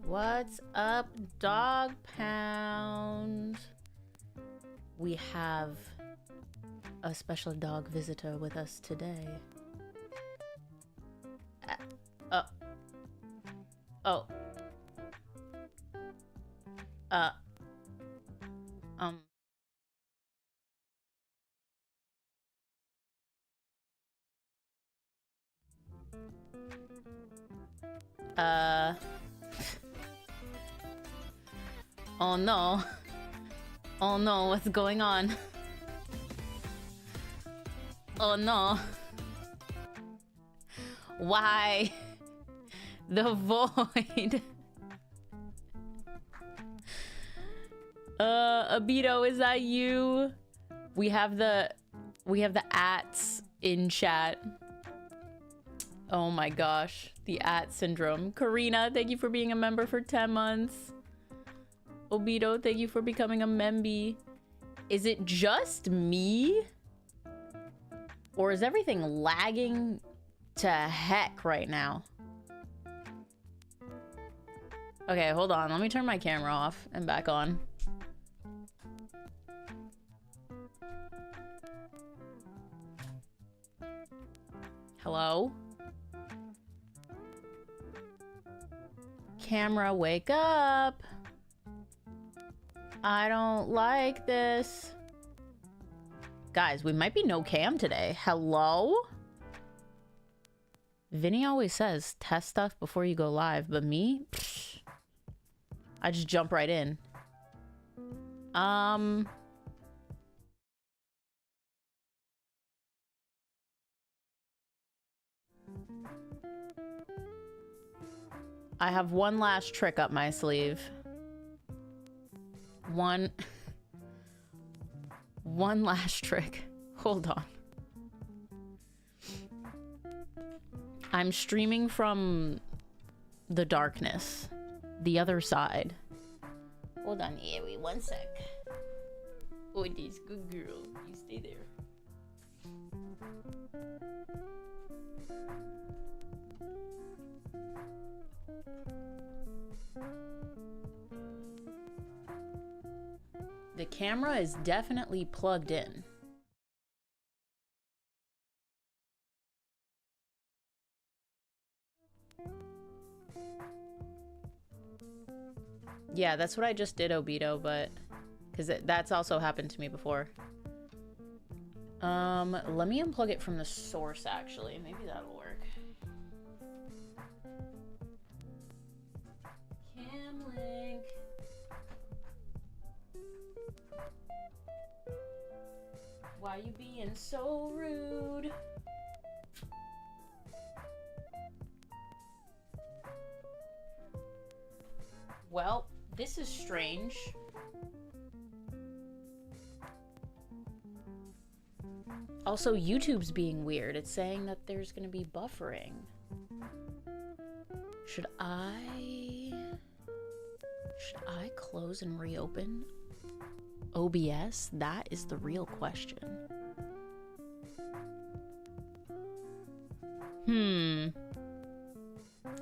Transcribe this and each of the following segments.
What's up, Dog Pound? We have a special dog visitor with us today. Oh. Oh no. Oh no, what's going on? Oh no. Why? The void. Abito, is that you? We have the ats in chat. Oh my gosh, the at syndrome. Karina, thank you for being a member for 10 months. Obito, thank you for becoming a memby. Is it just me? Or is everything lagging to heck right now? Okay, hold on. Let me turn my camera off and back on. Hello? Camera, wake up. I don't like this. Guys, we might be no cam today. Hello? Vinny always says test stuff before you go live, but me? Psh, I just jump right in. I have one last trick up my sleeve. One last trick. Hold on. I'm streaming from the darkness. The other side. Hold on, yeah, wait 1 sec. Oh, this good girl. You stay there. The camera is definitely plugged in. Yeah, that's what I just did, Obito, but because that's also happened to me before. Let me unplug it from the source, actually. Maybe that'll work. Cam link. Why you being so rude? Well, this is strange. Also, YouTube's being weird. It's saying that there's gonna be buffering. Should I close and reopen OBS? That is the real question.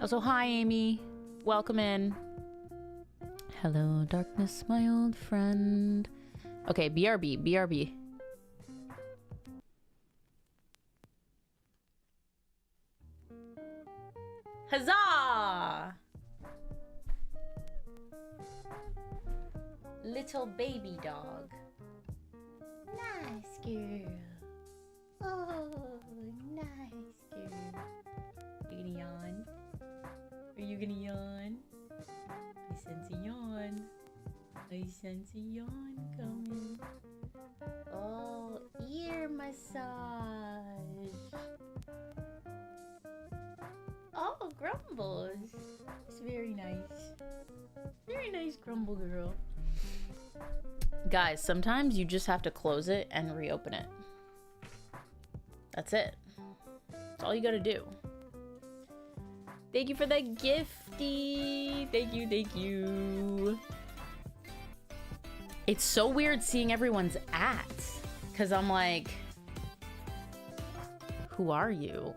Also, hi, Amy. Welcome in. Hello, darkness, my old friend. Okay, BRB, BRB. Huzzah! Little baby dog. Nice girl. Oh, nice girl. You gonna yawn? Are you gonna yawn? I sense a yawn. I sense a yawn coming. Oh, ear massage. Oh, Grumbles. It's very nice. Very nice, Grumble girl. Guys, sometimes you just have to close it and reopen it. That's it. That's all you gotta do. Thank you for the gifty. Thank you, thank you. It's so weird seeing everyone's ats. Because I'm like, who are you?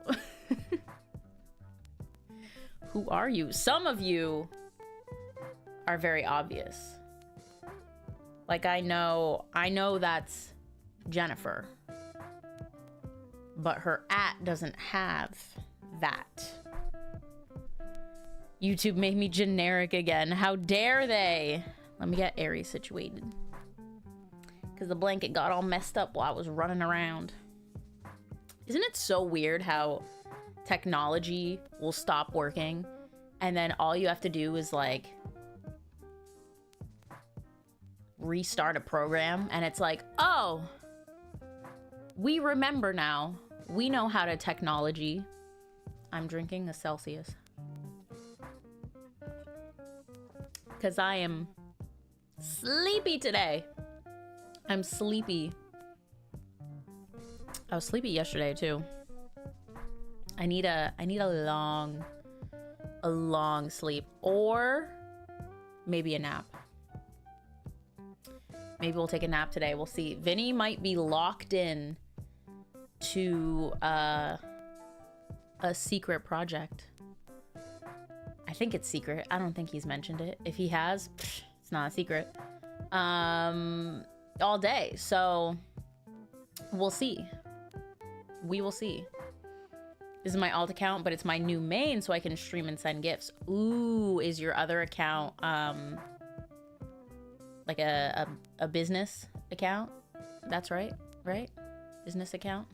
Who are you? Some of you are very obvious. Like, I know that's Jennifer, but her doesn't have that. YouTube made me generic again. How dare they? Let me get Aries situated, because the blanket got all messed up while I was running around. Isn't it so weird how technology will stop working and then all you have to do is like restart a program and it's like, oh, we remember now. We know how to technology. I'm drinking a Celsius because I am sleepy today. I'm sleepy. I was sleepy yesterday too. I need a long sleep, or maybe a nap. Maybe we'll take a nap today. We'll see. Vinny might be locked in to a secret project. I think it's secret. I don't think he's mentioned it. If he has, it's not a secret. All day. So we'll see. We will see. This is my alt account, but it's my new main, so I can stream and send gifts. Ooh, is your other account like a business account? That's right, right? Business account.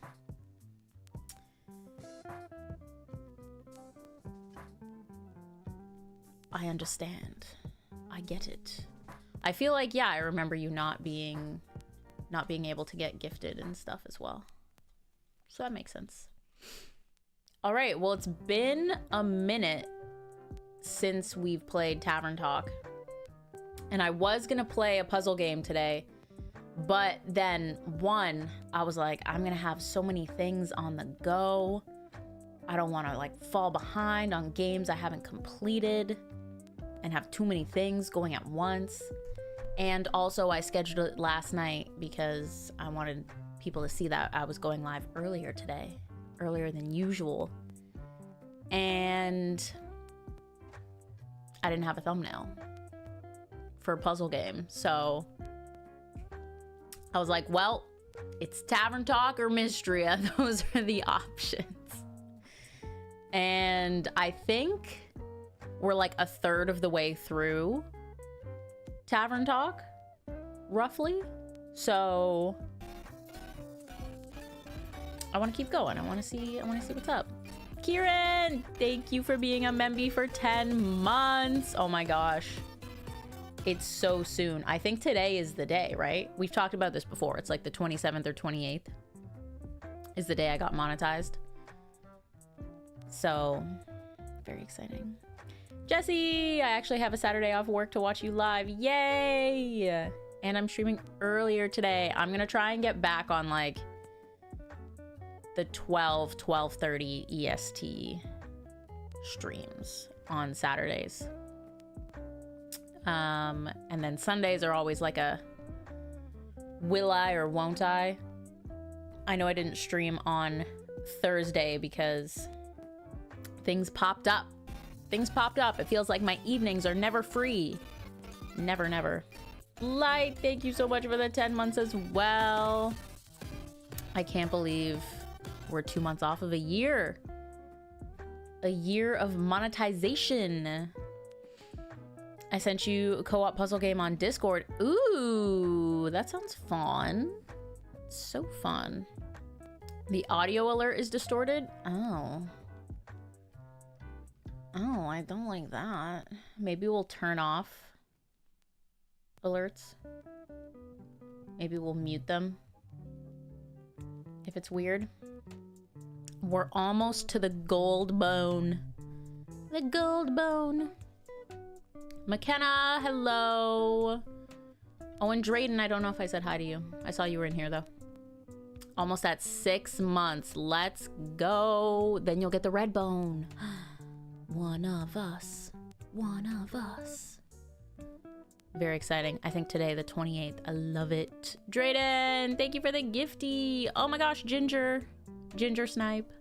I understand. I get it. I feel like, yeah, I remember you not being able to get gifted and stuff as well. So that makes sense. All right, well, it's been a minute since we've played Tavern Talk. And I was gonna play a puzzle game today, but then I was like, I'm gonna have so many things on the go. I don't wanna like fall behind on games I haven't completed and have too many things going at once. And also I scheduled it last night because I wanted people to see that I was going live earlier today. Earlier than usual, and I didn't have a thumbnail for a puzzle game, so I was like, well, it's Tavern Talk or Mystria. Those are the options. And I think we're like a third of the way through Tavern Talk, roughly, so I want to keep going. I want to see what's up. Kieran, thank you for being a member for 10 months. Oh my gosh. It's so soon. I think today is the day, right? We've talked about this before. It's like the 27th or 28th is the day I got monetized. So, very exciting. Jesse, I actually have a Saturday off work to watch you live. Yay! And I'm streaming earlier today. I'm going to try and get back on like the 12:30 EST streams on Saturdays. And then Sundays are always like a will I or won't I? I know I didn't stream on Thursday because things popped up. It feels like my evenings are never free. Never. Light, thank you so much for the 10 months as well. I can't believe we're 2 months off of a year. A year of monetization. I sent you a co-op puzzle game on Discord. Ooh, that sounds fun. So fun. The audio alert is distorted? Oh, I don't like that. Maybe we'll turn off alerts. Maybe we'll mute them if it's weird. We're almost to the gold bone. The gold bone. McKenna, hello. Oh, and Drayden, I don't know if I said hi to you. I saw you were in here, though. Almost at 6 months. Let's go. Then you'll get the red bone. One of us. Very exciting. I think today, the 28th. I love it. Drayden, thank you for the gifty. Oh my gosh, Ginger Snipe.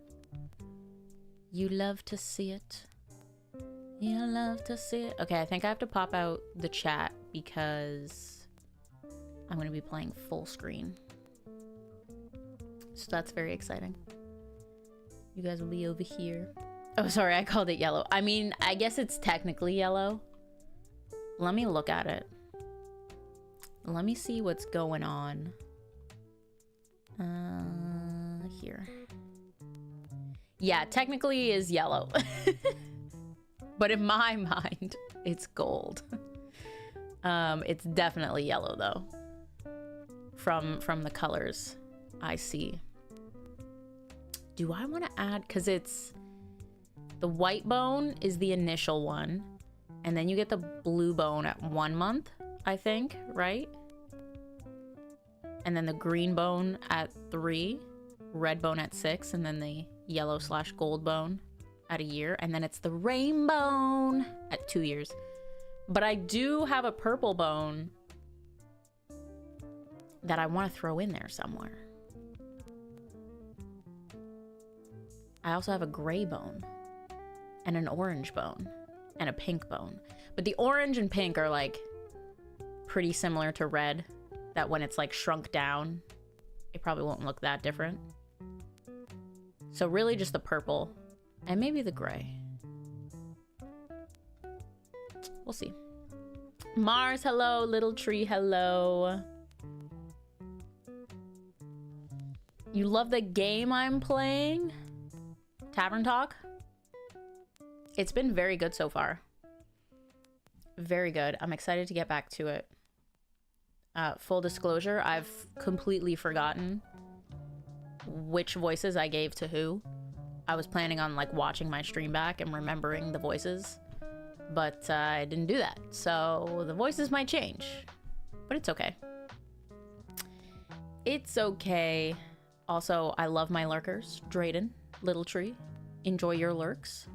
You love to see it. You love to see it. Okay, I think I have to pop out the chat because I'm going to be playing full screen. So that's very exciting. You guys will be over here. Oh, sorry, I called it yellow. I mean, I guess it's technically yellow. Let me look at it. Let me see what's going on. Here. Yeah, technically is yellow. But in my mind, it's gold. It's definitely yellow though. From the colors I see. Do I want to add, because it's the white bone is the initial one, and then you get the blue bone at 1 month, I think, right? And then the green bone at 3, red bone at 6, and then the yellow/gold bone at a year, and then it's the rainbow at 2 years. But I do have a purple bone that I want to throw in there somewhere. I also have a gray bone and an orange bone and a pink bone. But the orange and pink are like pretty similar to red, that when it's like shrunk down, it probably won't look that different. So really just the purple and maybe the gray. We'll see. Mars, hello. Little Tree, hello. You love the game I'm playing? Tavern Talk? It's been very good so far. Very good. I'm excited to get back to it. Full disclosure, I've completely forgotten which voices I gave to who. I was planning on like watching my stream back and remembering the voices, but I didn't do that. So the voices might change, but it's okay. It's okay. Also, I love my lurkers. Drayden, Little Tree, enjoy your lurks.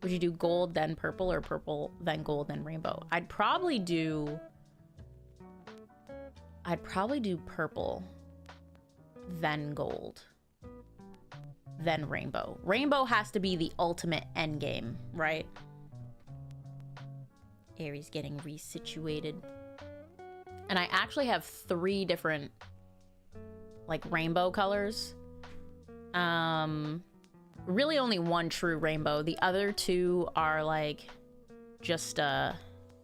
Would you do gold, then purple, or purple, then gold, then rainbow? I'd probably do purple, then gold, then rainbow. Rainbow has to be the ultimate end game, right? Aries getting resituated. And I actually have 3 different like rainbow colors. Really only 1 true rainbow. The other 2 are like just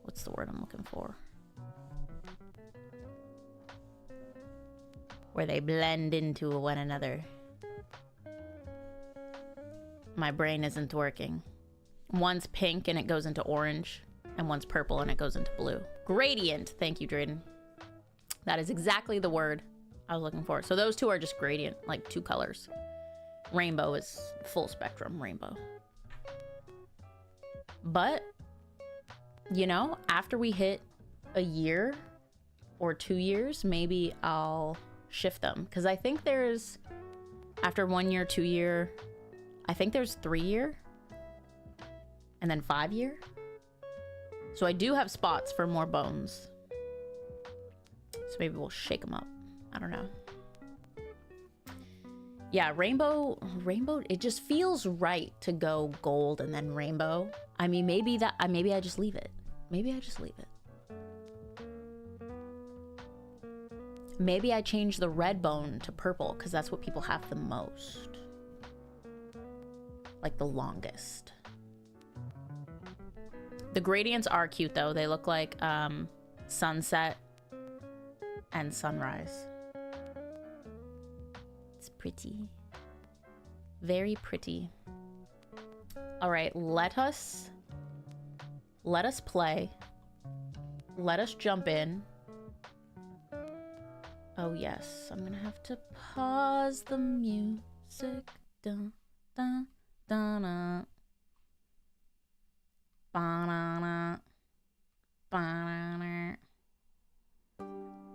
what's the word I'm looking for? Where they blend into one another. My brain isn't working. One's pink and it goes into orange, and one's purple and it goes into blue. Gradient. Thank you, Drayden. That is exactly the word I was looking for. So those 2 are just gradient, like 2 colors. Rainbow is full spectrum rainbow. But, you know, after we hit a year or 2 years, maybe I'll shift them. Because I think there's, after 1 year, 2 year, I think there's 3 year. And then 5 year. So I do have spots for more bones. So maybe we'll shake them up. I don't know. Yeah, rainbow, it just feels right to go gold and then rainbow. I mean, maybe I just leave it. Maybe I just leave it. Maybe I change the red bone to purple because that's what people have the most. Like the longest. The gradients are cute though. They look like sunset and sunrise. It's pretty. Very pretty. All right, let us play. Let us jump in. Oh yes, I'm gonna have to pause the music. Dun, dun, dun, dun. Banana. Banana.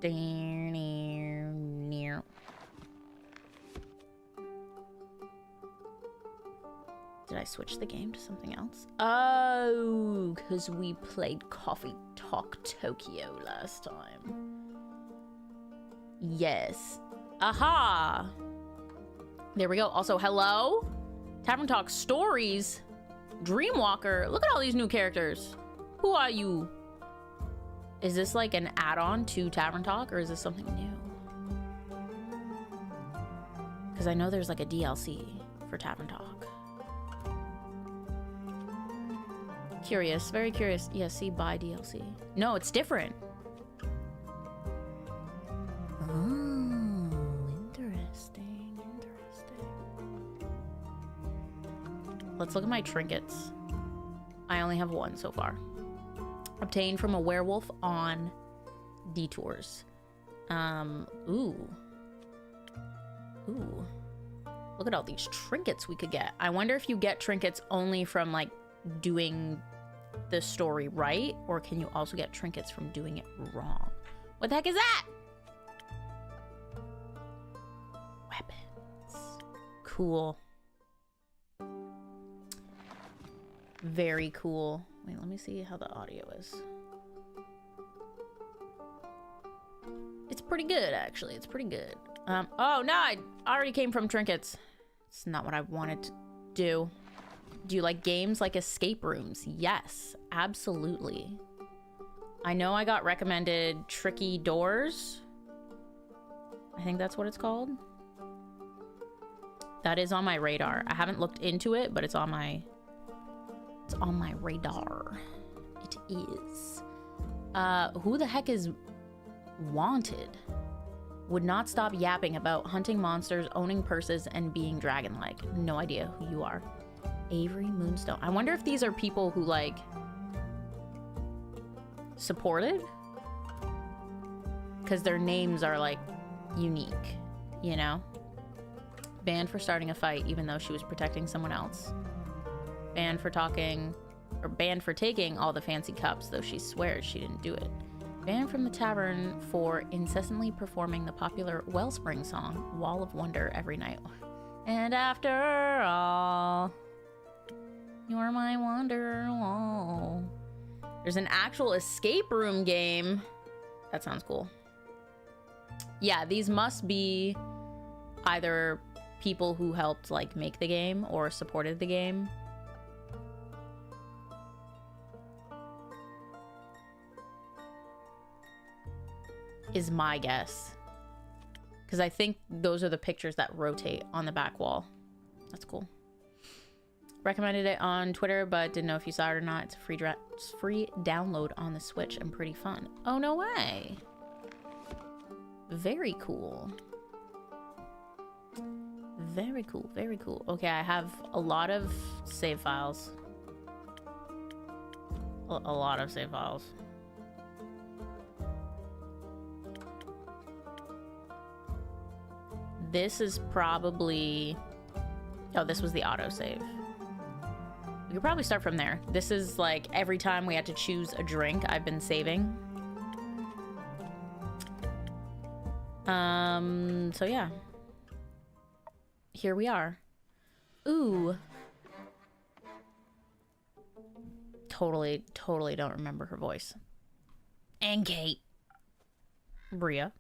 Near. Did I switch the game to something else? Oh, because we played Coffee Talk Tokyo last time. Yes. Aha! There we go. Also, hello? Tavern Talk Stories. Dreamwalker. Look at all these new characters. Who are you? Is this like an add-on to Tavern Talk, or is this something new? Because I know there's like a DLC for Tavern Talk. Curious, very curious. Yeah, see, buy DLC. No, it's different. Oh, interesting, interesting. Let's look at my trinkets. I only have one so far. Obtained from a werewolf on detours. Ooh. Ooh. Look at all these trinkets we could get. I wonder if you get trinkets only from like doing the story right, or can you also get trinkets from doing it wrong? What the heck is that? Weapons. Cool. Very cool. Wait, let me see how the audio is. It's pretty good, actually. It's pretty good. Oh no, I already came from trinkets. It's not what I wanted to do. Do you like games like escape rooms? Yes, absolutely. I know I got recommended Tricky Doors. I think that's what it's called. That is on my radar. I haven't looked into it, but it's on my radar. It is. Who the heck is Wanted? Would not stop yapping about hunting monsters, owning purses, and being dragon-like. No idea who you are. Avery Moonstone. I wonder if these are people who, like, supported? Because their names are, like, unique, you know? Banned for starting a fight, even though she was protecting someone else. Banned for taking all the fancy cups, though she swears she didn't do it. Banned from the tavern for incessantly performing the popular Wellspring song, Wall of Wonder, every night. And after all, you're my wonder wall. There's an actual escape room game. That sounds cool. Yeah, these must be either people who helped, like, make the game or supported the game. Is my guess. Because I think those are the pictures that rotate on the back wall. That's cool. Recommended it on Twitter, but didn't know if you saw it or not. It's a free download on the Switch and pretty fun. Oh, no way. Very cool. Very cool, very cool. Okay, I have a lot of save files. A lot of save files. This is probably... Oh, this was the autosave. We could probably start from there. This is like every time we had to choose a drink, I've been saving. So yeah. Here we are. Ooh. Totally don't remember her voice. And Kate. Bria.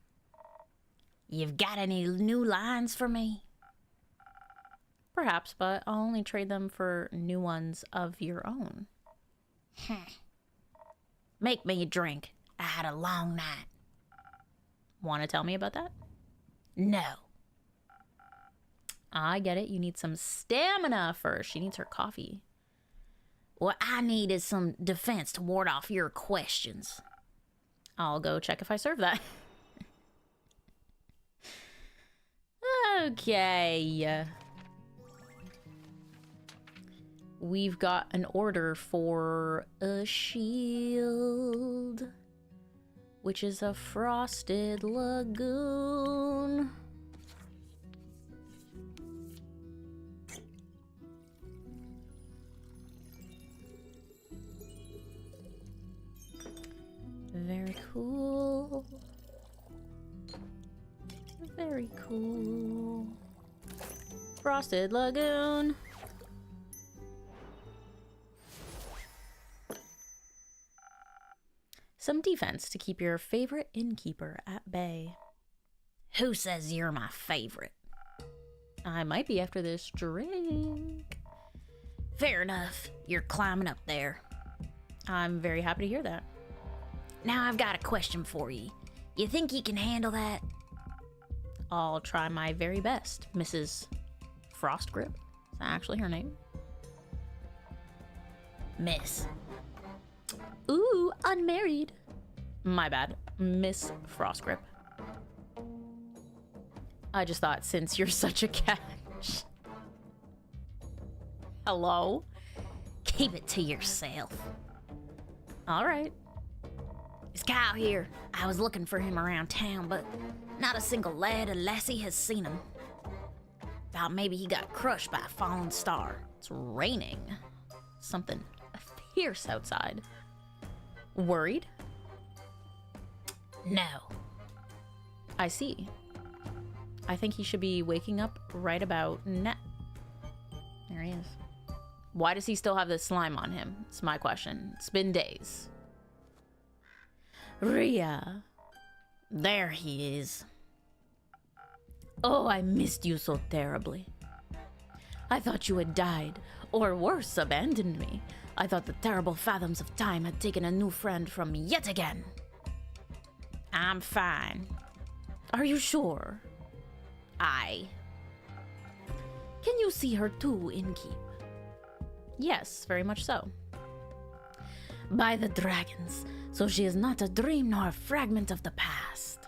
You've got any new lines for me? Perhaps, but I'll only trade them for new ones of your own. Make me a drink. I had a long night. Want to tell me about that? No. I get it. You need some stamina first. She needs her coffee. What I need is some defense to ward off your questions. I'll go check if I serve that. Okay. We've got an order for a shield, which is a frosted lagoon. Very cool. Very cool. Frosted lagoon. Some defense to keep your favorite innkeeper at bay. Who says you're my favorite? I might be after this drink. Fair enough. You're climbing up there. I'm very happy to hear that. Now I've got a question for you. You think you can handle that? I'll try my very best, Mrs. Frostgrip. Is that actually her name? Miss. Ooh, unmarried. My bad, Miss Frostgrip. I just thought since you're such a catch. Hello? Keep it to yourself. All right. It's Kyle here. I was looking for him around town, but not a single lad or lassie has seen him. Thought maybe he got crushed by a fallen star. It's raining. Something fierce outside. Worried? No. I see. I think he should be waking up right about now. There he is. Why does he still have this slime on him? It's my question. It's been days. Rhea. There he is. Oh, I missed you so terribly. I thought you had died, or worse, abandoned me. I thought the terrible fathoms of time had taken a new friend from me yet again. I'm fine. Are you sure? Aye. Can you see her too, Innkeep? Yes, very much so. By the dragons, so she is not a dream nor a fragment of the past.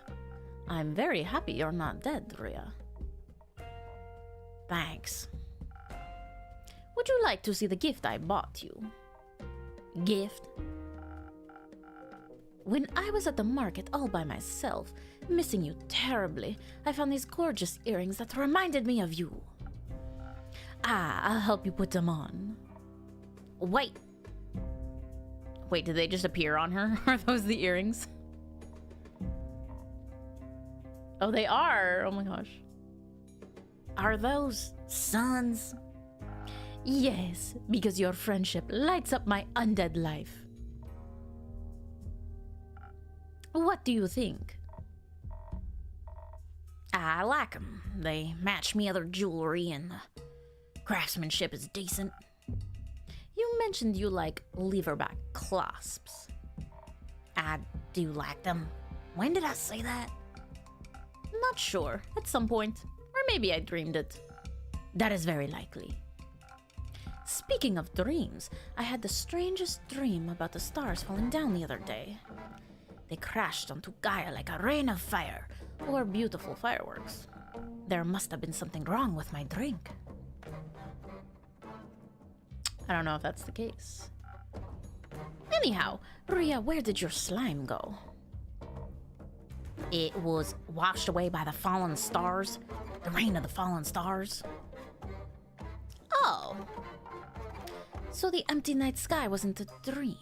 I'm very happy you're not dead, Rhea. Thanks. Would you like to see the gift I bought you? Gift? When I was at the market all by myself, missing you terribly, I found these gorgeous earrings that reminded me of you. I'll help you put them on. Wait. Wait, did they just appear on her? Are those the earrings? Oh, they are. Oh my gosh. Are those suns? Yes, because your friendship lights up my undead life. What do you think? I like them. They match me other jewelry and the craftsmanship is decent. You mentioned you like leverback clasps. I do like them. When did I say that? Not sure. At some point. Or maybe I dreamed it. That is very likely. Speaking of dreams, I had the strangest dream about the stars falling down the other day. They crashed onto Gaia like a rain of fire, or beautiful fireworks. There must have been something wrong with my drink. I don't know if that's the case. Anyhow, Rhea, where did your slime go? It was washed away by the fallen stars. The rain of the fallen stars. Oh. So the empty night sky wasn't a dream?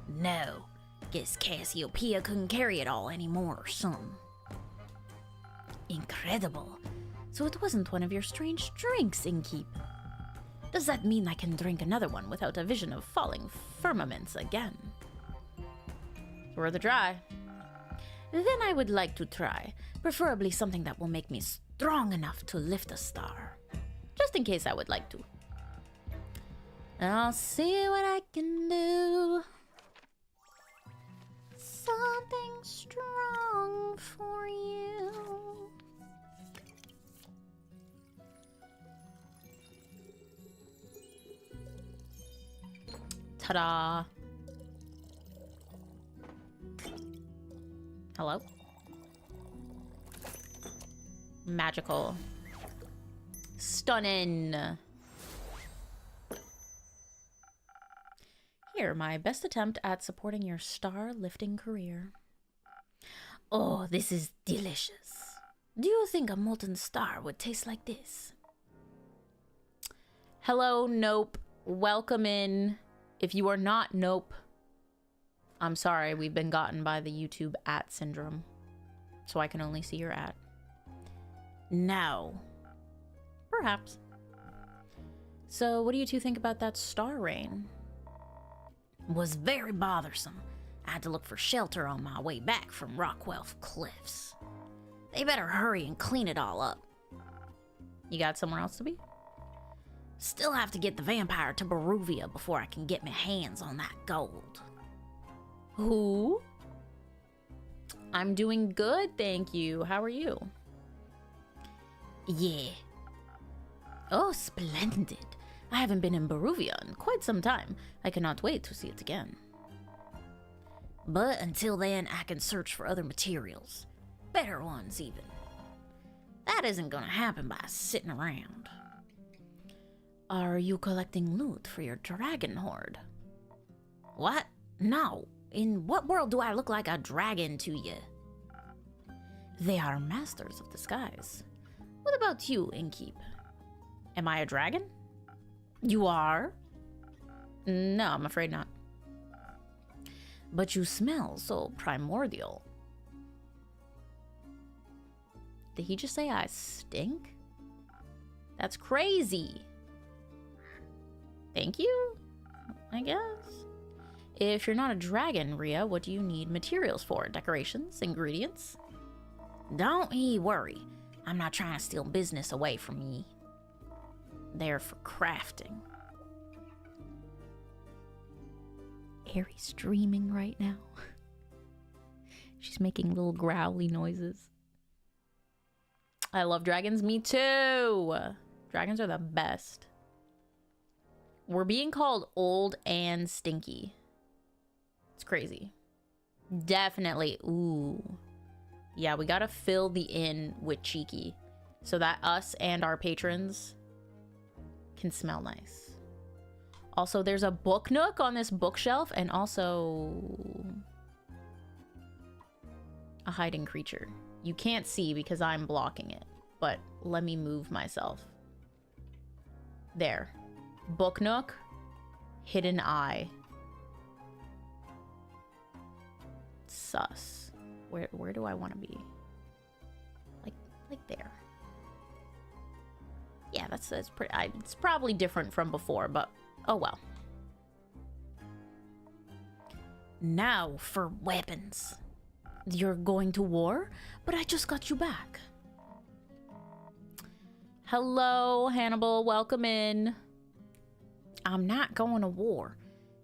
No. Guess Cassiopeia couldn't carry it all anymore or something. Incredible. So it wasn't one of your strange drinks, Innkeep. Does that mean I can drink another one without a vision of falling firmaments again? Worth a try. Then I would like to try, preferably something that will make me strong enough to lift a star. Just in case I would like to. I'll see what I can do. Something strong for you. Ta-da! Hello? Magical. Stunning. Here, my best attempt at supporting your star-lifting career. Oh, this is delicious. Do you think a molten star would taste like this? Hello, Nope. Welcome in. If you are not Nope, I'm sorry, we've been gotten by the YouTube @ syndrome. So I can only see your @ No. Perhaps. So what do you two think about that star rain? Was very bothersome. I had to look for shelter on my way back from Rockwell Cliffs. They better hurry and clean it all up. You got somewhere else to be? Still have to get the vampire to Baruvia before I can get my hands on that gold. Who? I'm doing good, thank you. How are you? Yeah. Oh, splendid. I haven't been in Baruvia in quite some time. I cannot wait to see it again. But until then, I can search for other materials. Better ones, even. That isn't gonna happen by sitting around. Are you collecting loot for your dragon horde? What? No. In what world do I look like a dragon to you? They are masters of the skies. What about you, Innkeep? Am I a dragon? You are? No, I'm afraid not. But you smell so primordial. Did he just say I stink? That's crazy. Thank you, I guess. If you're not a dragon, Rhea, what do you need materials for? Decorations? Ingredients? Don't ye worry. I'm not trying to steal business away from ye. They're for crafting. Aries dreaming right now. She's making little growly noises. I love dragons. Me too. Dragons are the best. We're being called old and stinky. It's crazy. Definitely. Ooh. Yeah, we gotta fill the inn with cheeky so that us and our patrons can smell nice. Also, there's a book nook on this bookshelf and also a hiding creature. You can't see because I'm blocking it, but let me move myself. There. Book nook, hidden eye. Sus. Where do I want to be? Like there. Yeah, that's pretty. It's probably different from before, but oh well. Now for weapons. You're going to war, but I just got you back. Hello, Hannibal. Welcome in. I'm not going to war.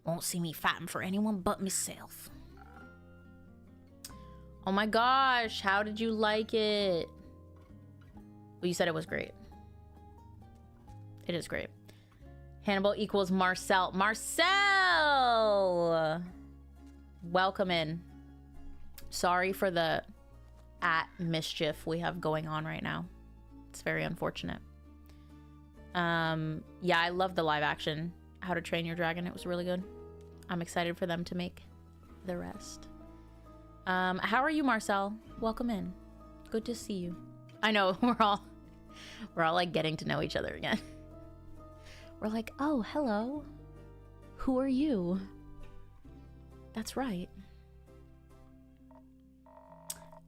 Won't see me fighting for anyone but myself. Oh my gosh, how did you like it? Well, you said it was great. It is great. Hannibal equals Marcel. Marcel! Welcome in. Sorry for the mischief we have going on right now. It's very unfortunate. Yeah, I love the live action How to Train Your Dragon. It was really good. I'm excited for them to make the rest. How are you, Marcel? Welcome in. Good to see you. I know we're all like getting to know each other again. We're like, oh, hello. Who are you? That's right.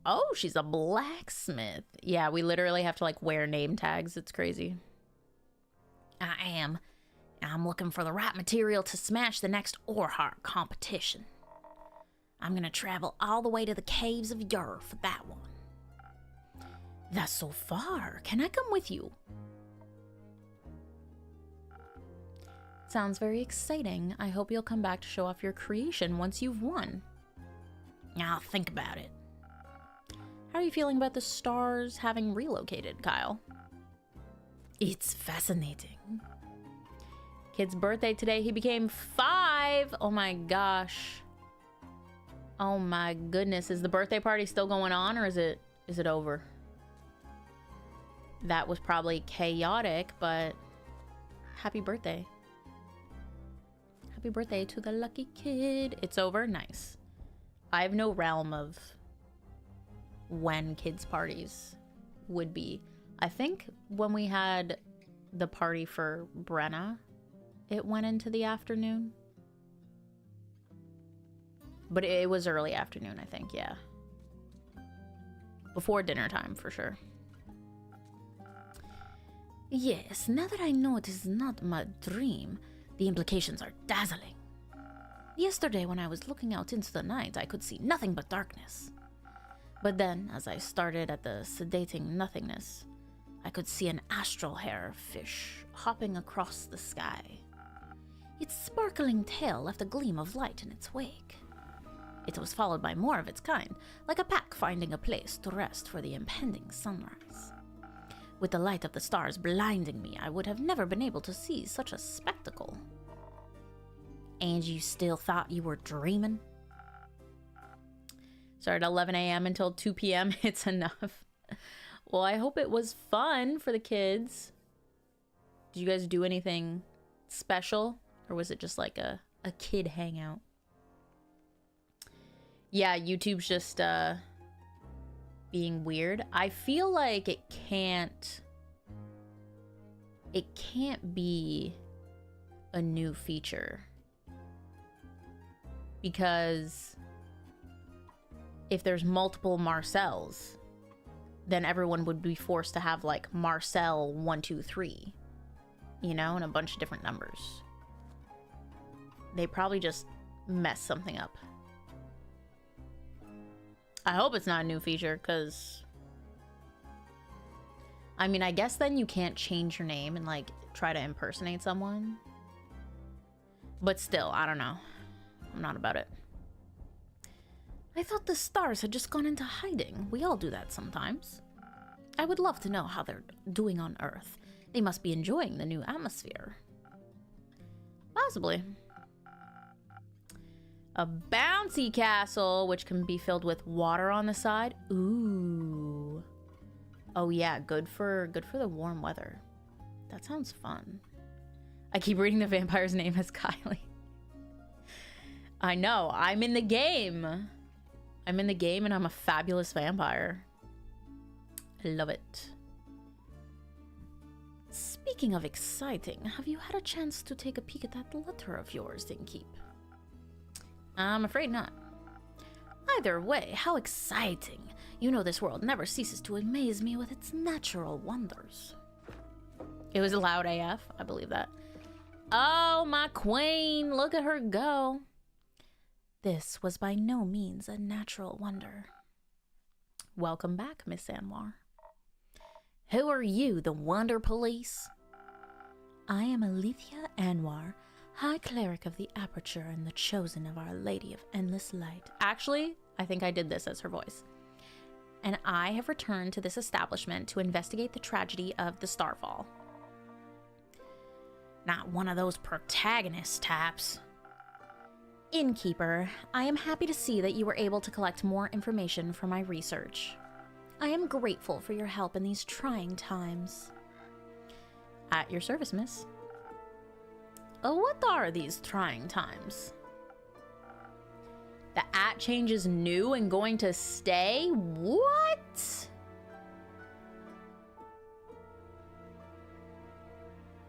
Oh, she's a blacksmith. Yeah, we literally have to like wear name tags. It's crazy. I am. I'm looking for the right material to smash the next Orhart competition. I'm gonna travel all the way to the caves of Ur for that one. That's so far. Can I come with you? Sounds very exciting. I hope you'll come back to show off your creation once you've won. I'll think about it. How are you feeling about the stars having relocated, Kyle? It's fascinating. Kid's birthday today. He became 5. Oh my gosh. Oh my goodness. Is the birthday party still going on or is it over? That was probably chaotic, but happy birthday. Happy birthday to the lucky kid. It's over? Nice. I have no realm of when kids' parties would be. I think when we had the party for Brenna, it went into the afternoon. But it was early afternoon, I think, yeah. Before dinner time, for sure. Yes, now that I know it is not my dream, the implications are dazzling. Yesterday, when I was looking out into the night, I could see nothing but darkness. But then, as I started at the sedating nothingness, I could see an astral hair fish hopping across the sky. Its sparkling tail left a gleam of light in its wake. It was followed by more of its kind, like a pack finding a place to rest for the impending sunrise. With the light of the stars blinding me, I would have never been able to see such a spectacle. And you still thought you were dreaming? Started at 11 a.m. until 2 p.m. It's enough. Well, I hope it was fun for the kids. Did you guys do anything special? Or was it just like a kid hangout? Yeah, YouTube's just being weird. I feel like it can't be a new feature. Because if there's multiple Marcels, then everyone would be forced to have like Marcel 1, 2, 3, you know, and a bunch of different numbers. They probably just messed something up. I hope it's not a new feature, because I mean, I guess then you can't change your name and like try to impersonate someone. But still, I don't know. I'm not about it. I thought the stars had just gone into hiding. We all do that sometimes. I would love to know how they're doing on Earth. They must be enjoying the new atmosphere. Possibly. A bouncy castle, which can be filled with water on the side. Ooh. Oh yeah, good for the warm weather. That sounds fun. I keep reading the vampire's name as Kylie. I know, I'm in the game. I'm in the game and I'm a fabulous vampire. I love it. Speaking of exciting, have you had a chance to take a peek at that letter of yours, Innkeep? I'm afraid not. Either way, how exciting. You know this world never ceases to amaze me with its natural wonders. It was loud AF, I believe that. Oh, my queen, look at her go. This was by no means a natural wonder. Welcome back, Miss Anwar. Who are you, the Wonder Police? I am Alethea Anwar, High Cleric of the Aperture and the Chosen of Our Lady of Endless Light. Actually, I think I did this as her voice. And I have returned to this establishment to investigate the tragedy of the Starfall. Not one of those protagonist types. Innkeeper, I am happy to see that you were able to collect more information from my research. I am grateful for your help in these trying times. At your service, miss. What are these trying times? The at change is new and going to stay? What?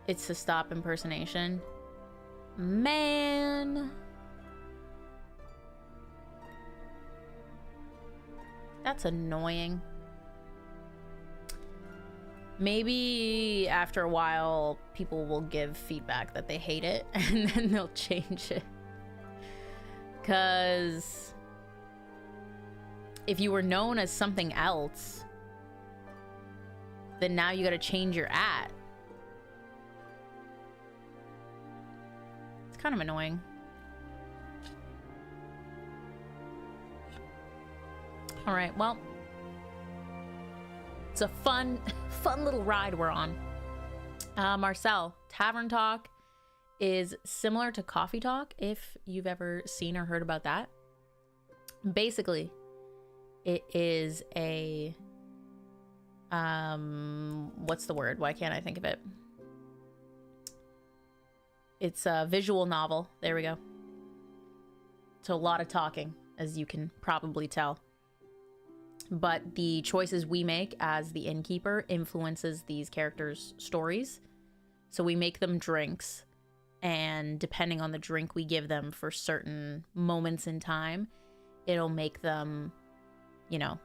It's to stop impersonation. Man. That's annoying. Maybe after a while, people will give feedback that they hate it, and then they'll change it. Because if you were known as something else, then now you gotta change your at. It's kind of annoying. All right, well, it's a fun little ride we're on. Marcel, Tavern Talk is similar to Coffee Talk, if you've ever seen or heard about that. Basically, it is a, what's the word? Why can't I think of it? It's a visual novel. There we go. So a lot of talking, as you can probably tell. But the choices we make as the innkeeper influences these characters' stories. So we make them drinks, and depending on the drink we give them for certain moments in time, it'll make them, you know,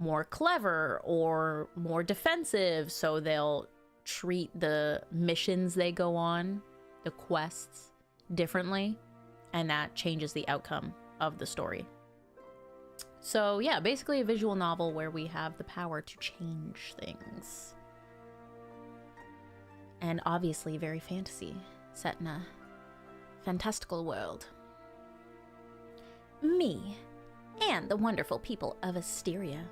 more clever or more defensive. So they'll treat the missions they go on, the quests, differently, and that changes the outcome of the story. So yeah, basically a visual novel where we have the power to change things. And obviously very fantasy, set in a fantastical world. Me, and the wonderful people of Asteria.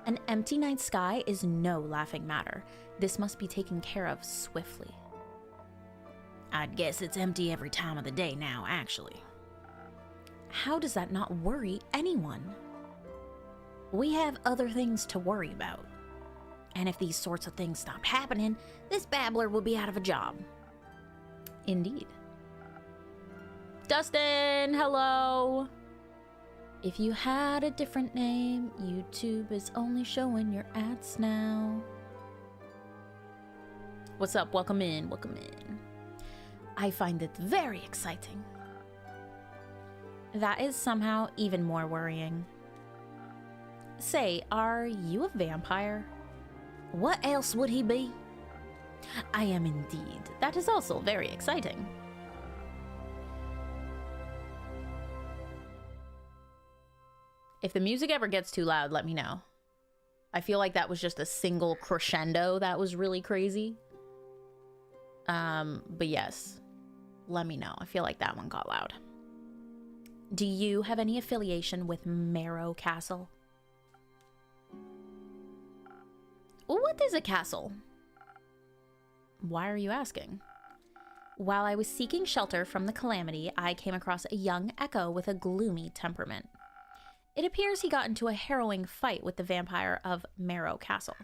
An empty night sky is no laughing matter. This must be taken care of swiftly. I'd guess it's empty every time of the day now, actually. How does that not worry anyone? We have other things to worry about. And if these sorts of things stopped happening, this babbler will be out of a job. Indeed. Dustin, hello! If you had a different name, YouTube is only showing your ads now. What's up? Welcome in, welcome in. I find it very exciting. That is somehow even more worrying. Say, are you a vampire? What else would he be? I am indeed. That is also very exciting. If the music ever gets too loud, let me know. I feel like that was just a single crescendo that was really crazy. But yes, let me know. I feel like that one got loud. Do you have any affiliation with Marrow Castle? What is a castle? Why are you asking? While I was seeking shelter from the calamity, I came across a young echo with a gloomy temperament. It appears he got into a harrowing fight with the vampire of Marrow Castle.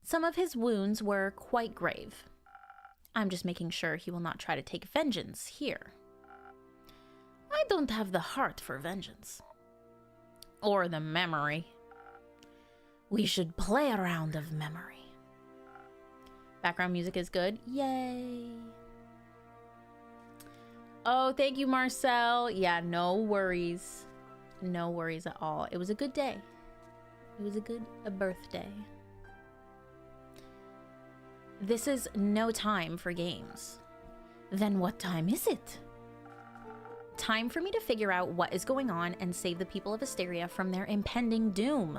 Some of his wounds were quite grave. I'm just making sure he will not try to take vengeance here. I don't have the heart for vengeance. Or the memory. We should play a round of memory. Background music is good. Yay. Oh, thank you, Marcel. Yeah, no worries. No worries at all. It was a good day. It was a birthday. This is no time for games. Then what time is it? Time for me to figure out what is going on and save the people of Asteria from their impending doom.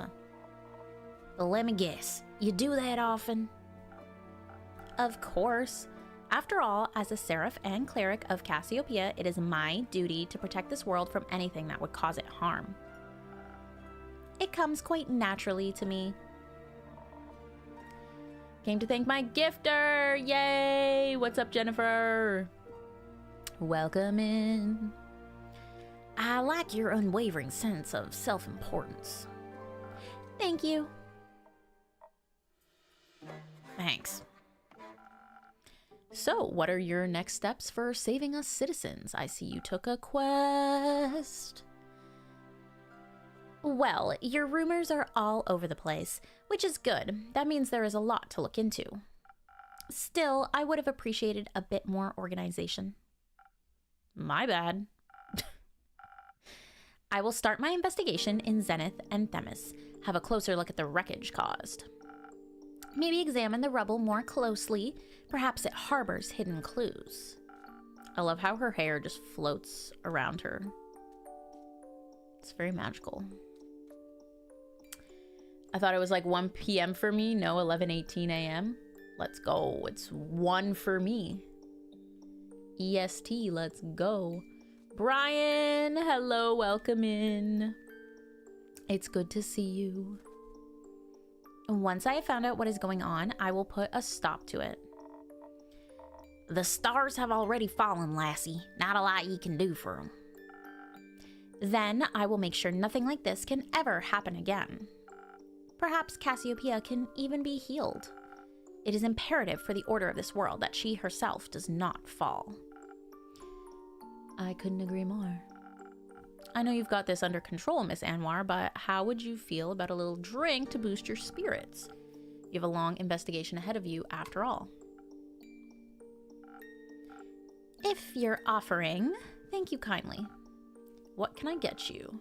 Let me guess, you do that often? Of course. After all, as a seraph and cleric of Cassiopeia, it is my duty to protect this world from anything that would cause it harm. It comes quite naturally to me. Came to thank my gifter! Yay! What's up, Jennifer? Welcome in. I like your unwavering sense of self-importance. Thank you. Thanks. So, what are your next steps for saving us citizens? I see you took a quest. Well, your rumors are all over the place, which is good. That means there is a lot to look into. Still, I would have appreciated a bit more organization. My bad. I will start my investigation in Zenith and Themis, have a closer look at the wreckage caused. Maybe examine the rubble more closely. Perhaps it harbors hidden clues. I love how her hair just floats around her. It's very magical. I thought it was like 1 p.m. for me. No, 11:18 a.m. Let's go. It's 1 for me. EST, let's go. Brian, hello, welcome in. It's good to see you. Once I have found out what is going on, I will put a stop to it. The stars have already fallen, lassie. Not a lot you can do for them. Then I will make sure nothing like this can ever happen again. Perhaps Cassiopeia can even be healed. It is imperative for the order of this world that she herself does not fall. I couldn't agree more. I know you've got this under control, Miss Anwar, but how would you feel about a little drink to boost your spirits? You have a long investigation ahead of you, after all. If you're offering, thank you kindly. What can I get you?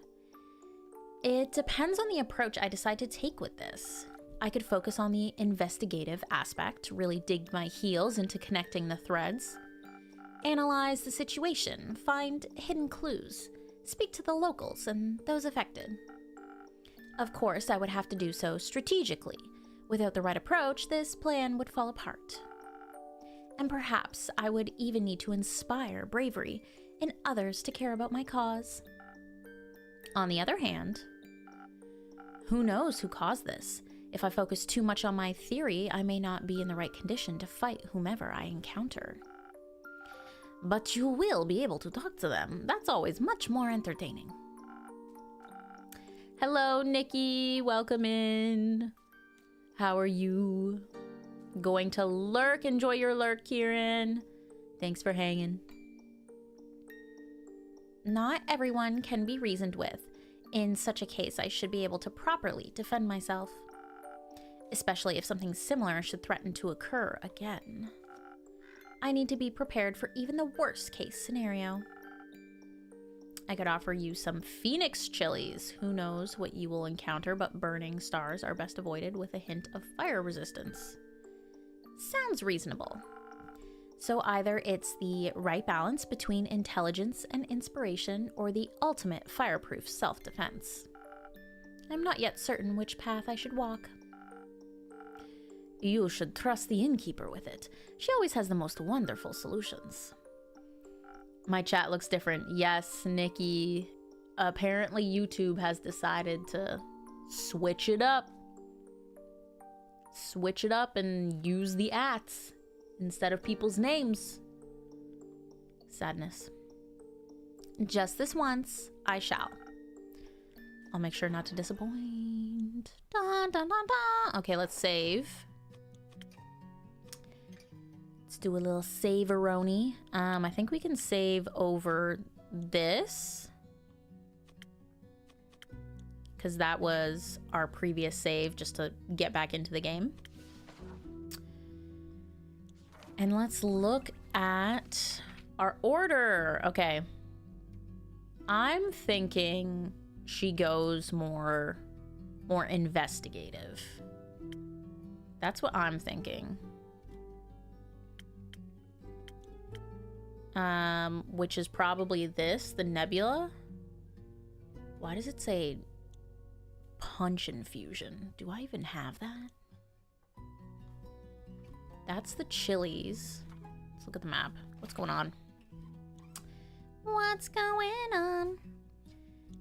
It depends on the approach I decide to take with this. I could focus on the investigative aspect, really dig my heels into connecting the threads, analyze the situation, find hidden clues, speak to the locals and those affected. Of course, I would have to do so strategically. Without the right approach, this plan would fall apart. And perhaps I would even need to inspire bravery in others to care about my cause. On the other hand, who knows who caused this? If I focus too much on my theory, I may not be in the right condition to fight whomever I encounter. But you will be able to talk to them. That's always much more entertaining. Hello, Nikki. Welcome in. How are you? Going to lurk? Enjoy your lurk, Kieran. Thanks for hanging. Not everyone can be reasoned with. In such a case, I should be able to properly defend myself. Especially if something similar should threaten to occur again. I need to be prepared for even the worst case scenario. I could offer you some phoenix chilies. Who knows what you will encounter, but burning stars are best avoided with a hint of fire resistance. Sounds reasonable. So either it's the right balance between intelligence and inspiration, or the ultimate fireproof self-defense. I'm not yet certain which path I should walk. You should trust the innkeeper with it. She always has the most wonderful solutions. My chat looks different. Yes, Nikki. Apparently YouTube has decided to switch it up. Switch it up and use the ats instead of people's names. Sadness. Just this once, I shall. I'll make sure not to disappoint. Dun, dun, dun, dun. Okay, let's save. Let's do a little save-a-roni. I think we can save over this, because that was our previous save, just to get back into the game. And let's look at our order. Okay. I'm thinking she goes more investigative. That's what I'm thinking. Which is probably this, the nebula. Why does it say punch infusion? Do I even have that? That's the chilies. Let's look at the map. What's going on? What's going on?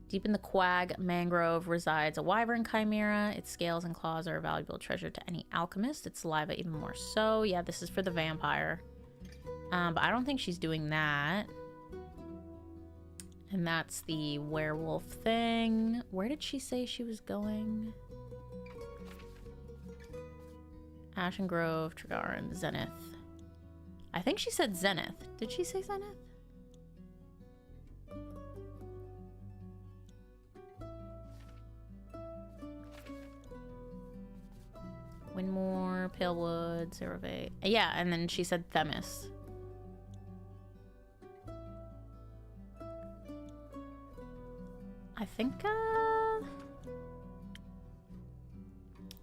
Deep in the quag mangrove resides a wyvern chimera. Its scales and claws are a valuable treasure to any alchemist. Its saliva even more so. Yeah, this is for the vampire. But I don't think she's doing that. And that's the werewolf thing. Where did she say she was going? Ashen Grove, Trigaran, Zenith. I think she said Zenith. Did she say Zenith? Winmore, Palewood, Cerave. Yeah, and then she said Themis. I think,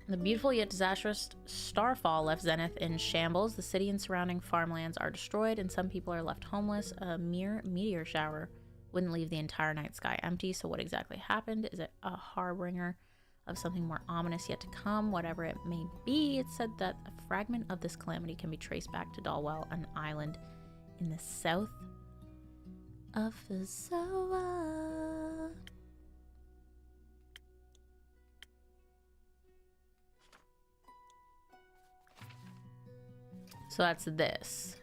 the beautiful yet disastrous starfall left Zenith in shambles. The city and surrounding farmlands are destroyed, and some people are left homeless. A mere meteor shower wouldn't leave the entire night sky empty. So what exactly happened? Is it a harbinger of something more ominous yet to come? Whatever it may be, it said that a fragment of this calamity can be traced back to Dalwell, an island in the south of Zoa. So that's this.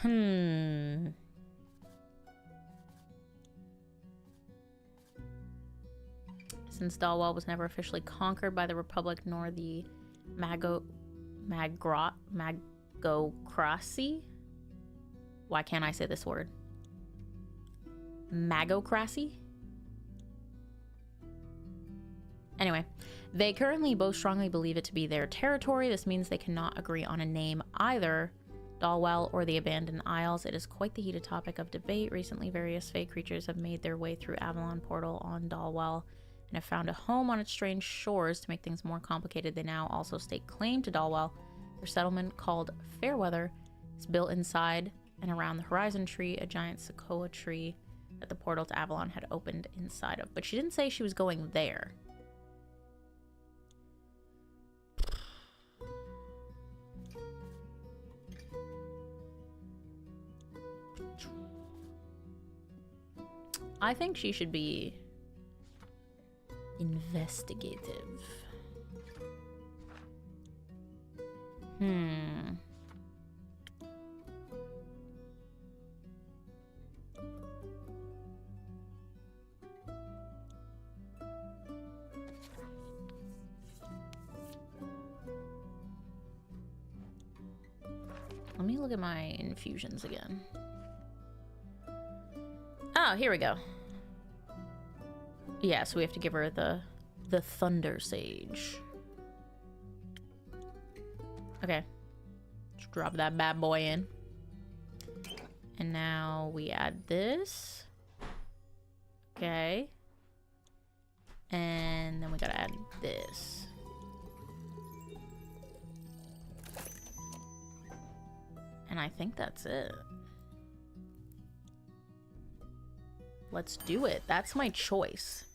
Since Dalwell was never officially conquered by the Republic nor the Magocracy. Why can't I say this word? Magocracy? Anyway, they currently both strongly believe it to be their territory. This means they cannot agree on a name either, Dalwell or the Abandoned Isles. It is quite the heated topic of debate. Recently, various fey creatures have made their way through Avalon Portal on Dalwell and have found a home on its strange shores. To make things more complicated, they now also stake claim to Dalwell. Their settlement, called Fairweather, is built inside and around the Horizon Tree, a giant sequoia tree that the portal to Avalon had opened inside of. But she didn't say she was going there. I think she should be investigative. Let me look at my infusions again. Oh, here we go. Yeah, so we have to give her the Thunder Sage. Okay. Let's drop that bad boy in. And now we add this. Okay. And then we gotta add this. And I think that's it. Let's do it. That's my choice.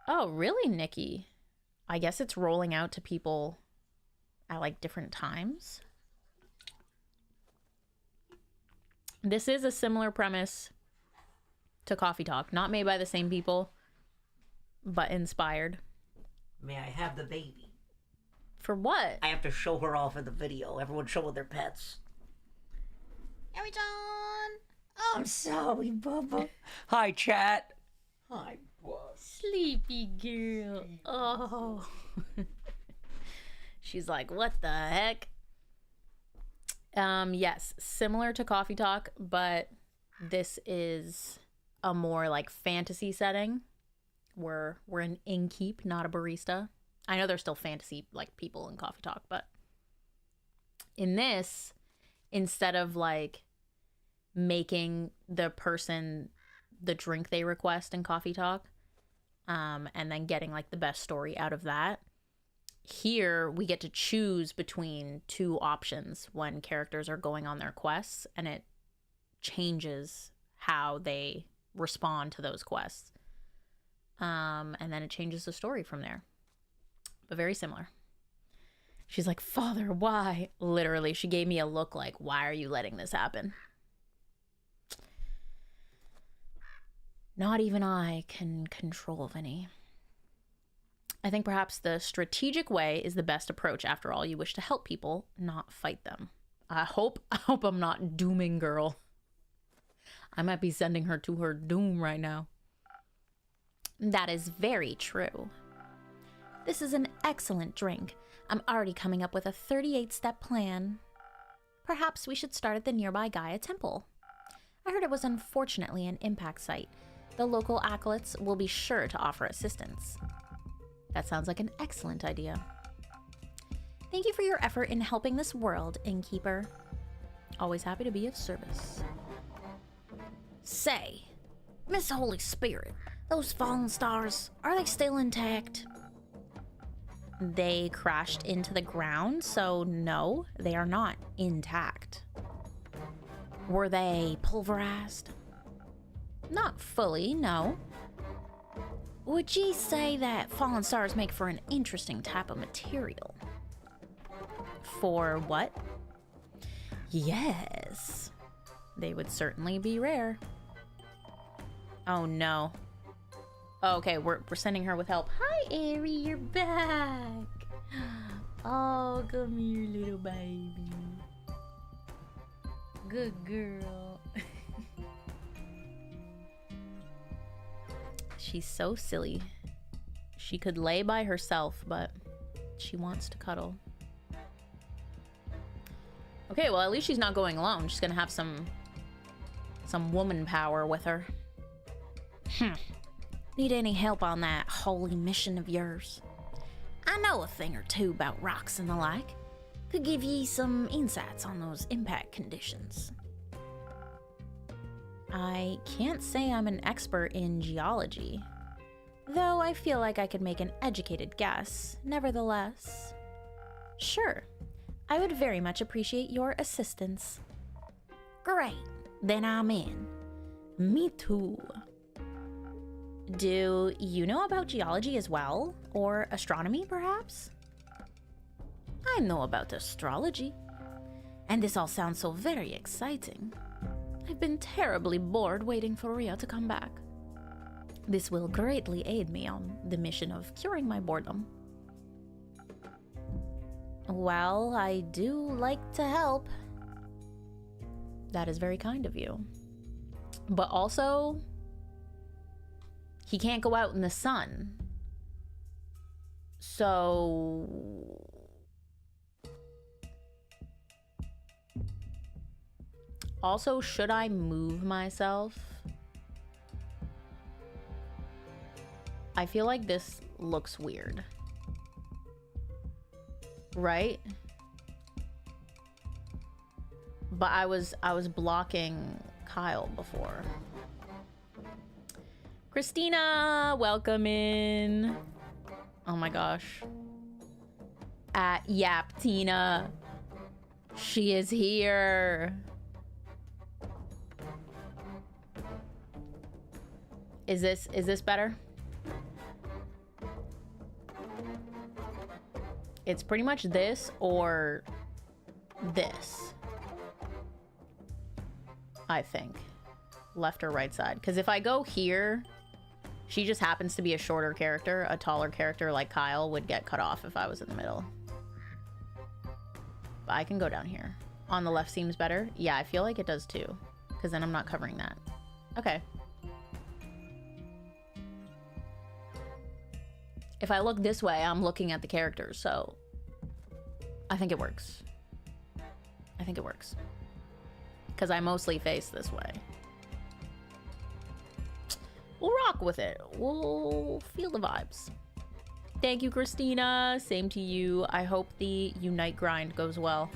Oh, really, Nikki? I guess it's rolling out to people at like different times. This is a similar premise to Coffee Talk. Not made by the same people, but inspired. May I have the baby? For what? I have to show her off in the video. Everyone show their pets. Harry John! Oh, I'm sorry, Bubba. Hi, chat. Hi, boss. Sleepy girl. Oh. She's like, what the heck? Yes, similar to Coffee Talk, but this is a more like fantasy setting. We're an innkeep, not a barista. I know there's still fantasy like people in Coffee Talk, but in this, instead of like making the person the drink they request in Coffee Talk, and then getting like the best story out of that, here we get to choose between two options when characters are going on their quests, and it changes how they respond to those quests. And then it changes the story from there. But very similar. She's like, Father, why? Literally, she gave me a look like, why are you letting this happen? Not even I can control Vinny. I think perhaps the strategic way is the best approach. After all, you wish to help people, not fight them. I hope I'm not dooming girl. I might be sending her to her doom right now. That is very true. This is an excellent drink. I'm already coming up with a 38-step plan. Perhaps we should start at the nearby Gaia Temple. I heard it was unfortunately an impact site. The local acolytes will be sure to offer assistance. That sounds like an excellent idea. Thank you for your effort in helping this world, innkeeper. Always happy to be of service. Say, Miss Holy Spirit, those fallen stars, are they still intact? They crashed into the ground, so no, they are not intact. Were they pulverized? Not fully, no. Would ye say that fallen stars make for an interesting type of material? For what? Yes. They would certainly be rare. Oh no. Okay, we're sending her with help. Hi, Aerie, you're back. Oh, come here, little baby. Good girl. She's so silly. She could lay by herself, but she wants to cuddle. Okay, well, at least she's not going alone. She's gonna have some woman power with her. Need any help on that holy mission of yours? I know a thing or two about rocks and the like. Could give ye some insights on those impact conditions. I can't say I'm an expert in geology, though I feel like I could make an educated guess, nevertheless. Sure, I would very much appreciate your assistance. Great, then I'm in. Me too. Do you know about geology as well? Or astronomy, perhaps? I know about astrology. And this all sounds so very exciting. I've been terribly bored waiting for Rhea to come back. This will greatly aid me on the mission of curing my boredom. Well, I do like to help. That is very kind of you. But also, he can't go out in the sun. So... Also, should I move myself? I feel like this looks weird. Right? But I was blocking Kyle before. Christina, welcome in. Oh my gosh. At Yaptina. She is here. Is this better? It's pretty much this or this. I think. Left or right side. Because if I go here, she just happens to be a shorter character. A taller character like Kyle would get cut off if I was in the middle. But I can go down here. On the left seems better. Yeah, I feel like it does too. Because then I'm not covering that. Okay. If I look this way, I'm looking at the characters, so I think it works. I think it works. Because I mostly face this way. We'll rock with it. We'll feel the vibes. Thank you, Christina. Same to you. I hope the Unite grind goes well.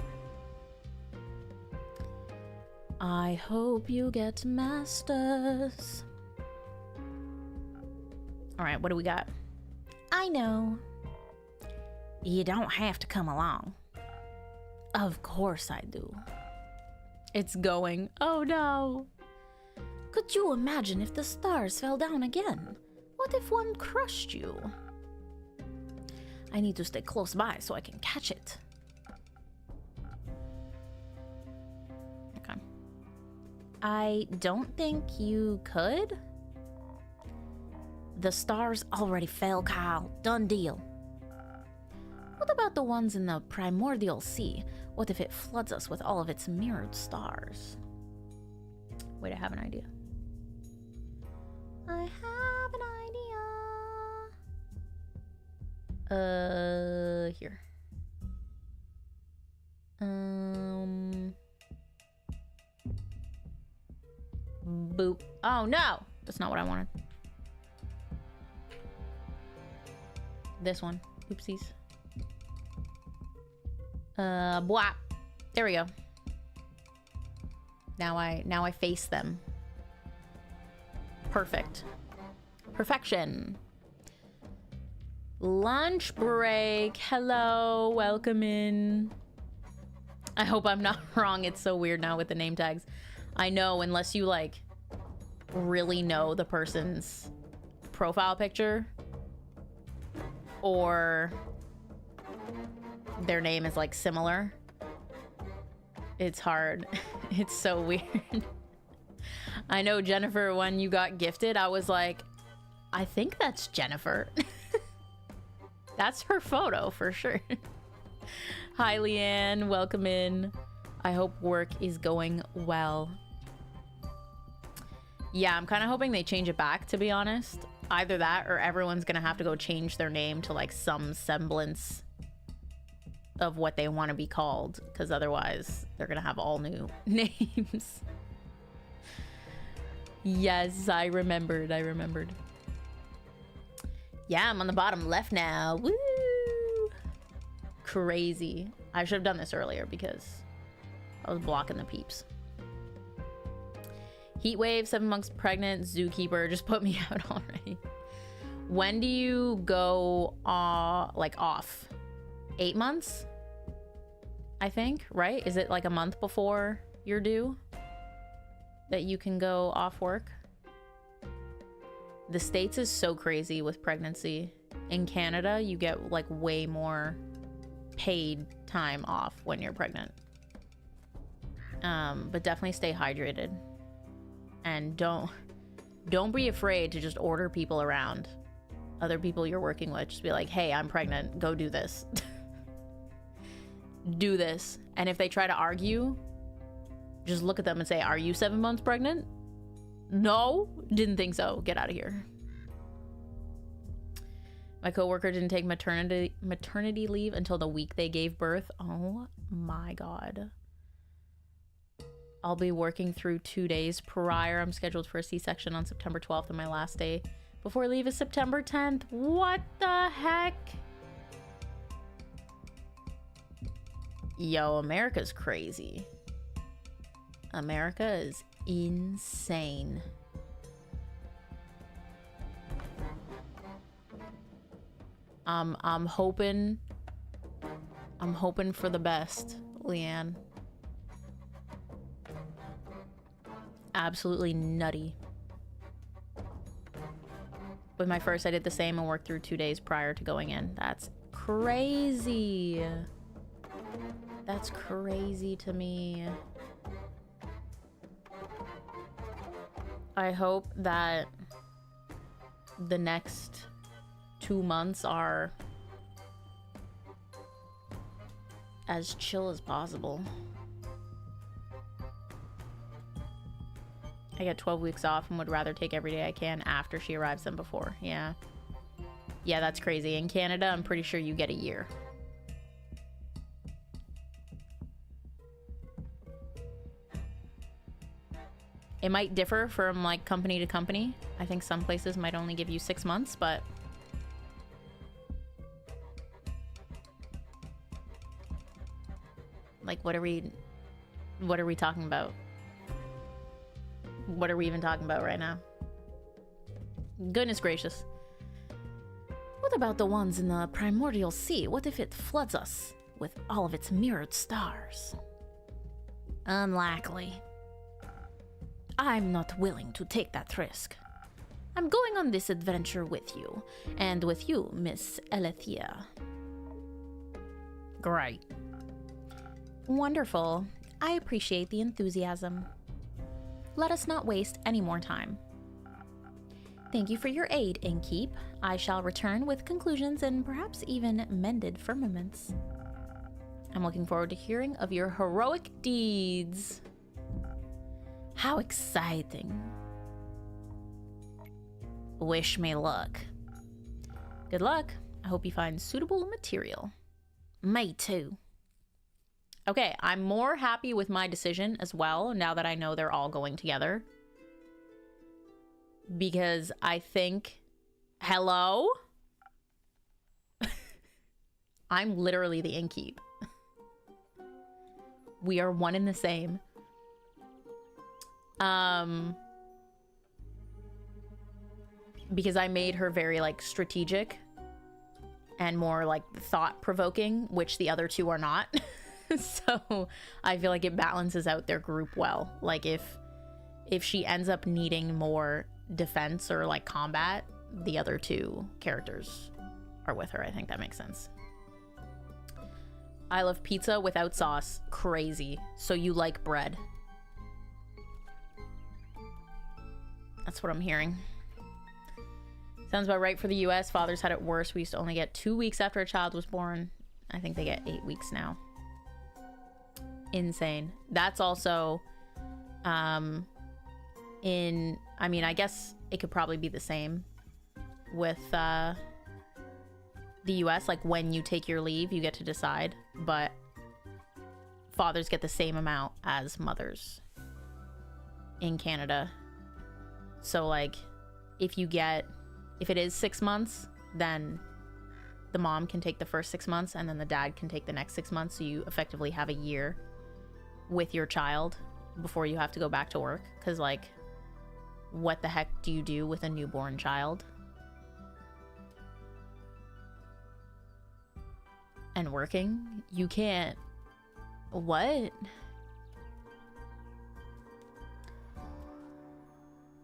I hope you get masters. All right, what do we got? I know. You don't have to come along. Of course I do. It's going. Oh no. Could you imagine if the stars fell down again? What if one crushed you? I need to stay close by so I can catch it. Okay. I don't think you could. The stars already fell, Kyle. Done deal. What about the ones in the primordial sea? What if it floods us with all of its mirrored stars? Wait, I have an idea. I have an idea. Here. Boop. Oh no! That's not what I wanted. This one. Oopsies. Bwah. There we go. Now I face them. Perfect. Perfection. Lunch break. Hello. Welcome in. I hope I'm not wrong. It's so weird now with the name tags. I know, unless you like really know the person's profile picture or their name is like similar, it's hard. It's so weird. I know, Jennifer, when you got gifted, I was like, I think that's Jennifer. That's her photo for sure. Hi, Leanne. Welcome in. I hope work is going well. Yeah, I'm kind of hoping they change it back, to be honest. Either that or everyone's gonna have to go change their name to like some semblance of what they want to be called, because otherwise they're gonna have all new names. Yes, I remembered. Yeah, I'm on the bottom left now. Woo! Crazy. I should have done this earlier because I was blocking the peeps. Heatwave, 7 months pregnant, zookeeper, just put me out already. When do you go like off? 8 months? I think, right? Is it like a month before you're due that you can go off work? The States is so crazy with pregnancy. In Canada, you get like way more paid time off when you're pregnant. But definitely stay hydrated. And don't be afraid to just order people around. Other people you're working with. Just be like, hey, I'm pregnant. Go do this. Do this. And if they try to argue, just look at them and say, are you 7 months pregnant? No, didn't think so. Get out of here. My coworker didn't take maternity leave until the week they gave birth. Oh my God. I'll be working through 2 days prior. I'm scheduled for a C-section on September 12th, and my last day before leave is September 10th. What the heck? Yo, America's crazy. America is insane. I'm hoping for the best, Leanne. Absolutely nutty. With my first, I did the same and worked through 2 days prior to going in. That's crazy. That's crazy to me. I hope that the next 2 months are as chill as possible. I get 12 weeks off and would rather take every day I can after she arrives than before. Yeah. Yeah, that's crazy. In Canada, I'm pretty sure you get a year. It might differ from like company to company. I think some places might only give you 6 months, but like what are we talking about? What are we even talking about right now? Goodness gracious. What about the ones in the primordial sea? What if it floods us with all of its mirrored stars? Unlikely. I'm not willing to take that risk. I'm going on this adventure with you, and with you, Miss Alethea. Great. Wonderful. I appreciate the enthusiasm. Let us not waste any more time. Thank you for your aid, Innkeep. I shall return with conclusions and perhaps even mended firmaments. I'm looking forward to hearing of your heroic deeds. How exciting. Wish me luck. Good luck. I hope you find suitable material. Me too. Okay, I'm more happy with my decision as well, now that I know they're all going together. Because I think... Hello? I'm literally the innkeep. We are one and the same. Because I made her very, like, strategic and more, like, thought-provoking, which the other two are not. So I feel like it balances out their group well. Like if she ends up needing more defense or like combat, the other two characters are with her. I think that makes sense. I love pizza without sauce. Crazy. So you like bread. That's what I'm hearing. Sounds about right for the US. Fathers had it worse. We used to only get 2 weeks after a child was born. I think they get 8 weeks now. Insane. That's also I mean, I guess it could probably be the same with the US. Like when you take your leave, you get to decide, but fathers get the same amount as mothers in Canada. So like if it is 6 months, then the mom can take the first 6 months and then the dad can take the next 6 months. So you effectively have a year with your child before you have to go back to work. Because like, what the heck do you do with a newborn child? And working? You can't. What?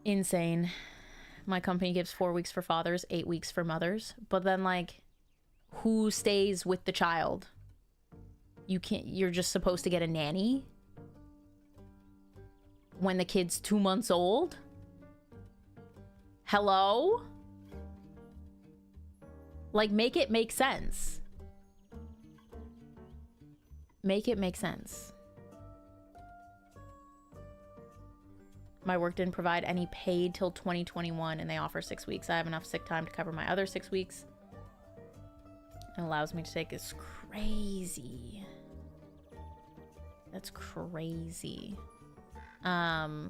Insane. My company gives 4 weeks for fathers, 8 weeks for mothers. But then like, who stays with the child? You can't, you're just supposed to get a nanny? when the kid's 2 months old? Hello? Like, make it make sense. Make it make sense. My work didn't provide any paid till 2021 and they offer 6 weeks. I have enough sick time to cover my other 6 weeks. It allows me to take this crazy. That's crazy. I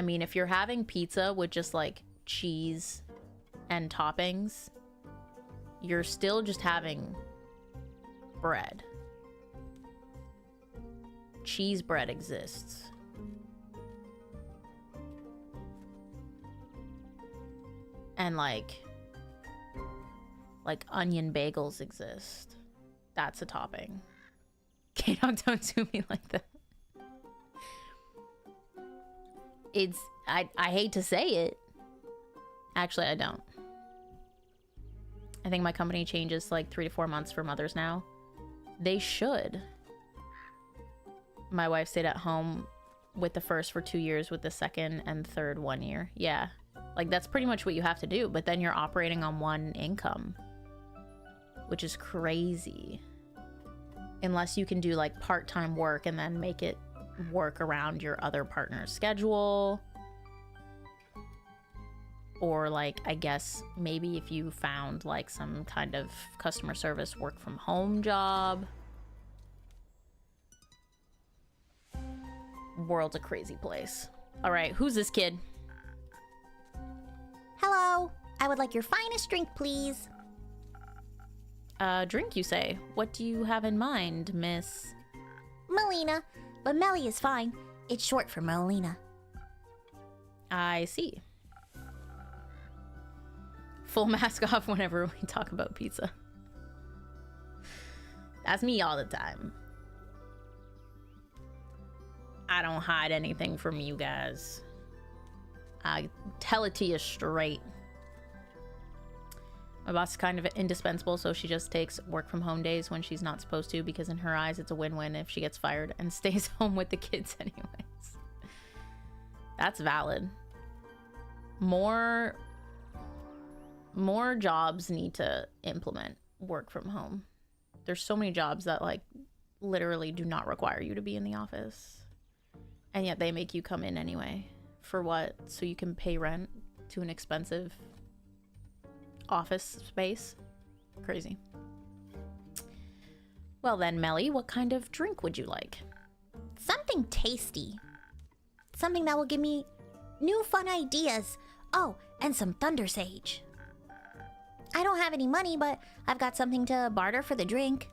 mean, if you're having pizza with just like cheese and toppings, you're still just having bread. Cheese bread exists. And like onion bagels exist. That's a topping. K-Dog, don't do me like that. It's, I hate to say it. Actually, I don't. I think my company changes like 3 to 4 months for mothers now. They should. My wife stayed at home with the first for 2 years, with the second and third 1 year. Yeah. Like, that's pretty much what you have to do, but then you're operating on one income, which is crazy. Unless you can do, like, part-time work and then make it work around your other partner's schedule. Or, like, I guess maybe if you found, like, some kind of customer service work-from-home job. World's a crazy place. All right, who's this kid? Hello. I would like your finest drink, please. Drink, you say? What do you have in mind, Miss? Molina. But Melly is fine. It's short for Molina. I see. Full mask off whenever we talk about pizza. That's me all the time. I don't hide anything from you guys. I tell it to you straight. My boss is kind of indispensable, so she just takes work from home days when she's not supposed to, because in her eyes it's a win-win if she gets fired and stays home with the kids anyways. That's valid. More jobs need to implement work from home. There's so many jobs that like literally do not require you to be in the office, and yet they make you come in anyway. For what? So you can pay rent to an expensive office space? Crazy. Well then, Melly, what kind of drink would you like? Something tasty. Something that will give me new fun ideas. Oh, and some Thunder Sage. I don't have any money, but I've got something to barter for the drink.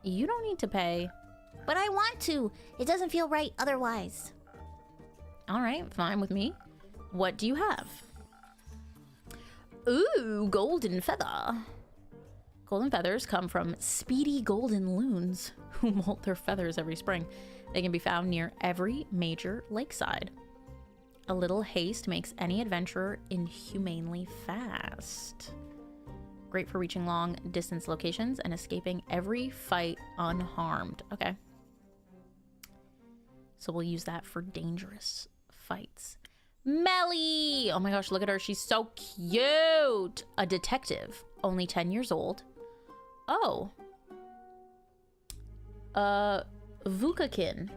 You don't need to pay. But I want to. It doesn't feel right otherwise. All right, fine with me. What do you have? Ooh, golden feather. Golden feathers come from speedy golden loons who molt their feathers every spring. They can be found near every major lakeside. A little haste makes any adventurer inhumanely fast. Great for reaching long distance locations and escaping every fight unharmed. Okay. So we'll use that for dangerous fights. Melly! Oh my gosh, look at her. She's so cute. A detective, only 10 years old. Oh. Vukakin.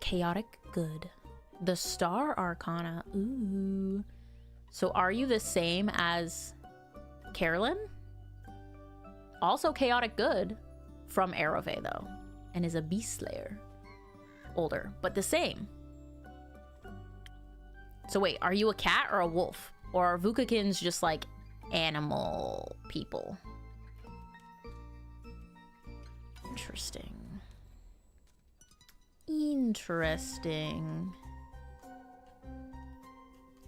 Chaotic good. The Star Arcana. Ooh. So are you the same as Carolyn? Also chaotic good from Arrowve though, and is a beast slayer. Older, but the same. So wait, are you a cat or a wolf? Or are Vukakins just like animal people? Interesting. Interesting.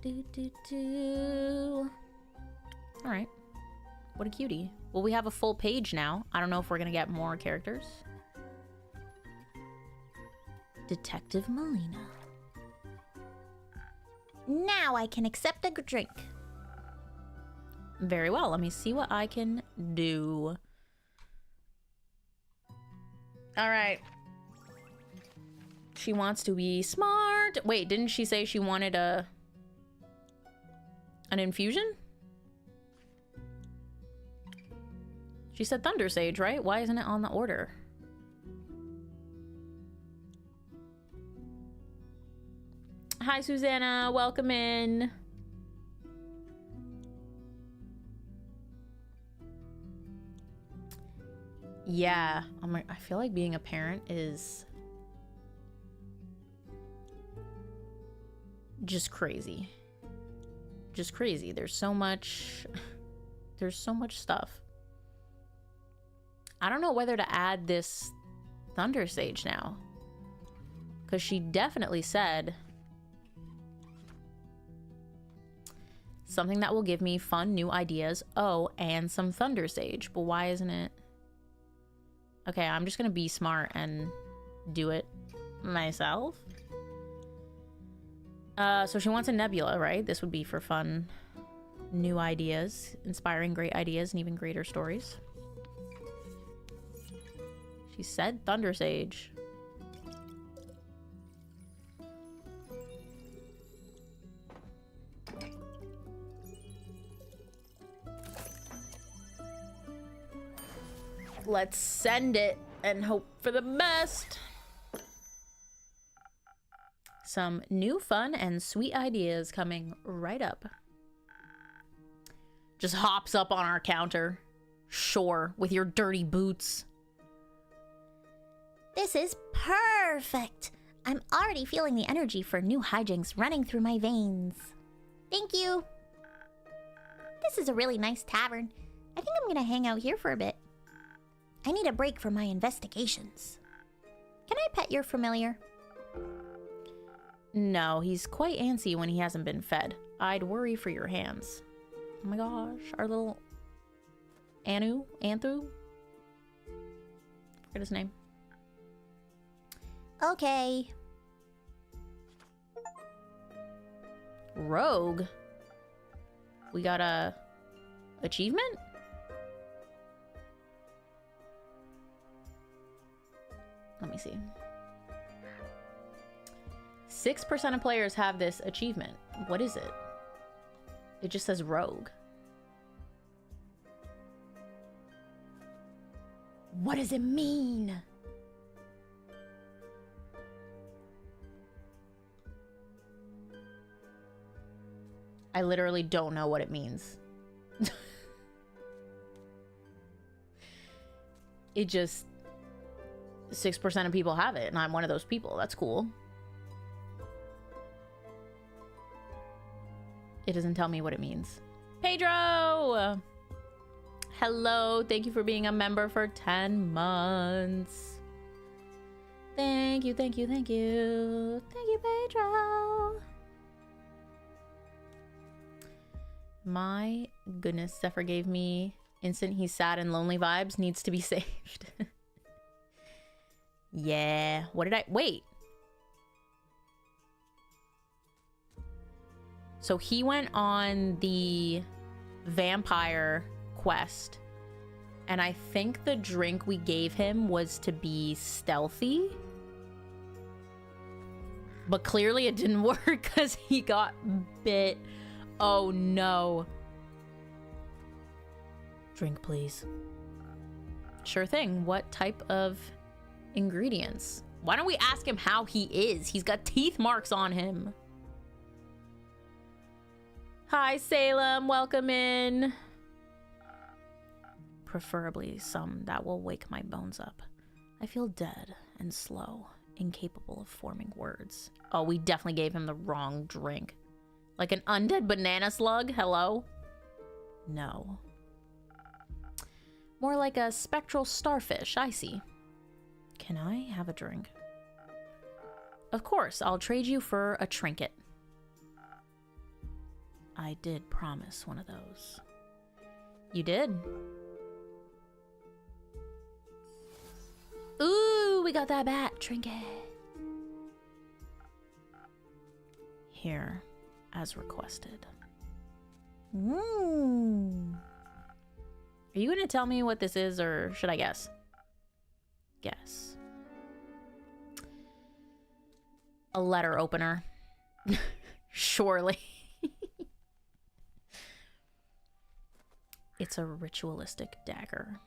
All right. What a cutie. Well, we have a full page now. I don't know if we're gonna get more characters. Detective Molina. Now I can accept a drink. Very well. Let me see what I can do. All right. She wants to be smart. Wait, didn't she say she wanted an infusion? She said Thunder Sage, right? Why isn't it on the order? Hi, Susanna. Welcome in. Yeah, I feel like being a parent is just crazy. Just crazy. There's so much stuff. I don't know whether to add this Thunder Sage now, because she definitely said something that will give me fun new ideas. Oh, and some Thunder Sage. But why isn't it? Okay, I'm just gonna be smart and do it myself. So she wants a nebula, right? This would be for fun new ideas, inspiring great ideas and even greater stories. She said Thunder Sage. Let's send it and hope for the best. Some new fun and sweet ideas coming right up. Just hops up on our counter. Sure, with your dirty boots. This is perfect. I'm already feeling the energy for new hijinks running through my veins. Thank you. This is a really nice tavern. I think I'm gonna hang out here for a bit. I need a break from my investigations. Can I pet your familiar? No, he's quite antsy when he hasn't been fed. I'd worry for your hands. Oh my gosh, our little Anthu? Forget his name. Okay. Rogue? We got a achievement? Let me see. 6% of players have this achievement. What is it? It just says Rogue. What does it mean? I literally don't know what it means. It just... 6% of people have it, and I'm one of those people. That's cool. It doesn't tell me what it means. Pedro! Hello, thank you for being a member for 10 months. Thank you, thank you, thank you. Thank you, Pedro. My goodness, Zephyr gave me instant he's sad and lonely vibes. Needs to be saved. Yeah, what did I... Wait. So he went on the vampire quest, and I think the drink we gave him was to be stealthy. But clearly it didn't work because he got bit. Oh no. Drink, please. Sure thing. What type of ingredients? Why don't we ask him how he is? He's got teeth marks on him. Hi, Salem. Welcome in. Preferably some that will wake my bones up. I feel dead and slow, incapable of forming words. Oh, we definitely gave him the wrong drink. Like an undead banana slug? Hello? No. More like a spectral starfish. I see. Can I have a drink? Of course, I'll trade you for a trinket. I did promise one of those. You did? Ooh, we got that bat trinket. Here, as requested. Are you gonna tell me what this is, or should I guess? Guess. A letter opener. Surely. It's a ritualistic dagger.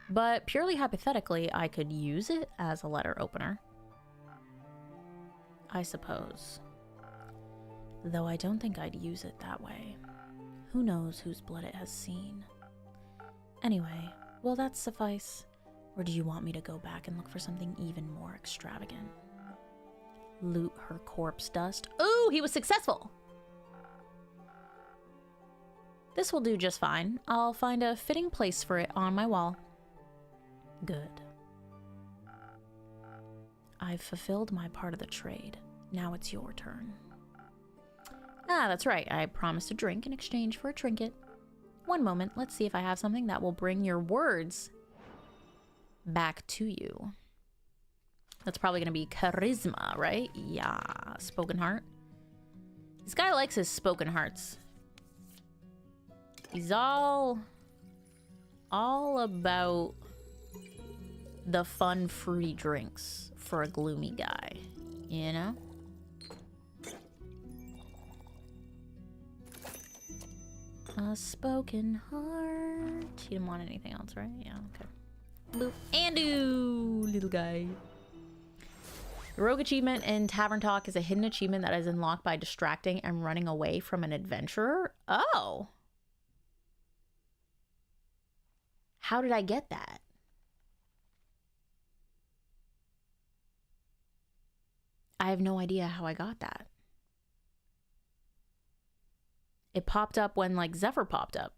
But purely hypothetically, I could use it as a letter opener. I suppose. Though I don't think I'd use it that way. Who knows whose blood it has seen. Anyway, will that suffice? Or do you want me to go back and look for something even more extravagant? Loot her corpse dust. Ooh, he was successful! This will do just fine. I'll find a fitting place for it on my wall. Good. I've fulfilled my part of the trade. Now it's your turn. Ah, that's right. I promised a drink in exchange for a trinket. One moment. Let's see if I have something that will bring your words back to you. That's probably going to be charisma, right? Yeah. Spoken heart. This guy likes his spoken hearts. He's all about the fun, fruity drinks for a gloomy guy, you know? A spoken heart. He didn't want anything else, right? Yeah, okay. Boop. Andu, little guy. The rogue achievement in Tavern Talk is a hidden achievement that is unlocked by distracting and running away from an adventurer. Oh. How did I get that? I have no idea how I got that. It popped up when, like, Zephyr popped up.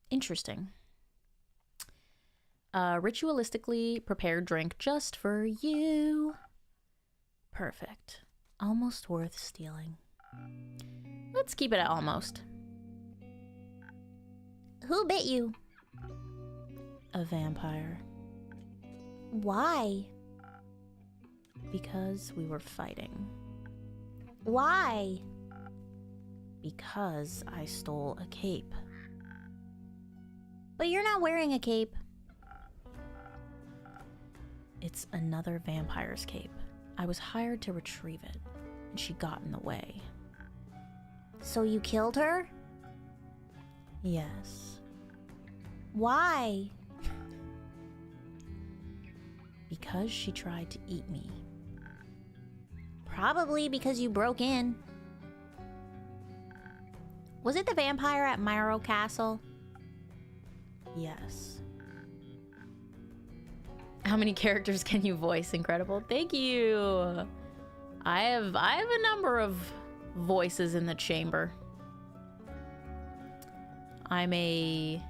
Interesting. Ritualistically prepared drink just for you. Perfect. Almost worth stealing. Let's keep it at almost. Who bit you? A vampire. Why? Because we were fighting. Why? Because I stole a cape. But you're not wearing a cape. It's another vampire's cape. I was hired to retrieve it, and she got in the way. So you killed her? Yes. Why? Because she tried to eat me. Probably because you broke in. Was it the vampire at Myro Castle? Yes. How many characters can you voice? Incredible. Thank you. I have a number of voices in the chamber. I'm a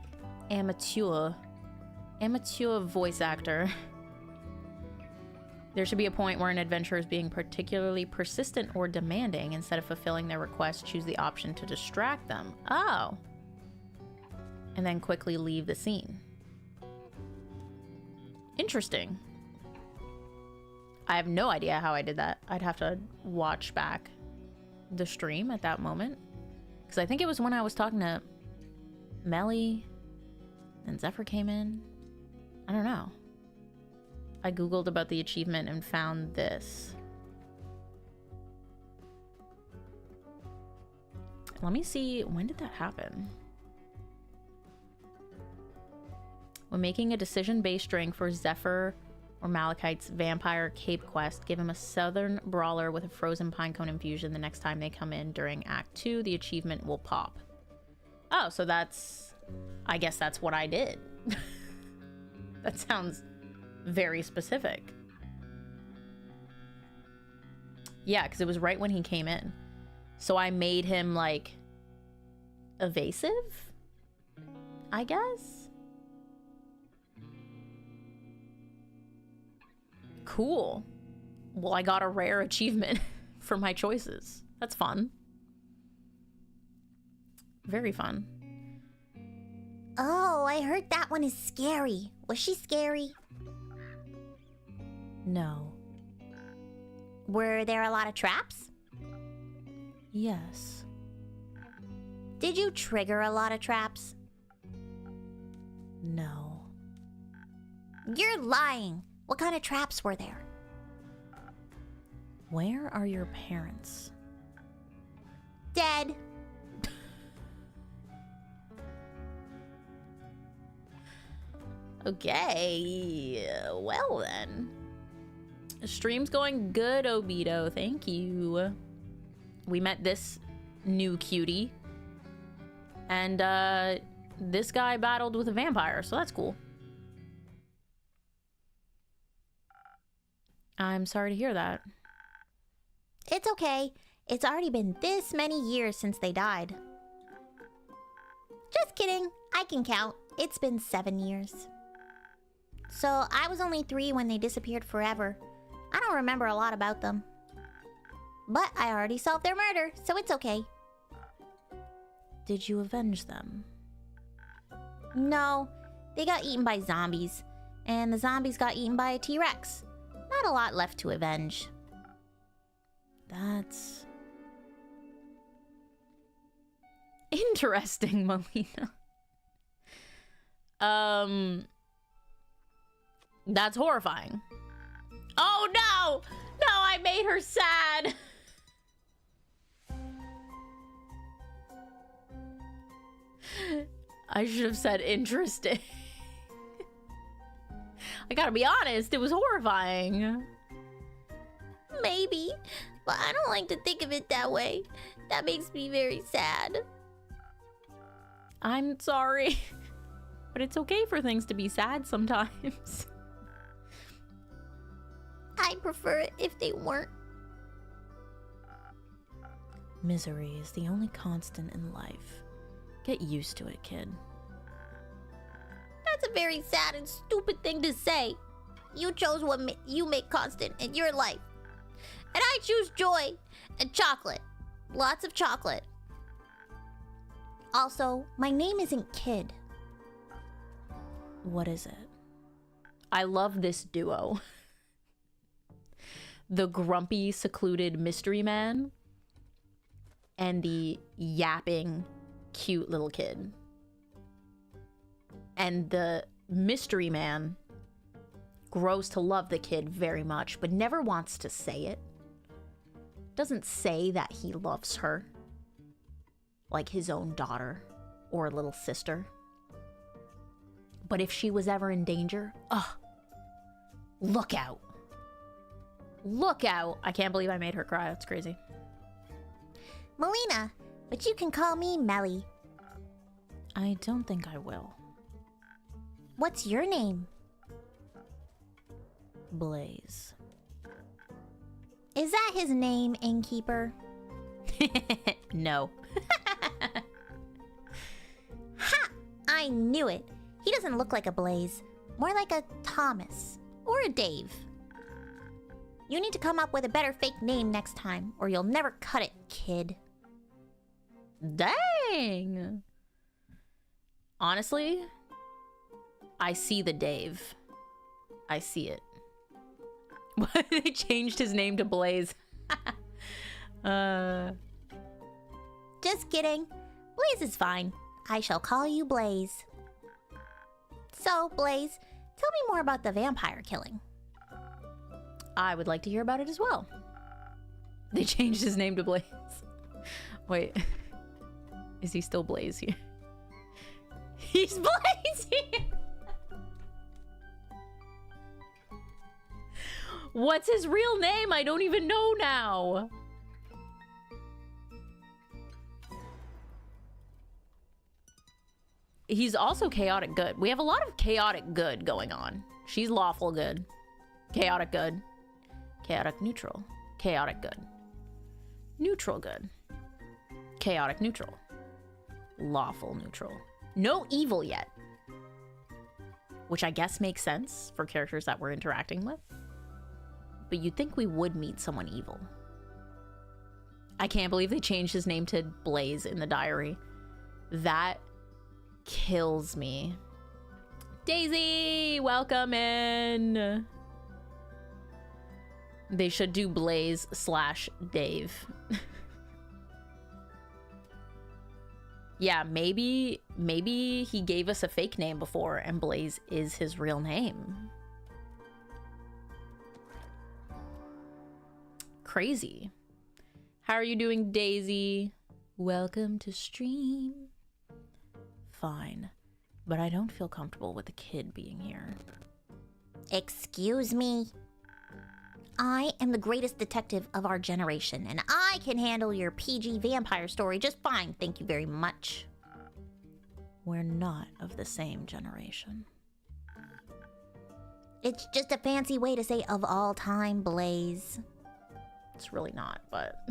amateur voice actor. There should be a point where an adventurer is being particularly persistent or demanding. Instead of fulfilling their request, choose the option to distract them. Oh. And then quickly leave the scene. Interesting. I have no idea how I did that. I'd have to watch back the stream at that moment. Because I think it was when I was talking to Melly and Zephyr came in. I don't know. I googled about the achievement and found this. Let me see, when did that happen? When making a decision-based drink for Zephyr or Malachite's vampire cape quest, give him a southern brawler with a frozen pinecone infusion. The next time they come in during Act 2, the achievement will pop. Oh, so that's... I guess that's what I did. That sounds very specific. Yeah, because it was right when he came in. So I made him, like, evasive? I guess? Cool. Well, I got a rare achievement for my choices. That's fun. Very fun. Oh, I heard that one is scary. Was she scary? No. Were there a lot of traps? Yes. Did you trigger a lot of traps? No. You're lying. What kind of traps were there? Where are your parents? Dead. Okay, well then. Stream's going good, Obito. Thank you. We met this new cutie. And this guy battled with a vampire, so that's cool. I'm sorry to hear that. It's okay. It's already been this many years since they died. Just kidding. I can count. It's been 7 years. So I was only 3 when they disappeared forever. I don't remember a lot about them. But I already solved their murder, so it's okay. Did you avenge them? No, they got eaten by zombies. And the zombies got eaten by a T-Rex. Not a lot left to avenge. That's interesting, Molina. That's horrifying. Oh no! No, I made her sad. I should have said interesting. I gotta be honest, it was horrifying. Maybe, but I don't like to think of it that way. That makes me very sad. I'm sorry, but it's okay for things to be sad sometimes. I'd prefer it if they weren't. Misery is the only constant in life. Get used to it, kid. That's a very sad and stupid thing to say. You chose what you make constant in your life. And I choose joy and chocolate. Lots of chocolate. Also, my name isn't Kid. What is it? I love this duo. The grumpy, secluded mystery man and the yapping, cute little kid. And the mystery man grows to love the kid very much, but never wants to say it. Doesn't say that he loves her like his own daughter or little sister. But if she was ever in danger, look out. Look out. I can't believe I made her cry. That's crazy. Molina, but you can call me Melly. I don't think I will. What's your name? Blaze. Is that his name, innkeeper? No. Ha! I knew it. He doesn't look like a Blaze. More like a Thomas. Or a Dave. You need to come up with a better fake name next time, or you'll never cut it, kid. Dang! Honestly, I see the Dave. I see it. Why they changed his name to Blaze? Just kidding. Blaze is fine. I shall call you Blaze. So, Blaze, tell me more about the vampire killing. I would like to hear about it as well. They changed his name to Blaze. Wait. Is he still Blaze here? He's Blaze here! What's his real name? I don't even know now. He's also chaotic good. We have a lot of chaotic good going on. She's lawful good. Chaotic good. Chaotic neutral. Chaotic good. Neutral good. Chaotic neutral. Lawful neutral. No evil yet. Which I guess makes sense for characters that we're interacting with. But you'd think we would meet someone evil. I can't believe they changed his name to Blaze in the diary. That kills me. Daisy, welcome in. They should do Blaze / Dave. Yeah, maybe he gave us a fake name before and Blaze is his real name. Crazy. How are you doing, Daisy? Welcome to stream. Fine, but I don't feel comfortable with the kid being here. Excuse me. I am the greatest detective of our generation, and I can handle your PG vampire story just fine, thank you very much. We're not of the same generation. It's just a fancy way to say of all time, Blaze. It's really not, but...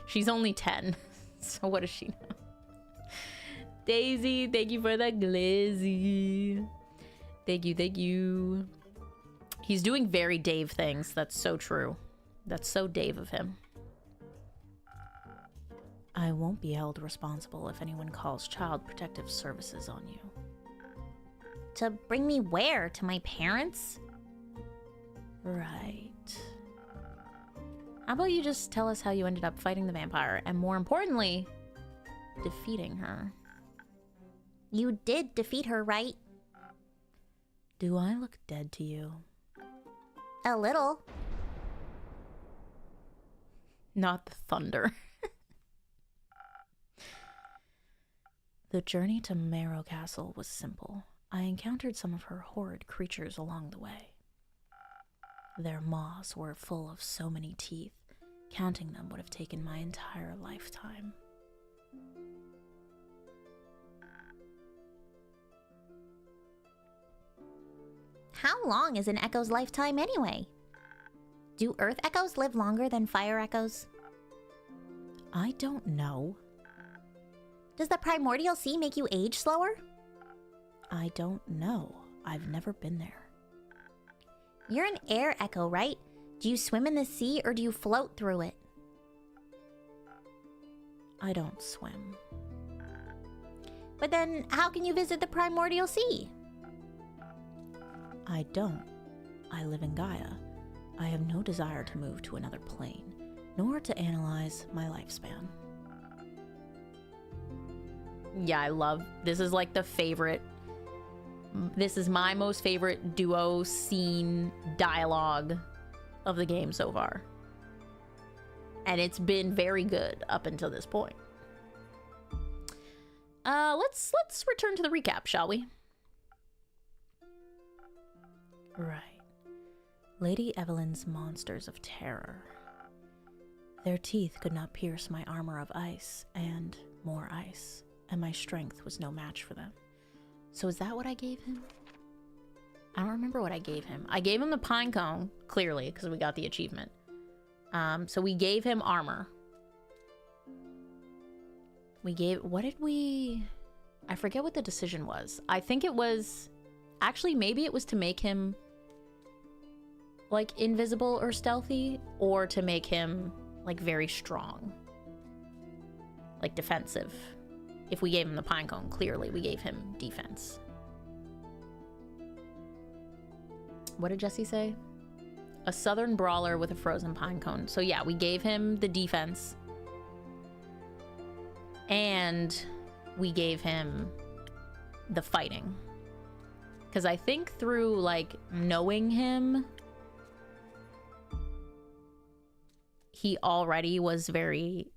She's only 10, so what does she know? Daisy, thank you for the glizzy. Thank you, thank you. He's doing very Dave things. That's so true. That's so Dave of him. I won't be held responsible if anyone calls Child Protective Services on you. To bring me where? To my parents? Right. How about you just tell us how you ended up fighting the vampire, and more importantly, defeating her? You did defeat her, right? Do I look dead to you? A little. Not the thunder. The journey to Marrow Castle was simple. I encountered some of her horrid creatures along the way. Their maws were full of so many teeth. Counting them would have taken my entire lifetime. How long is an echo's lifetime anyway? Do earth echoes live longer than fire echoes? I don't know. Does the primordial sea make you age slower? I don't know. I've never been there. You're an air echo, right? Do you swim in the sea or do you float through it? I don't swim. But then how can you visit the primordial sea? I don't. I live in Gaia. I have no desire to move to another plane, nor to analyze my lifespan. Yeah, I love... This is like the favorite... This is my most favorite duo scene dialogue of the game so far. And it's been very good up until this point. Let's return to the recap, shall we? Right. Lady Evelyn's monsters of terror. Their teeth could not pierce my armor of ice, and more ice, and my strength was no match for them. So is that what I gave him? I don't remember what I gave him. I gave him the pine cone, clearly, because we got the achievement. So we gave him armor. We gave... What did we... I forget what the decision was. I think it was... Actually, maybe it was to make him... like, invisible or stealthy, or to make him, like, very strong. Like, defensive. If we gave him the pine cone, clearly we gave him defense. What did Jesse say? A southern brawler with a frozen pine cone. So yeah, we gave him the defense. And we gave him the fighting. Because I think through, like, knowing him, he already was very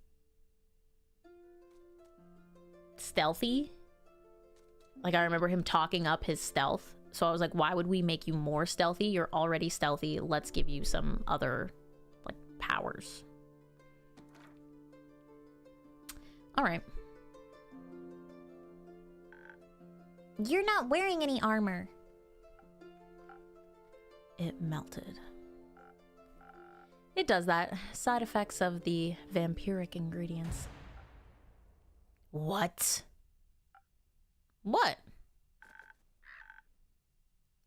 stealthy. Like, I remember him talking up his stealth. So I was like, why would we make you more stealthy? You're already stealthy. Let's give you some other, like, powers. All right. You're not wearing any armor. It melted. It does that. Side effects of the vampiric ingredients. What? What?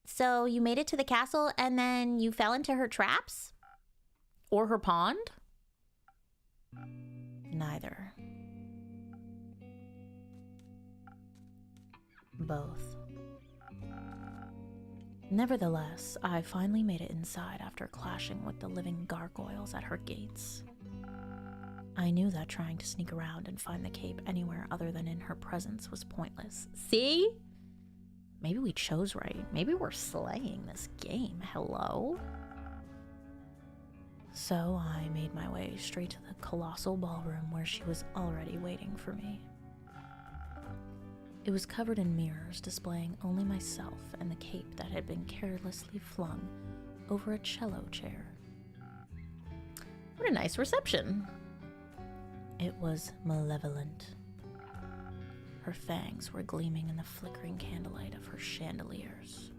So you made it to the castle and then you fell into her traps? Or her pond? Neither. Both. Nevertheless, I finally made it inside after clashing with the living gargoyles at her gates. I knew that trying to sneak around and find the cape anywhere other than in her presence was pointless. See? Maybe we chose right. Maybe we're slaying this game. Hello? So I made my way straight to the colossal ballroom where she was already waiting for me. It was covered in mirrors displaying only myself and the cape that had been carelessly flung over a cello chair. What a nice reception. It was malevolent. Her fangs were gleaming in the flickering candlelight of her chandeliers.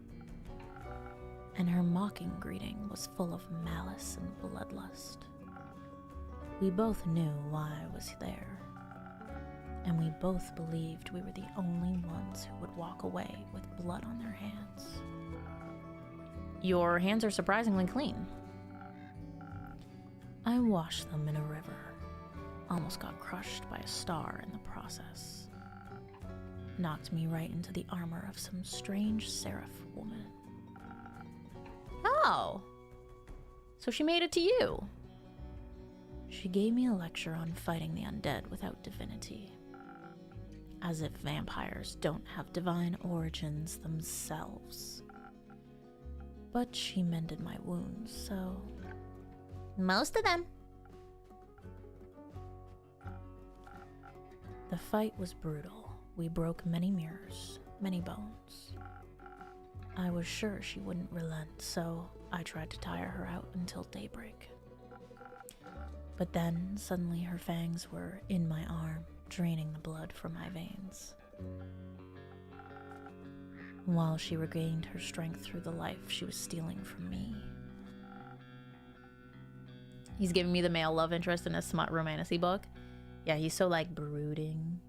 And her mocking greeting was full of malice and bloodlust. We both knew why I was there, and we both believed we were the only ones who would walk away with blood on their hands. Your hands are surprisingly clean. I washed them in a river, almost got crushed by a star in the process. Knocked me right into the armor of some strange seraph woman. Oh. So she made it to you. She gave me a lecture on fighting the undead without divinity. As if vampires don't have divine origins themselves. But she mended my wounds, so... Most of them. The fight was brutal. We broke many mirrors, many bones. I was sure she wouldn't relent, so I tried to tire her out until daybreak. But then, suddenly her fangs were in my arm, draining the blood from my veins. While she regained her strength through the life she was stealing from me. He's giving me the male love interest in a smut romantasy book. Yeah, he's so, like, brooding.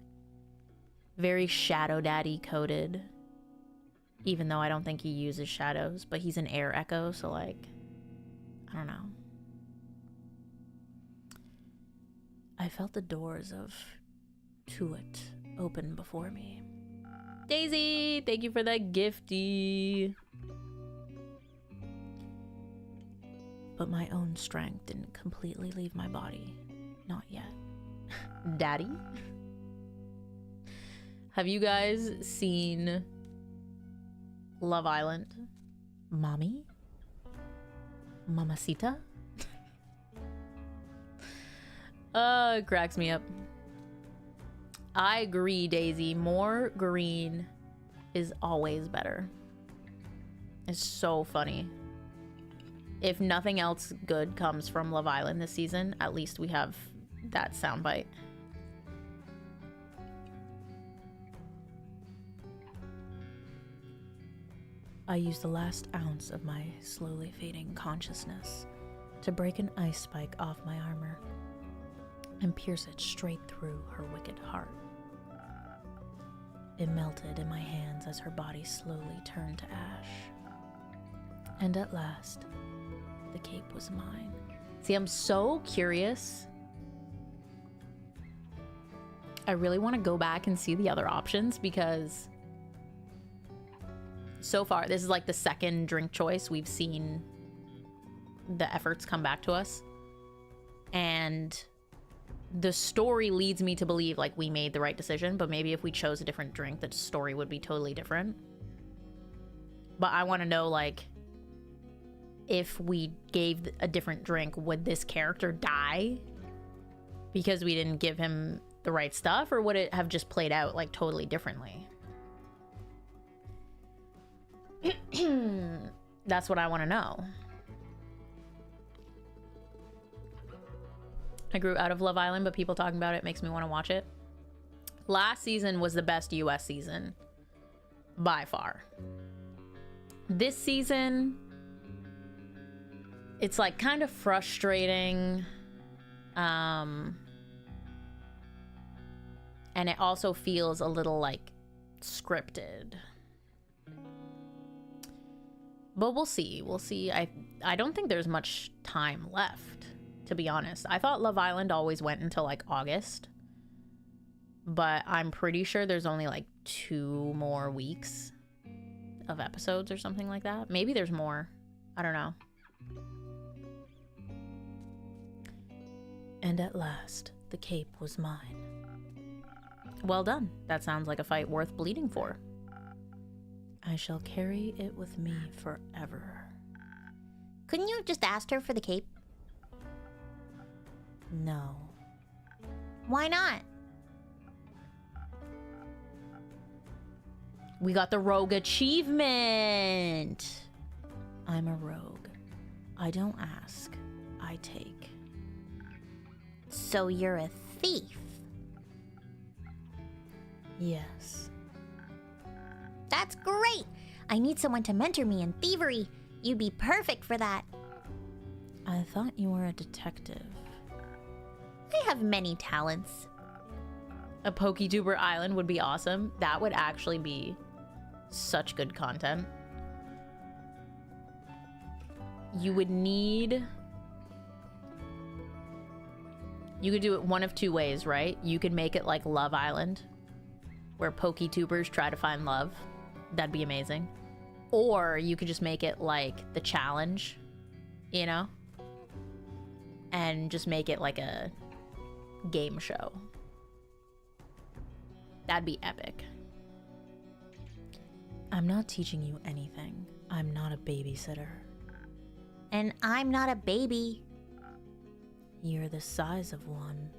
Very shadow daddy coded. Even though I don't think he uses shadows, but he's an air echo, so, like, I don't know. I felt the doors of Tuat open before me. Daisy, thank you for that gifty. But my own strength didn't completely leave my body. Not yet. Daddy? Have you guys seen Love Island? Mommy? Mamacita? It cracks me up. I agree, Daisy. More green is always better. It's so funny. If nothing else good comes from Love Island this season, at least we have that soundbite. I used the last ounce of my slowly fading consciousness to break an ice spike off my armor and pierce it straight through her wicked heart. It melted in my hands as her body slowly turned to ash. And at last, the cape was mine. See, I'm so curious. I really want to go back and see the other options because so far, this is like the second drink choice we've seen the efforts come back to us. And the story leads me to believe like we made the right decision, but maybe if we chose a different drink, the story would be totally different. But I want to know, like, if we gave a different drink, would this character die because we didn't give him the right stuff, or would it have just played out like totally differently? That's what I want to know. I grew out of Love Island, but people talking about it makes me want to watch it. Last season was the best US season by far. This season, it's like kind of frustrating. And it also feels a little like scripted. But we'll see. We'll see. I don't think there's much time left, to be honest. I thought Love Island always went until like August. But I'm pretty sure there's only like 2 more weeks of episodes or something like that. Maybe there's more. I don't know. And at last, the cape was mine. Well done. That sounds like a fight worth bleeding for. I shall carry it with me forever. Couldn't you have just asked her for the cape? No. Why not? We got the rogue achievement. I'm a rogue. I don't ask, I take. So you're a thief? Yes. That's great! I need someone to mentor me in thievery. You'd be perfect for that. I thought you were a detective. I have many talents. A PokeTuber island would be awesome. That would actually be such good content. You would need... You could do it one of two ways, right? You could make it like Love Island, where PokeTubers try to find love. That'd be amazing. Or you could just make it like the challenge, you know? And just make it like a game show. That'd be epic. I'm not teaching you anything. I'm not a babysitter. And I'm not a baby. You're the size of one.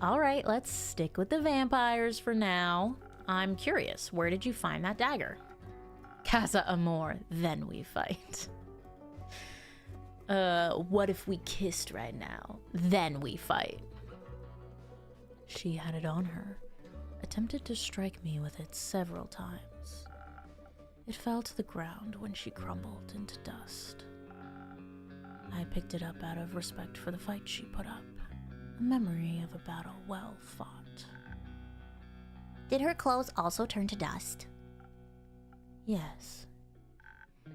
All right, let's stick with the vampires for now. I'm curious, where did you find that dagger? Casa Amor, then we fight. What if we kissed right now? Then we fight. She had it on her, attempted to strike me with it several times. It fell to the ground when she crumbled into dust. I picked it up out of respect for the fight she put up, a memory of a battle well fought. Did her clothes also turn to dust? Yes.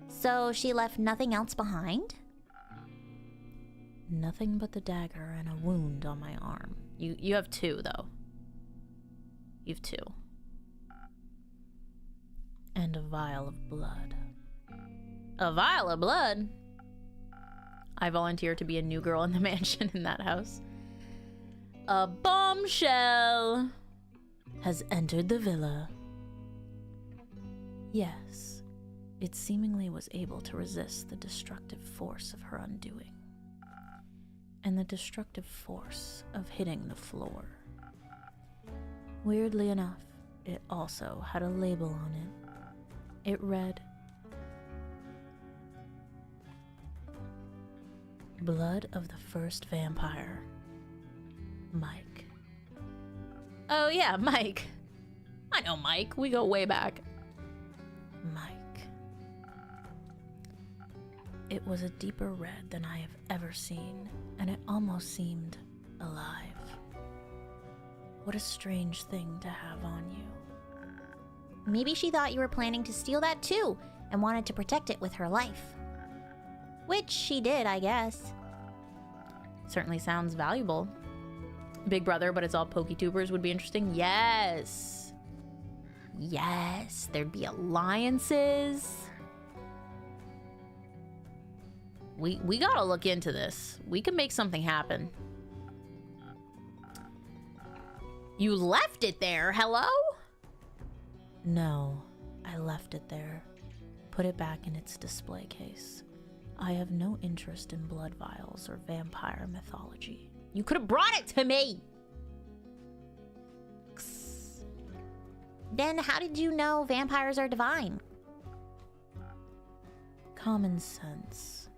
So she left nothing else behind? Nothing but the dagger and a wound on my arm. You have two, though. You have two. And a vial of blood. A vial of blood? I volunteer to be a new girl in the mansion in that house. A bombshell has entered the villa. Yes, it seemingly was able to resist the destructive force of her undoing. And the destructive force of hitting the floor. Weirdly enough, it also had a label on it. It read, "Blood of the first vampire, Mike." Oh yeah, Mike. I know Mike. We go way back. Mike. It was a deeper red than I have ever seen, and it almost seemed alive. What a strange thing to have on you. Maybe she thought you were planning to steal that too, and wanted to protect it with her life. Which she did, I guess. Certainly sounds valuable. Big Brother, but it's all PokeTubers would be interesting. Yes. Yes. There'd be alliances. We gotta look into this. We can make something happen. You left it there. Hello? No, I left it there. Put it back in its display case. I have no interest in blood vials or vampire mythology. You could have brought it to me. Then how did you know vampires are divine? Common sense.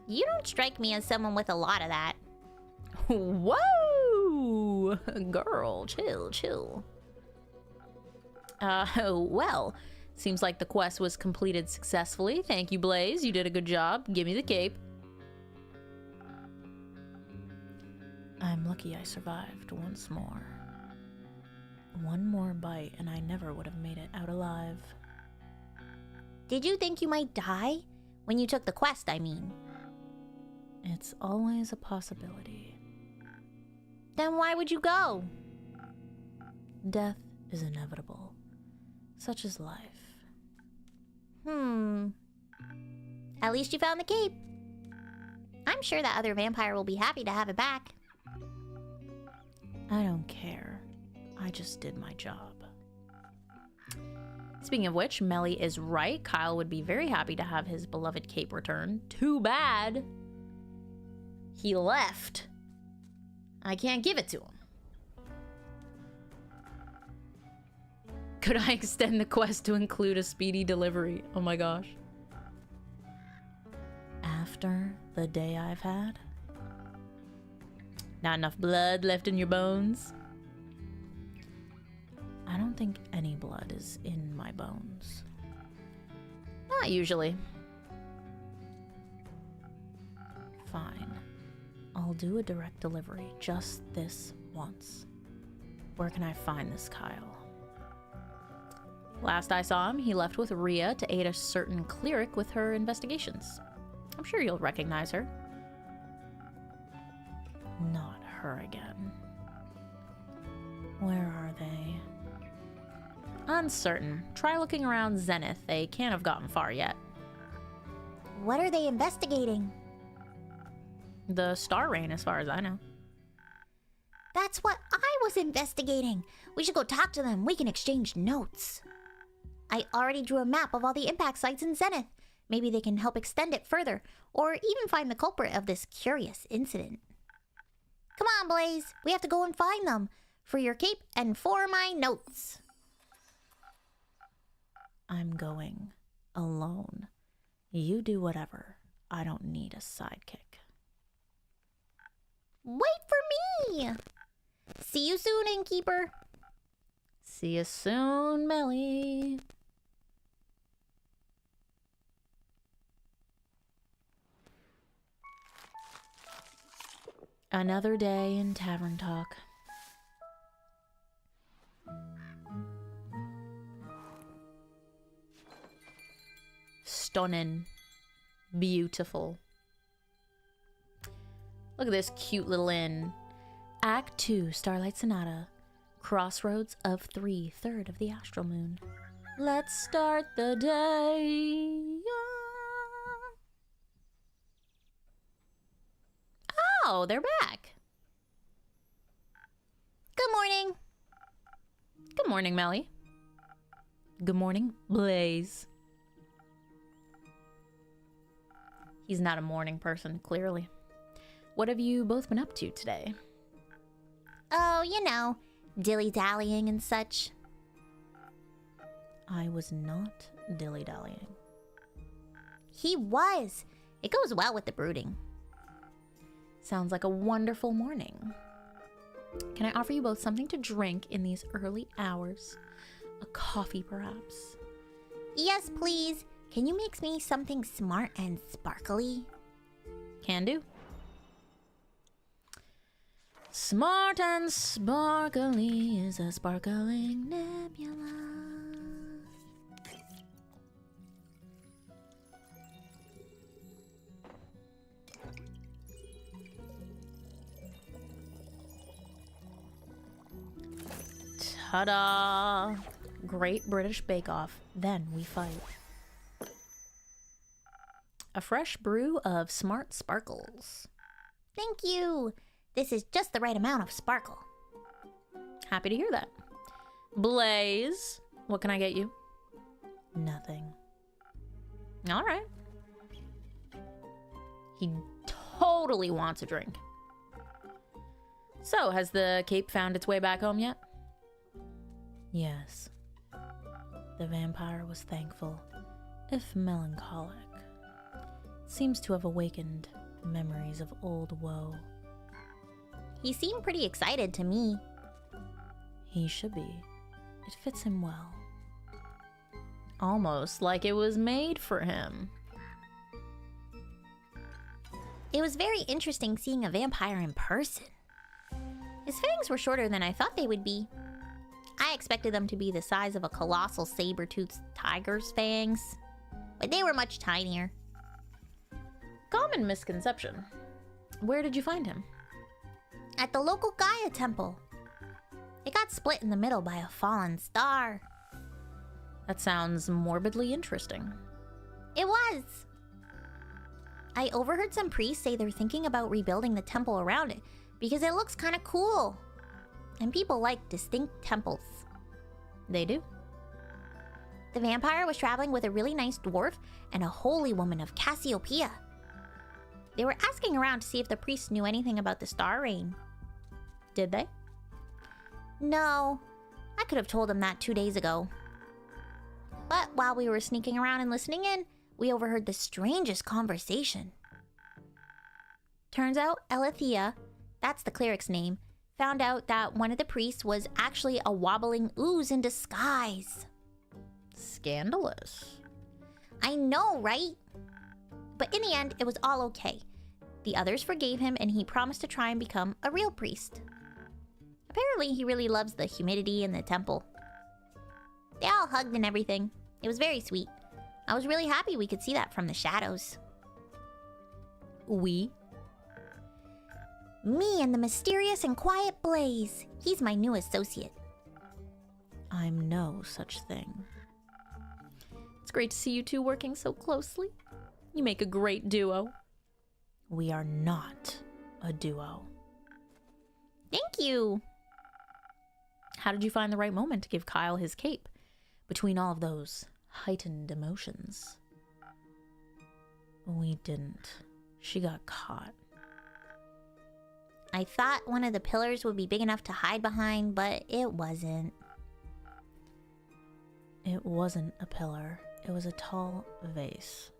You don't strike me as someone with a lot of that. Whoa! Girl, chill. Well, seems like the quest was completed successfully. Thank you, Blaze. You did a good job. Give me the cape. I'm lucky I survived once more. One more bite and I never would have made it out alive. Did you think you might die? When you took the quest, I mean. It's always a possibility. Then why would you go? Death is inevitable. Such is life. At least you found the cape. I'm sure that other vampire will be happy to have it back. I don't care. I just did my job. Speaking of which, Melly is right. Kyle would be very happy to have his beloved cape return. Too bad he left. I can't give it to him. Could I extend the quest to include a speedy delivery? Oh my gosh. After the day I've had? Not enough blood left in your bones? I don't think any blood is in my bones. Not usually. Fine. I'll do a direct delivery just this once. Where can I find this Kyle? Last I saw him, he left with Rhea to aid a certain cleric with her investigations. I'm sure you'll recognize her. Not her again. Where are they? Uncertain. Try looking around Zenith. They can't have gotten far yet. What are they investigating? The Star Rain, as far as I know. That's what I was investigating. We should go talk to them. We can exchange notes. I already drew a map of all the impact sites in Zenith. Maybe they can help extend it further, or even find the culprit of this curious incident. Come on, Blaze. We have to go and find them. For your cape and for my notes. I'm going alone. You do whatever. I don't need a sidekick. Wait for me! See you soon, Innkeeper. See you soon, Melly. Another day in Tavern Talk. Stunning. Beautiful. Look at this cute little inn. Act 2, Starlight Sonata. Crossroads of 3, third of the astral moon. Let's start the day. Oh, they're back. Good morning. Good morning, Melly. Good morning, Blaze. He's not a morning person, clearly. What have you both been up to today? Oh, you know, dilly-dallying and such. I was not dilly-dallying. He was. It goes well with the brooding. Sounds like a wonderful morning. Can I offer you both something to drink in these early hours? A coffee, perhaps? Yes, please. Can you mix me something smart and sparkly? Can do. Smart and sparkly is a sparkling nebula. Ta-da! Great British Bake Off. Then we fight. A fresh brew of smart sparkles. Thank you. This is just the right amount of sparkle. Happy to hear that. Blaze, what can I get you? Nothing. All right. He totally wants a drink. So, has the cape found its way back home yet? Yes. The vampire was thankful, if melancholic. Seems to have awakened memories of old woe. He seemed pretty excited to me. He should be. It fits him well. Almost like it was made for him. It was very interesting seeing a vampire in person. His fangs were shorter than I thought they would be. I expected them to be the size of a colossal saber-toothed tiger's fangs, but they were much tinier. Common misconception. Where did you find him? At the local Gaia temple. It got split in the middle by a fallen star. That sounds morbidly interesting. It was. I overheard some priests say they're thinking about rebuilding the temple around it because it looks kind of cool. And people like distinct temples. They do. The vampire was traveling with a really nice dwarf and a holy woman of Cassiopeia. They were asking around to see if the priests knew anything about the star rain. Did they? No, I could have told them that 2 days ago. But while we were sneaking around and listening in, we overheard the strangest conversation. Turns out Alethea, that's the cleric's name, found out that one of the priests was actually a wobbling ooze in disguise. Scandalous. I know, right? But in the end, it was all okay. The others forgave him and he promised to try and become a real priest. Apparently, he really loves the humidity in the temple. They all hugged and everything. It was very sweet. I was really happy we could see that from the shadows. We? Me and the mysterious and quiet Blaze. He's my new associate. I'm no such thing. It's great to see you two working so closely. You make a great duo. We are not a duo. Thank you. How did you find the right moment to give Kyle his cape between all of those heightened emotions? We didn't. She got caught. I thought one of the pillars would be big enough to hide behind, but it wasn't. It wasn't a pillar. It was a tall vase.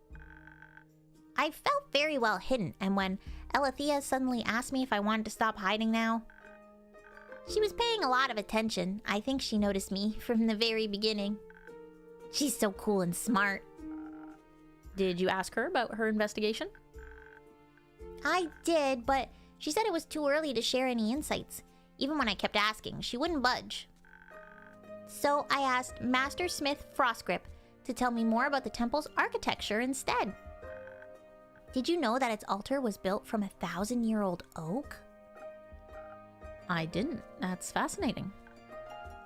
I felt very well hidden, and when Alethea suddenly asked me if I wanted to stop hiding now, she was paying a lot of attention. I think she noticed me from the very beginning. She's so cool and smart. Did you ask her about her investigation? I did, but she said it was too early to share any insights. Even when I kept asking, she wouldn't budge. So I asked Master Smith Frostgrip to tell me more about the temple's architecture instead. Did you know that its altar was built from a 1,000-year-old oak? I didn't. That's fascinating.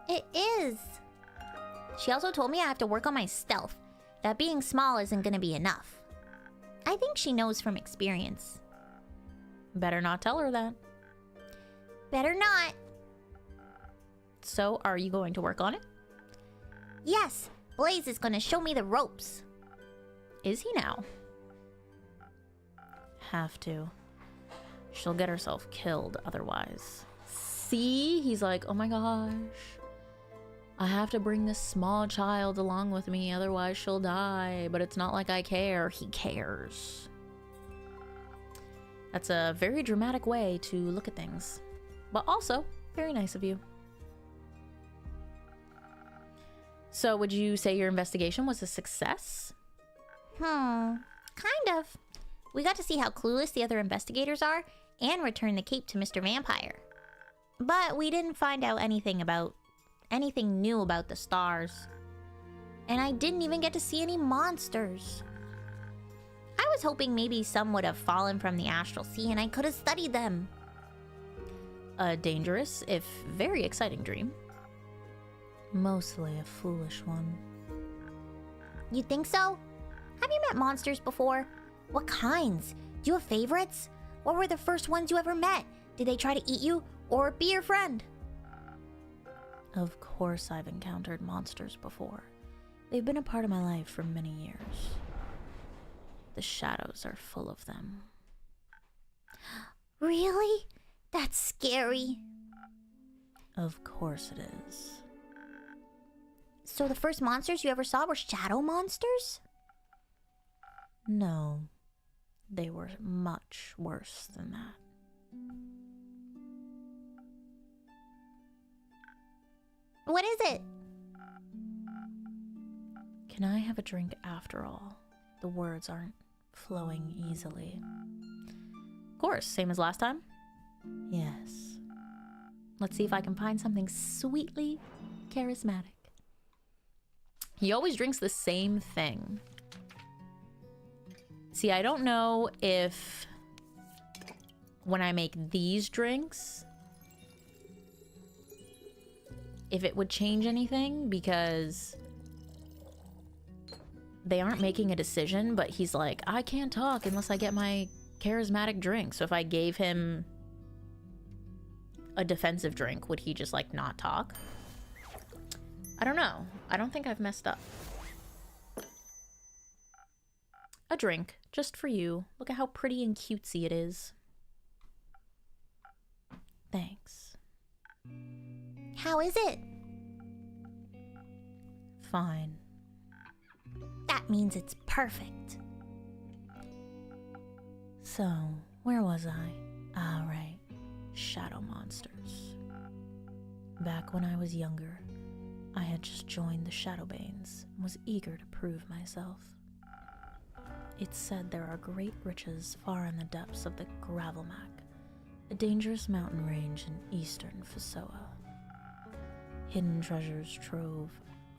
It is. She also told me I have to work on my stealth, that being small isn't gonna be enough. I think she knows from experience. Better not tell her that. Better not. So, are you going to work on it? Yes, Blaze is gonna show me the ropes. Is he now? Have to. She'll get herself killed otherwise. See? He's like, oh my gosh. I have to bring this small child along with me, otherwise she'll die. But it's not like I care. He cares. That's a very dramatic way to look at things. But also, very nice of you. So, would you say your investigation was a success? Kind of. We got to see how clueless the other investigators are and return the cape to Mr. Vampire. But we didn't find out anything new about the stars. And I didn't even get to see any monsters. I was hoping maybe some would have fallen from the astral sea and I could have studied them. A dangerous, if very exciting dream. Mostly a foolish one. You think so? Have you met monsters before? What kinds? Do you have favorites? What were the first ones you ever met? Did they try to eat you or be your friend? Of course I've encountered monsters before. They've been a part of my life for many years. The shadows are full of them. Really? That's scary. Of course it is. So the first monsters you ever saw were shadow monsters? No. They were much worse than that. What is it? Can I have a drink after all? The words aren't flowing easily. Of course, same as last time? Yes. Let's see if I can find something sweetly charismatic. He always drinks the same thing. See, I don't know if when I make these drinks, if it would change anything, because they aren't making a decision, but he's like, I can't talk unless I get my charismatic drink. So if I gave him a defensive drink, would he just like not talk? I don't know. I don't think I've messed up. A drink, just for you. Look at how pretty and cutesy it is. Thanks. How is it? Fine. That means it's perfect. So, where was I? Ah, right. Shadow monsters. Back when I was younger, I had just joined the Shadowbanes and was eager to prove myself. It's said there are great riches far in the depths of the Gravelmac, a dangerous mountain range in eastern Fasoa. Hidden treasures trove,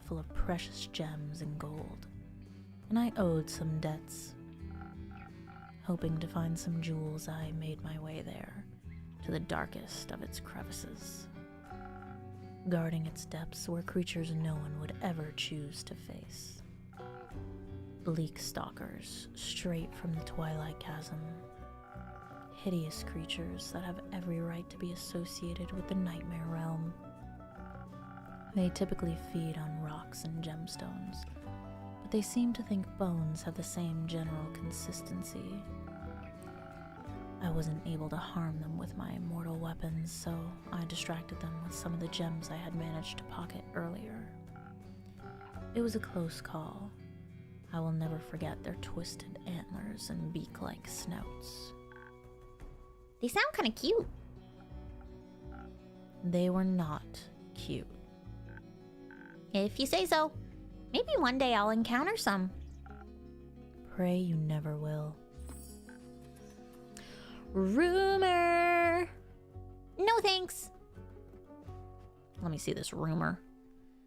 full of precious gems and gold, and I owed some debts. Hoping to find some jewels, I made my way there, to the darkest of its crevices. Guarding its depths were creatures no one would ever choose to face. Bleak stalkers, straight from the Twilight Chasm. Hideous creatures that have every right to be associated with the Nightmare Realm. They typically feed on rocks and gemstones, but they seem to think bones have the same general consistency. I wasn't able to harm them with my immortal weapons, so I distracted them with some of the gems I had managed to pocket earlier. It was a close call. I will never forget their twisted antlers and beak-like snouts. They sound kind of cute. They were not cute. If you say so. Maybe one day I'll encounter some. Pray you never will. Rumor! No thanks. Let me see this rumor.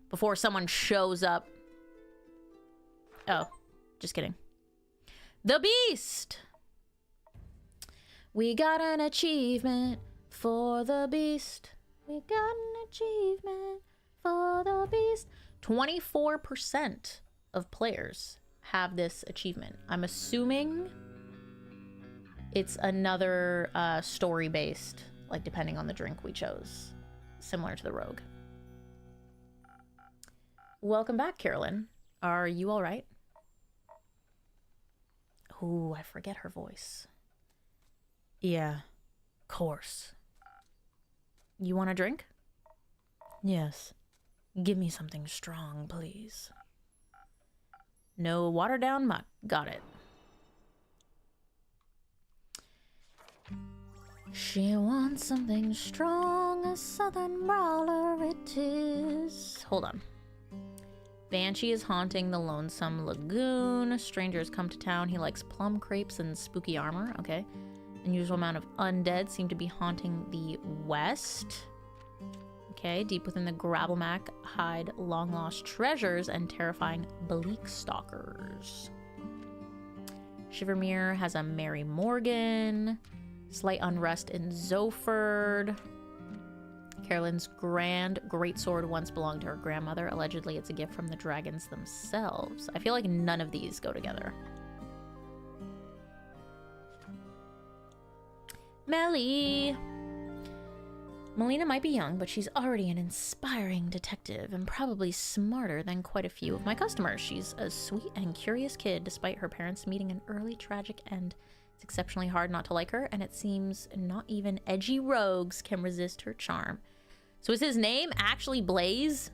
Before someone shows up. Oh, just kidding. The Beast! We got an achievement for the Beast. We got an achievement for the Beast. 24% of players have this achievement. I'm assuming it's another story-based, like depending on the drink we chose, similar to the Rogue. Welcome back, Carolyn. Are you all right? Ooh, I forget her voice. Yeah, course. You want a drink? Yes. Give me something strong, please. No watered down muck. Got it. She wants something strong, a southern brawler it is. Hold on. Banshee is haunting the lonesome lagoon. Strangers come to town. He likes plum crepes and spooky armor. Okay. Unusual amount of undead seem to be haunting the west. Okay. Deep within the Gravelmac hide long-lost treasures and terrifying bleak stalkers. Shivermere has a Mary Morgan. Slight unrest in Zoford. Carolyn's grand greatsword once belonged to her grandmother. Allegedly, it's a gift from the dragons themselves. I feel like none of these go together. Melly! Molina might be young, but she's already an inspiring detective and probably smarter than quite a few of my customers. She's a sweet and curious kid, despite her parents meeting an early tragic end. It's exceptionally hard not to like her, and it seems not even edgy rogues can resist her charm. So is his name actually Blaze?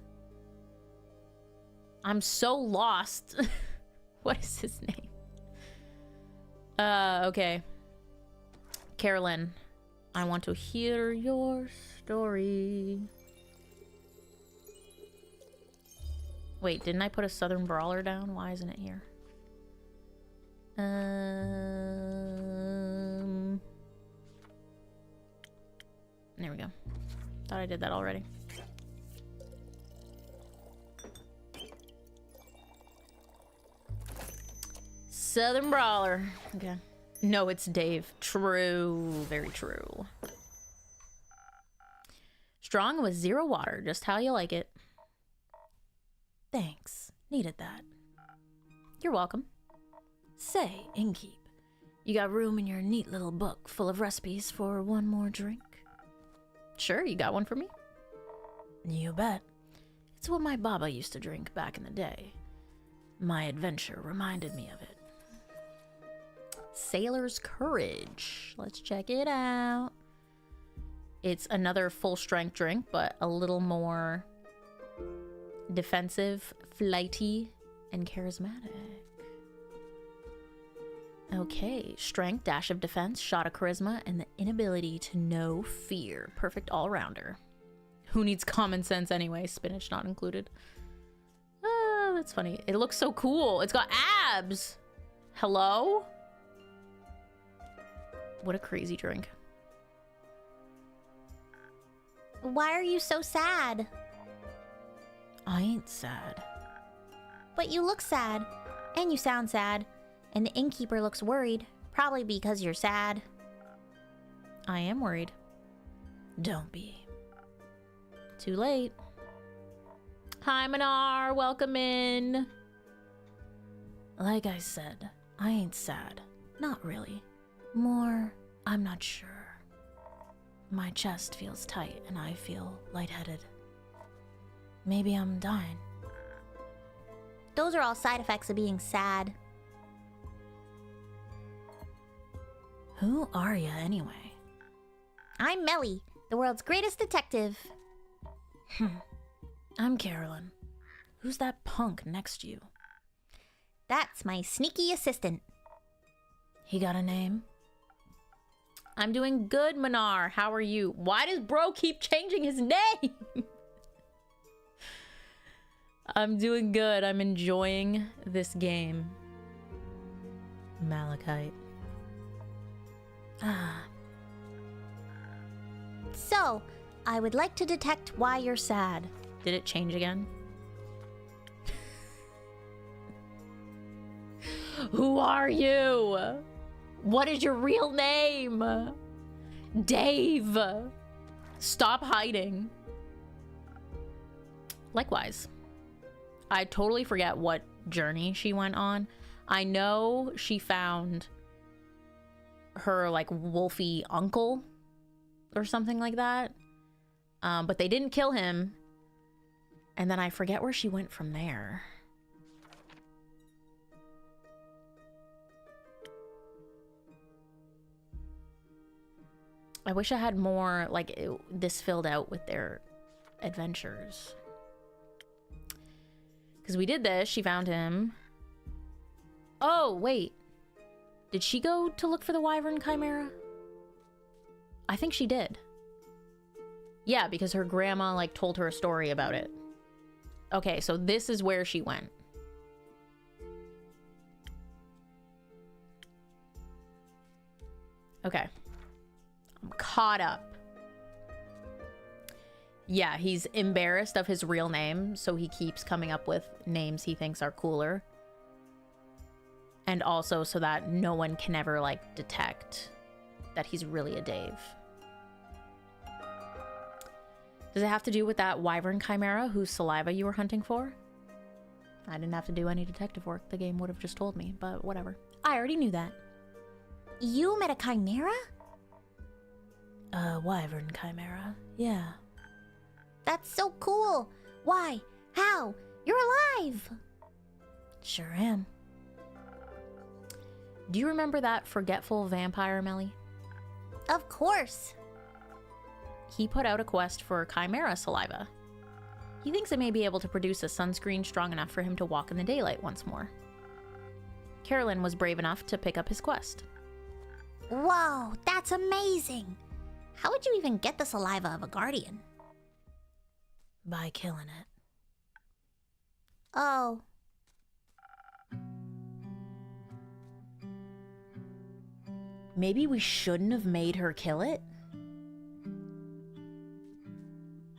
I'm so lost. What is his name? Okay. Carolyn, I want to hear your story. Wait, didn't I put a Southern Brawler down? Why isn't it here? There we go. Thought I did that already. Southern Brawler. Okay. No, it's Dave. True. Very true. Strong with 0 water. Just how you like it. Thanks. Needed that. You're welcome. Say, innkeep, you got room in your neat little book full of recipes for one more drink? Sure, you got one for me? You bet. It's what my baba used to drink back in the day. My adventure reminded me of it. Sailor's Courage. Let's check it out. It's another full strength drink, but a little more defensive, flighty, and charismatic. Okay, strength, dash of defense, shot of charisma, and the inability to know fear. Perfect all-rounder. Who needs common sense anyway? Spinach not included. Oh, that's funny. It looks so cool. It's got abs. Hello? What a crazy drink. Why are you so sad? I ain't sad. But you look sad. And you sound sad. And the innkeeper looks worried. Probably because you're sad. I am worried. Don't be. Too late. Hi, Manar. Welcome in. Like I said, I ain't sad. Not really. More, I'm not sure. My chest feels tight and I feel lightheaded. Maybe I'm dying. Those are all side effects of being sad. Who are ya anyway? I'm Melly, the world's greatest detective. I'm Carolyn. Who's that punk next to you? That's my sneaky assistant. He got a name? I'm doing good, Manar. How are you? Why does bro keep changing his name? I'm doing good. I'm enjoying this game. Malachite. Ah. So, I would like to detect why you're sad. Did it change again? Who are you? What is your real name? Dave. Stop hiding. Likewise. I totally forget what journey she went on. I know she found her like wolfy uncle or something like that. But they didn't kill him. And then I forget where she went from there. I wish I had more, like, this filled out with their adventures. Because we did this. She found him. Oh, wait. Did she go to look for the Wyvern Chimera? I think she did. Yeah, because her grandma, like, told her a story about it. Okay, so this is where she went. Okay. I'm caught up. Yeah, he's embarrassed of his real name, so he keeps coming up with names he thinks are cooler. And also so that no one can ever, like, detect that he's really a Dave. Does it have to do with that Wyvern Chimera whose saliva you were hunting for? I didn't have to do any detective work. The game would have just told me, but whatever. I already knew that. You met a chimera? A Wyvern Chimera, yeah. That's so cool. Why? How? You're alive. Sure am. Do you remember that forgetful vampire, Melly? Of course. He put out a quest for chimera saliva. He thinks it may be able to produce a sunscreen strong enough for him to walk in the daylight once more. Carolyn was brave enough to pick up his quest. Whoa, that's amazing. How would you even get the saliva of a guardian? By killing it. Oh. Maybe we shouldn't have made her kill it?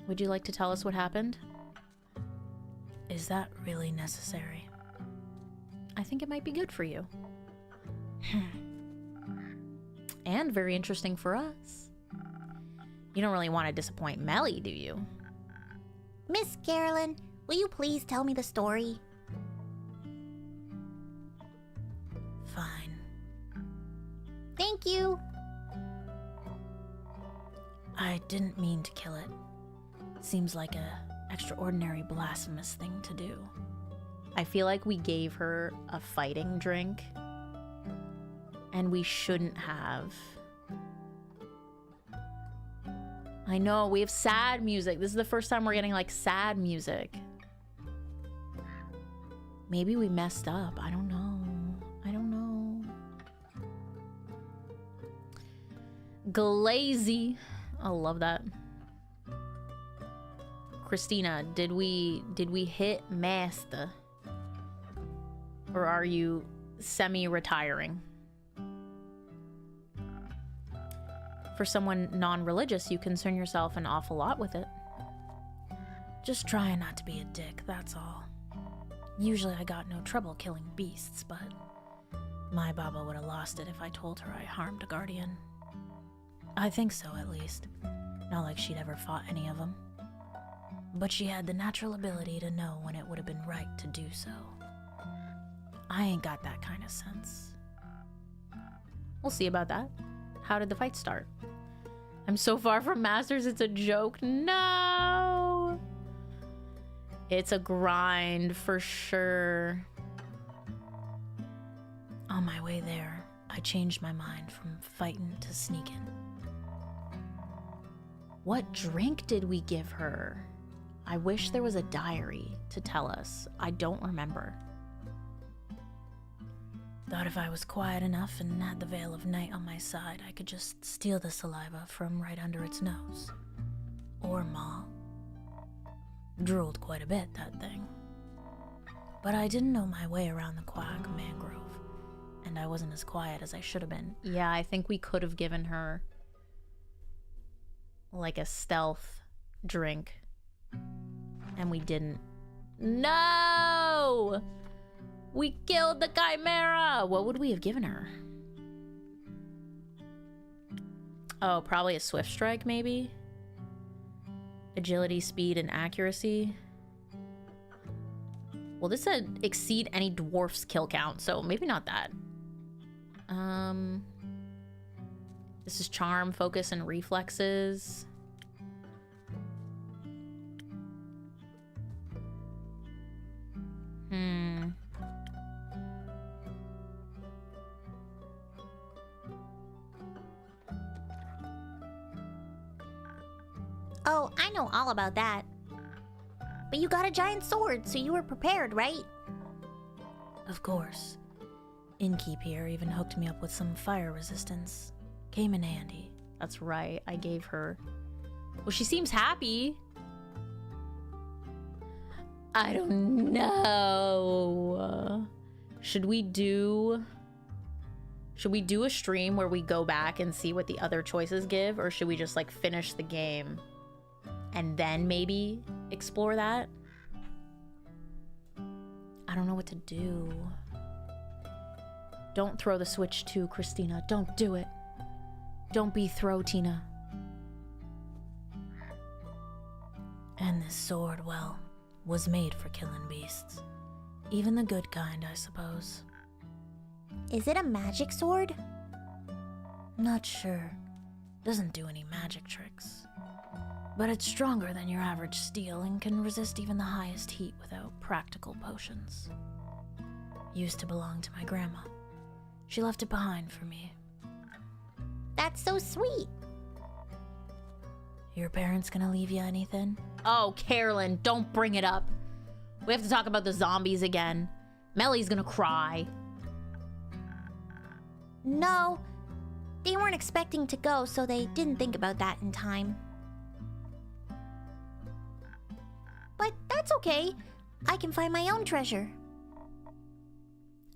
Would you like to tell us what happened? Is that really necessary? I think it might be good for you. And very interesting for us. You don't really want to disappoint Melly, do you? Miss Carolyn, will you please tell me the story? Thank you. I didn't mean to kill it. Seems like a extraordinary blasphemous thing to do. I feel like we gave her a fighting drink. And we shouldn't have. I know, we have sad music. This is the first time we're getting like sad music. Maybe we messed up. I don't know. I don't know. Glazy. I love that. Christina, did we hit master? Or are you semi-retiring? For someone non-religious, you concern yourself an awful lot with it. Just trying not to be a dick, that's all. Usually I got no trouble killing beasts, but my Baba would have lost it if I told her I harmed a guardian. I think so, at least. Not like she'd ever fought any of them. But she had the natural ability to know when it would have been right to do so. I ain't got that kind of sense. We'll see about that. How did the fight start? I'm so far from masters, it's a joke. No! It's a grind for sure. On my way there, I changed my mind from fighting to sneaking. What drink did we give her? I wish there was a diary to tell us. I don't remember. Thought if I was quiet enough and had the veil of night on my side, I could just steal the saliva from right under its nose. Or maw. Drooled quite a bit, that thing. But I didn't know my way around the quack mangrove, and I wasn't as quiet as I should have been. Yeah, I think we could have given her like a stealth drink, and we didn't. No! We killed the chimera! What would we have given her? Oh, probably a swift strike, maybe? Agility, speed, and accuracy. Well, this said exceed any dwarf's kill count, so maybe not that. This is charm, focus, and reflexes. Oh, I know all about that. But you got a giant sword, so you were prepared, right? Of course. Innkeep here even hooked me up with some fire resistance. Came in handy. That's right, I gave her. Well, she seems happy. I don't know. Should we do a stream where we go back and see what the other choices give, or should we just like finish the game and then maybe explore that? I don't know what to do. Don't throw the switch too, Christina. Don't do it. Don't be throw, Tina. And this sword, well, was made for killing beasts. Even the good kind, I suppose. Is it a magic sword? Not sure. Doesn't do any magic tricks. But it's stronger than your average steel and can resist even the highest heat without practical potions. Used to belong to my grandma. She left it behind for me. That's so sweet. Your parents gonna leave you anything? Oh, Carolyn, don't bring it up. We have to talk about the zombies again. Melly's gonna cry. No, they weren't expecting to go, so they didn't think about that in time. But that's okay. I can find my own treasure.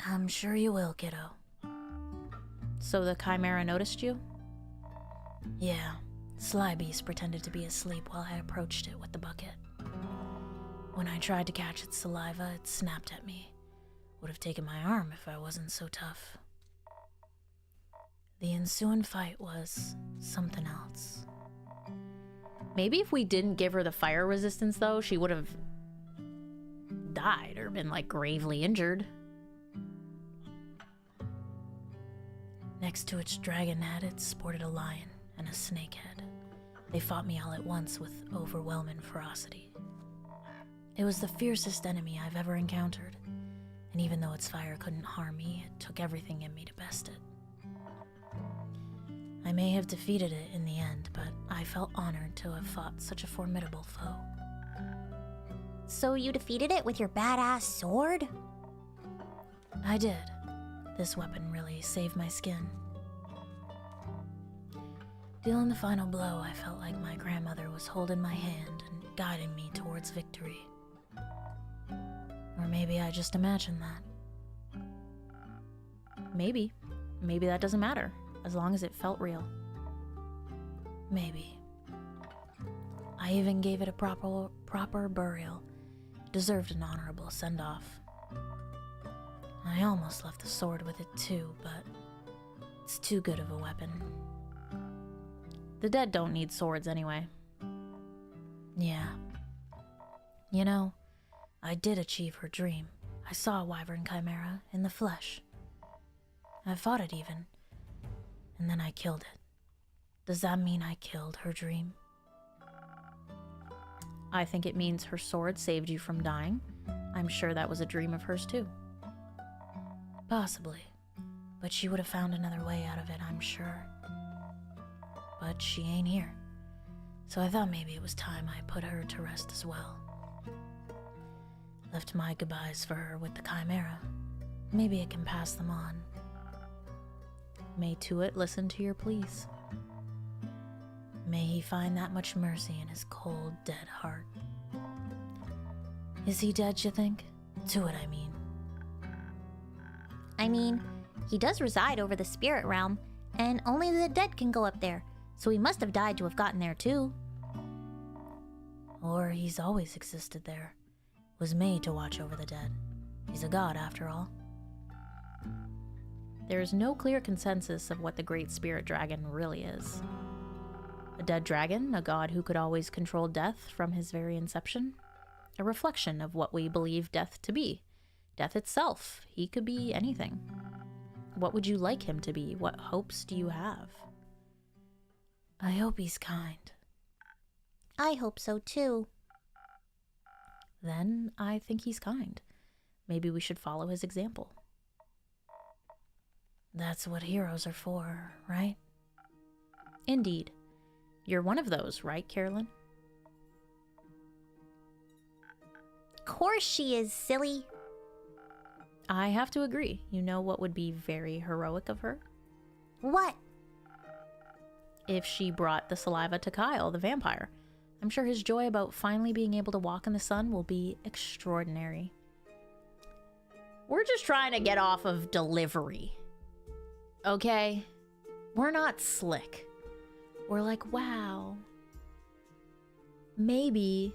I'm sure you will, kiddo. So the chimera noticed you? Yeah, Sly Beast pretended to be asleep while I approached it with the bucket. When I tried to catch its saliva, it snapped at me. Would have taken my arm if I wasn't so tough. The ensuing fight was something else. Maybe if we didn't give her the fire resistance, though, she would have died or been, like, gravely injured. Next to its dragon head, it sported a lion and a snake head. They fought me all at once with overwhelming ferocity. It was the fiercest enemy I've ever encountered, and even though its fire couldn't harm me, it took everything in me to best it. I may have defeated it in the end, but I felt honored to have fought such a formidable foe. So you defeated it with your badass sword? I did. This weapon really saved my skin. Dealing the final blow, I felt like my grandmother was holding my hand and guiding me towards victory. Or maybe I just imagined that. Maybe. Maybe that doesn't matter, as long as it felt real. Maybe. I even gave it a proper burial. It deserved an honorable send-off. I almost left the sword with it too, but it's too good of a weapon. The dead don't need swords anyway. Yeah. You know, I did achieve her dream. I saw a wyvern chimera in the flesh. I fought it even. And then I killed it. Does that mean I killed her dream? I think it means her sword saved you from dying. I'm sure that was a dream of hers too. Possibly. But she would have found another way out of it, I'm sure. But she ain't here. So I thought maybe it was time I put her to rest as well. Left my goodbyes for her with the chimera. Maybe it can pass them on. May Tuat listen to your pleas. May he find that much mercy in his cold, dead heart. Is he dead, you think? Tuat, I mean. I mean, he does reside over the spirit realm, and only the dead can go up there, so he must have died to have gotten there too. Or he's always existed there. Was made to watch over the dead. He's a god, after all. There is no clear consensus of what the Great Spirit Dragon really is. A dead dragon, a god who could always control death from his very inception. A reflection of what we believe death to be. Death itself. He could be anything. What would you like him to be? What hopes do you have? I hope he's kind. I hope so too. Then I think he's kind. Maybe we should follow his example. That's what heroes are for, right? Indeed. You're one of those, right, Carolyn? Of course she is, silly. I have to agree. You know what would be very heroic of her? What? If she brought the saliva to Kyle, the vampire. I'm sure his joy about finally being able to walk in the sun will be extraordinary. We're just trying to get off of delivery. Okay? We're not slick. We're like, wow. Maybe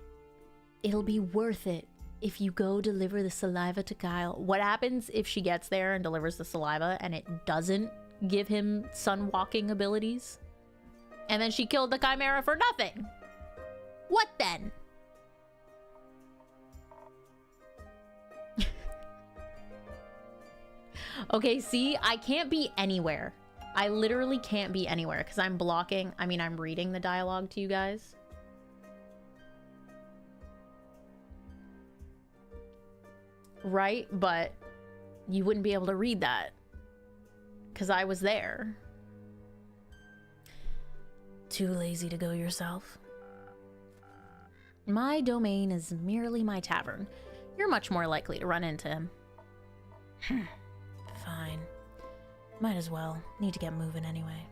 it'll be worth it if you go deliver the saliva to Kyle. What happens if she gets there and delivers the saliva and it doesn't give him sun walking abilities? And then she killed the chimera for nothing. What then? Okay, see, I can't be anywhere. I literally can't be anywhere because I'm blocking. I mean, I'm reading the dialogue to you guys. Right? But you wouldn't be able to read that because I was there. Too lazy to go yourself? My domain is merely my tavern. You're much more likely to run into him. Fine. Might as well. Need to get moving anyway.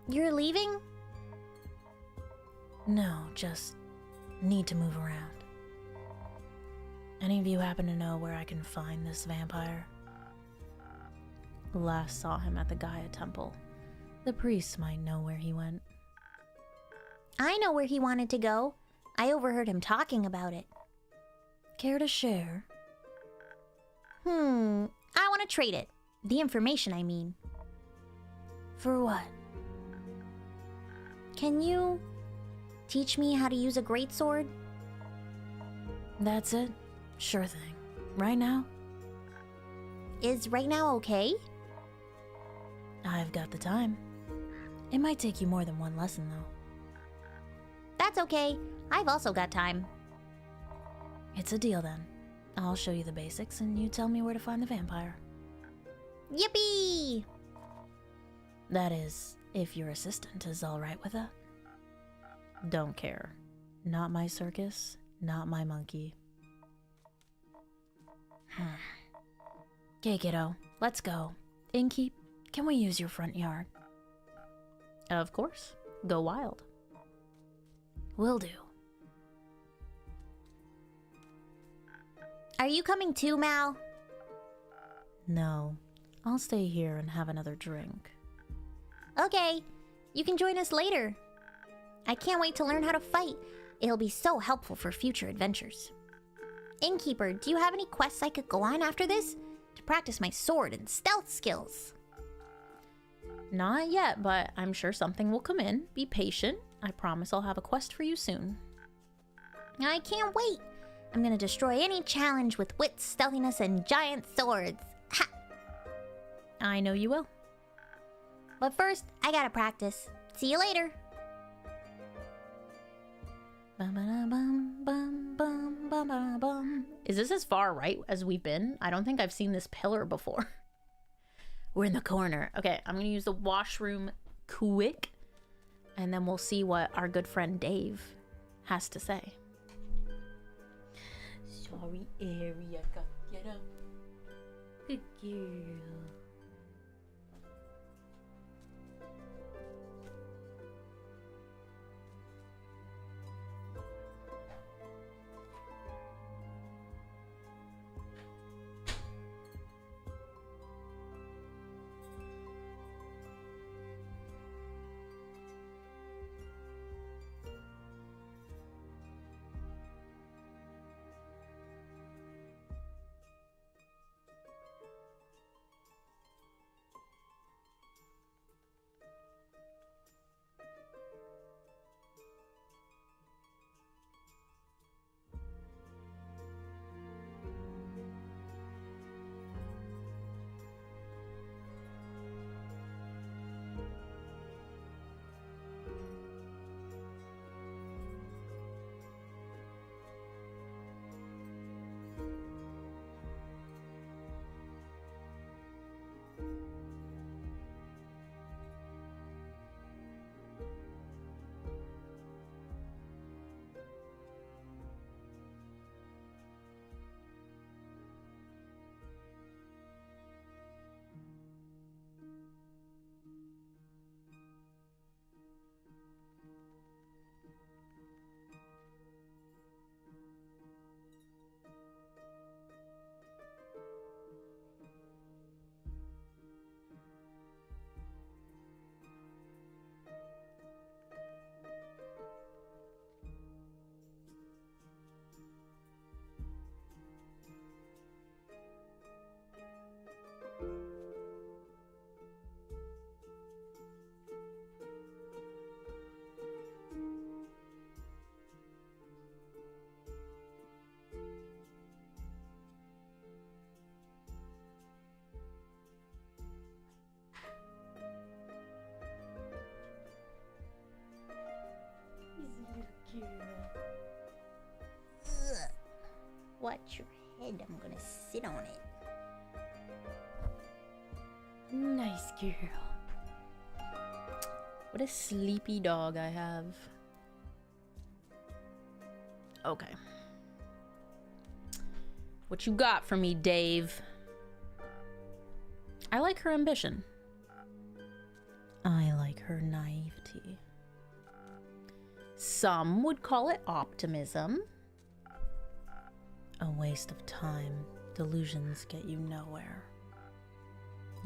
You're leaving? No, just need to move around. Any of you happen to know where I can find this vampire? Last saw him at the Gaia Temple. The priests might know where he went. I know where he wanted to go. I overheard him talking about it. Care to share? I want to trade it. The information, I mean. For what? Can you teach me how to use a greatsword? That's it? Sure thing. Right now? Is right now okay? I've got the time. It might take you more than one lesson, though. That's okay. I've also got time. It's a deal, then. I'll show you the basics, and you tell me where to find the vampire. Yippee! That is, if your assistant is all right with that. Don't care. Not my circus, not my monkey. Okay, kiddo, let's go. Innkeep, can we use your front yard? Of course. Go wild. Will do. Are you coming too, Mal? No, I'll stay here and have another drink. Okay, you can join us later. I can't wait to learn how to fight. It'll be so helpful for future adventures. Innkeeper, do you have any quests I could go on after this? To practice my sword and stealth skills. Not yet, but I'm sure something will come in. Be patient. I promise I'll have a quest for you soon. I can't wait. I'm gonna destroy any challenge with wit, stealthiness, and giant swords. Ha! I know you will. But first, I gotta practice. See you later. Is this as far right as we've been? I don't think I've seen this pillar before. We're in the corner. Okay, I'm gonna use the washroom quick, and then we'll see what our good friend Dave has to say. Sorry, Aria, got get up. Good girl. Watch your head, I'm gonna sit on it. Nice girl. What a sleepy dog I have. Okay. What you got for me, Dave? I like her ambition. I like her naivety. Some would call it optimism. A waste of time. Delusions get you nowhere.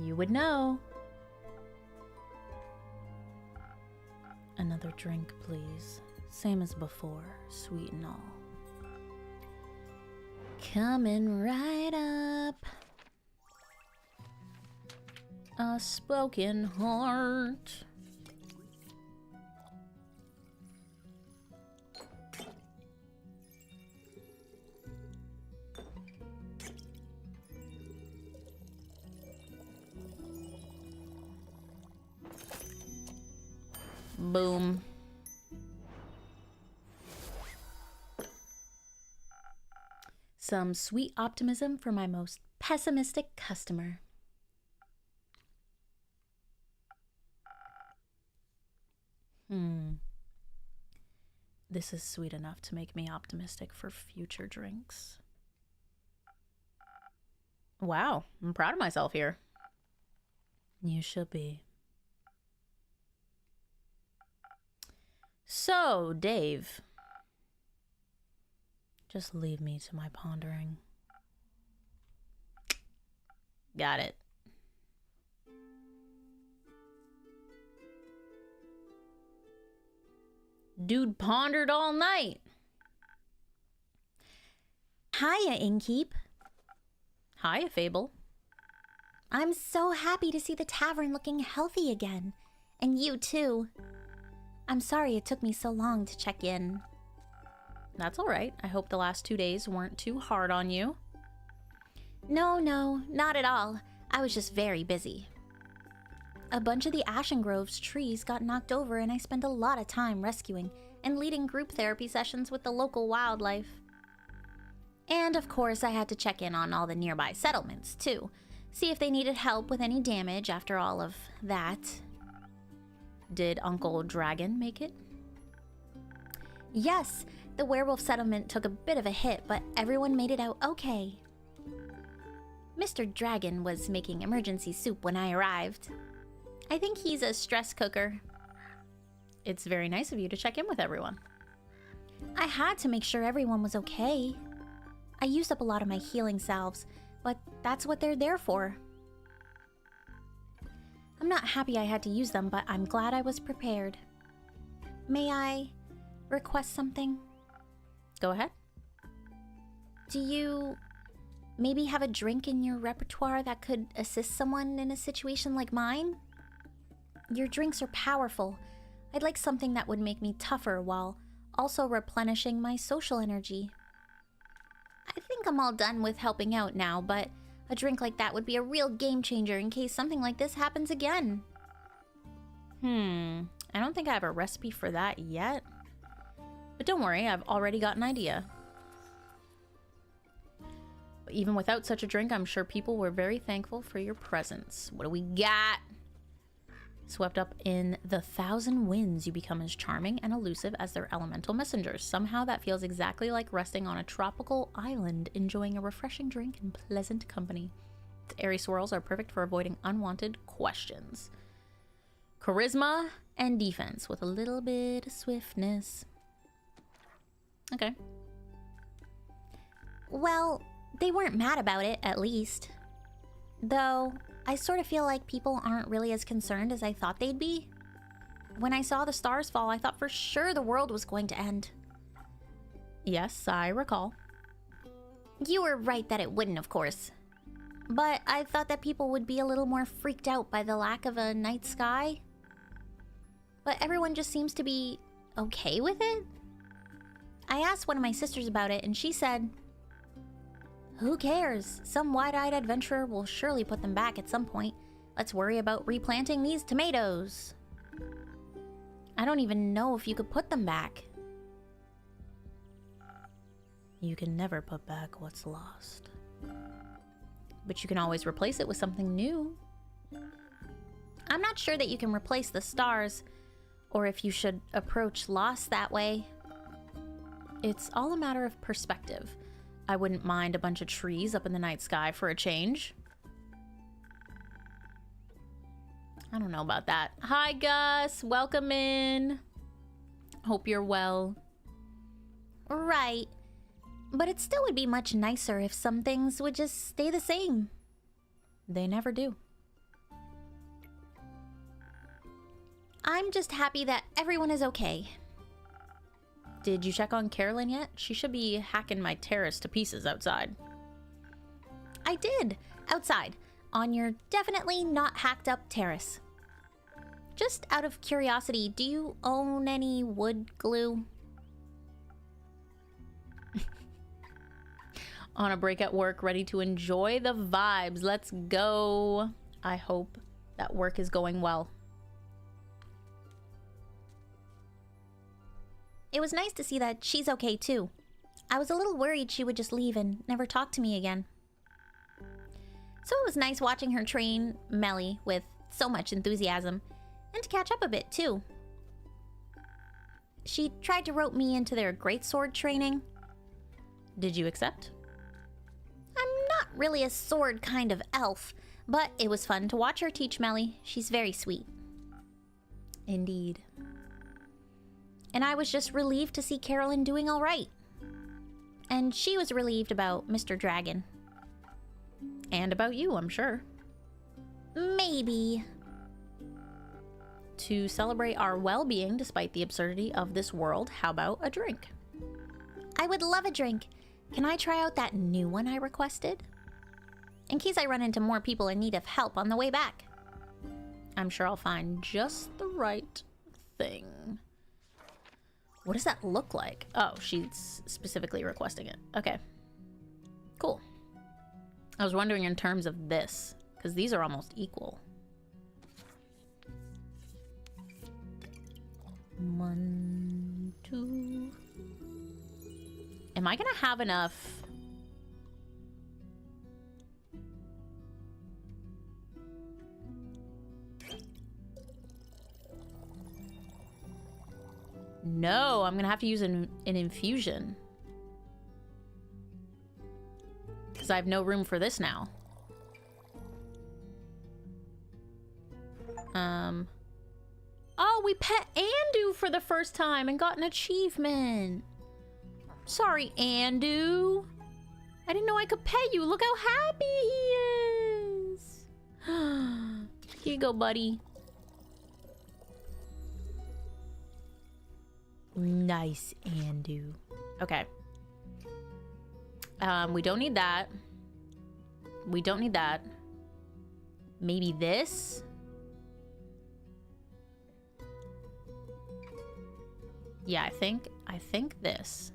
You would know. Another drink, please. Same as before, sweet and all. Coming right up. A spoken heart. Boom. Some sweet optimism for my most pessimistic customer. This is sweet enough to make me optimistic for future drinks. Wow, I'm proud of myself here. You should be. So, Dave. Just leave me to my pondering. Got it. Dude pondered all night. Hiya, Innkeep. Hiya, Fable. I'm so happy to see the tavern looking healthy again. And you too. I'm sorry it took me so long to check in. That's all right. I hope the last 2 days weren't too hard on you. No, not at all. I was just very busy. A bunch of the Ashen Grove's trees got knocked over and I spent a lot of time rescuing and leading group therapy sessions with the local wildlife. And of course I had to check in on all the nearby settlements too, see if they needed help with any damage after all of that. Did Uncle Dragon make it? Yes, the werewolf settlement took a bit of a hit, but everyone made it out okay. Mr. Dragon was making emergency soup when I arrived. I think he's a stress cooker. It's very nice of you to check in with everyone. I had to make sure everyone was okay. I used up a lot of my healing salves, but that's what they're there for. I'm not happy I had to use them, but I'm glad I was prepared. May I request something? Go ahead. Do you maybe have a drink in your repertoire that could assist someone in a situation like mine? Your drinks are powerful. I'd like something that would make me tougher while also replenishing my social energy. I think I'm all done with helping out now, but a drink like that would be a real game changer in case something like this happens again. I don't think I have a recipe for that yet. But don't worry, I've already got an idea. But even without such a drink, I'm sure people were very thankful for your presence. What do we got? Swept up in the 1,000 winds, you become as charming and elusive as their elemental messengers. Somehow that feels exactly like resting on a tropical island, enjoying a refreshing drink in pleasant company. The airy swirls are perfect for avoiding unwanted questions. Charisma and defense with a little bit of swiftness. Okay. Well, they weren't mad about it, at least. Though, I sort of feel like people aren't really as concerned as I thought they'd be. When I saw the stars fall, I thought for sure the world was going to end. Yes, I recall. You were right that it wouldn't, of course. But I thought that people would be a little more freaked out by the lack of a night sky. But everyone just seems to be okay with it. I asked one of my sisters about it, and she said, "Who cares? Some wide-eyed adventurer will surely put them back at some point. Let's worry about replanting these tomatoes." I don't even know if you could put them back. You can never put back what's lost. But you can always replace it with something new. I'm not sure that you can replace the stars, or if you should approach loss that way. It's all a matter of perspective. I wouldn't mind a bunch of trees up in the night sky for a change. I don't know about that. Hi, Gus. Welcome in. Hope you're well. Right. But it still would be much nicer if some things would just stay the same. They never do. I'm just happy that everyone is okay. Did you check on Carolyn yet? She should be hacking my terrace to pieces outside. I did. Outside. On your definitely not hacked up terrace. Just out of curiosity, do you own any wood glue? On a break at work, ready to enjoy the vibes. Let's go. I hope that work is going well. it was nice to see that she's okay too. I was a little worried she would just leave and never talk to me again. So it was nice watching her train Melly with so much enthusiasm, and to catch up a bit too. She tried to rope me into their greatsword training. Did you accept? I'm not really a sword kind of elf, but it was fun to watch her teach Melly. She's very sweet. Indeed. And I was just relieved to see Carolyn doing all right. And she was relieved about Mr. Dragon. And about you, I'm sure. Maybe. To celebrate our well-being despite the absurdity of this world, how about a drink? I would love a drink. Can I try out that new one I requested? In case I run into more people in need of help on the way back. I'm sure I'll find just the right thing. What does that look like? Oh, she's specifically requesting it. Okay. Cool. I was wondering in terms of this, because these are almost equal. 1, 2. Am I gonna have enough? No, I'm gonna have to use an infusion. Because I have no room for this now. Oh, we pet Andu for the first time and got an achievement. Sorry, Andu. I didn't know I could pet you. Look how happy he is. Here you go, buddy. Nice, Andu. Okay. We don't need that. We don't need that. Maybe this? Yeah, I think this.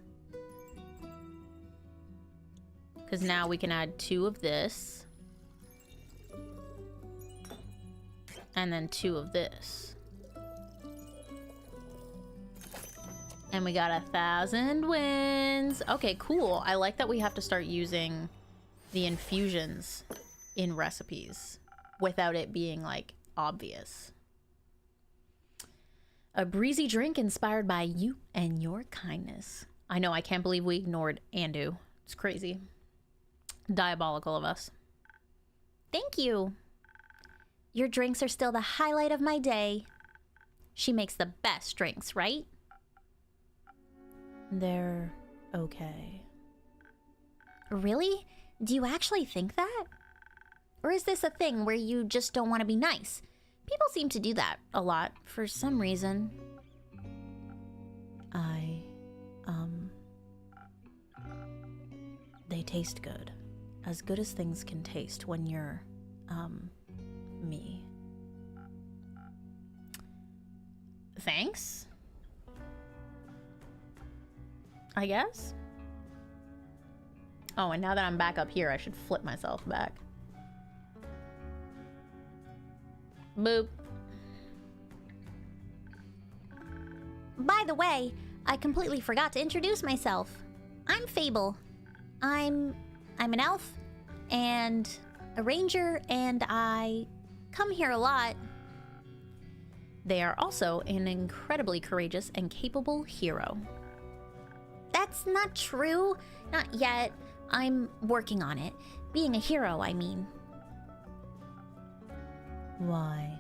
Because now we can add 2 of this. And then 2 of this. And we got 1,000 wins. Okay, cool. I like that we have to start using the infusions in recipes without it being, like, obvious. A breezy drink inspired by you and your kindness. I know, I can't believe we ignored Andu. It's crazy. Diabolical of us. Thank you. Your drinks are still the highlight of my day. She makes the best drinks, right? They're okay. Really? Do you actually think that? Or is this a thing where you just don't want to be nice? People seem to do that a lot for some reason. They taste good. As good as things can taste when you're, me. Thanks? I guess? Oh, and now that I'm back up here, I should flip myself back. Boop. By the way, I completely forgot to introduce myself. I'm Fable. I'm an elf and a ranger, and I come here a lot. They are also an incredibly courageous and capable hero. That's not true. Not yet. I'm working on it. Being a hero, I mean. Why?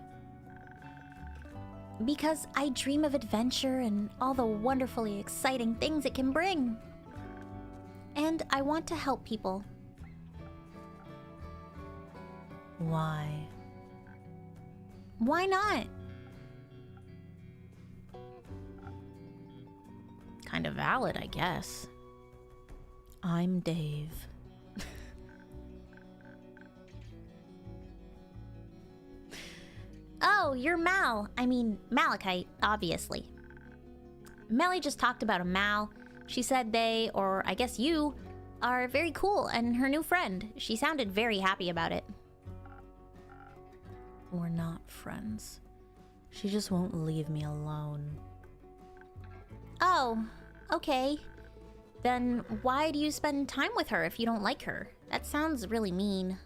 Because I dream of adventure and all the wonderfully exciting things it can bring. And I want to help people. Why? Why not? Kind of valid, I guess. I'm Dave. Oh, you're Mal. I mean, Malachite, obviously. Melly just talked about a Mal. She said they, or I guess you, are very cool and her new friend. She sounded very happy about it. We're not friends. She just won't leave me alone. Oh, okay. Then why do you spend time with her if you don't like her? That sounds really mean.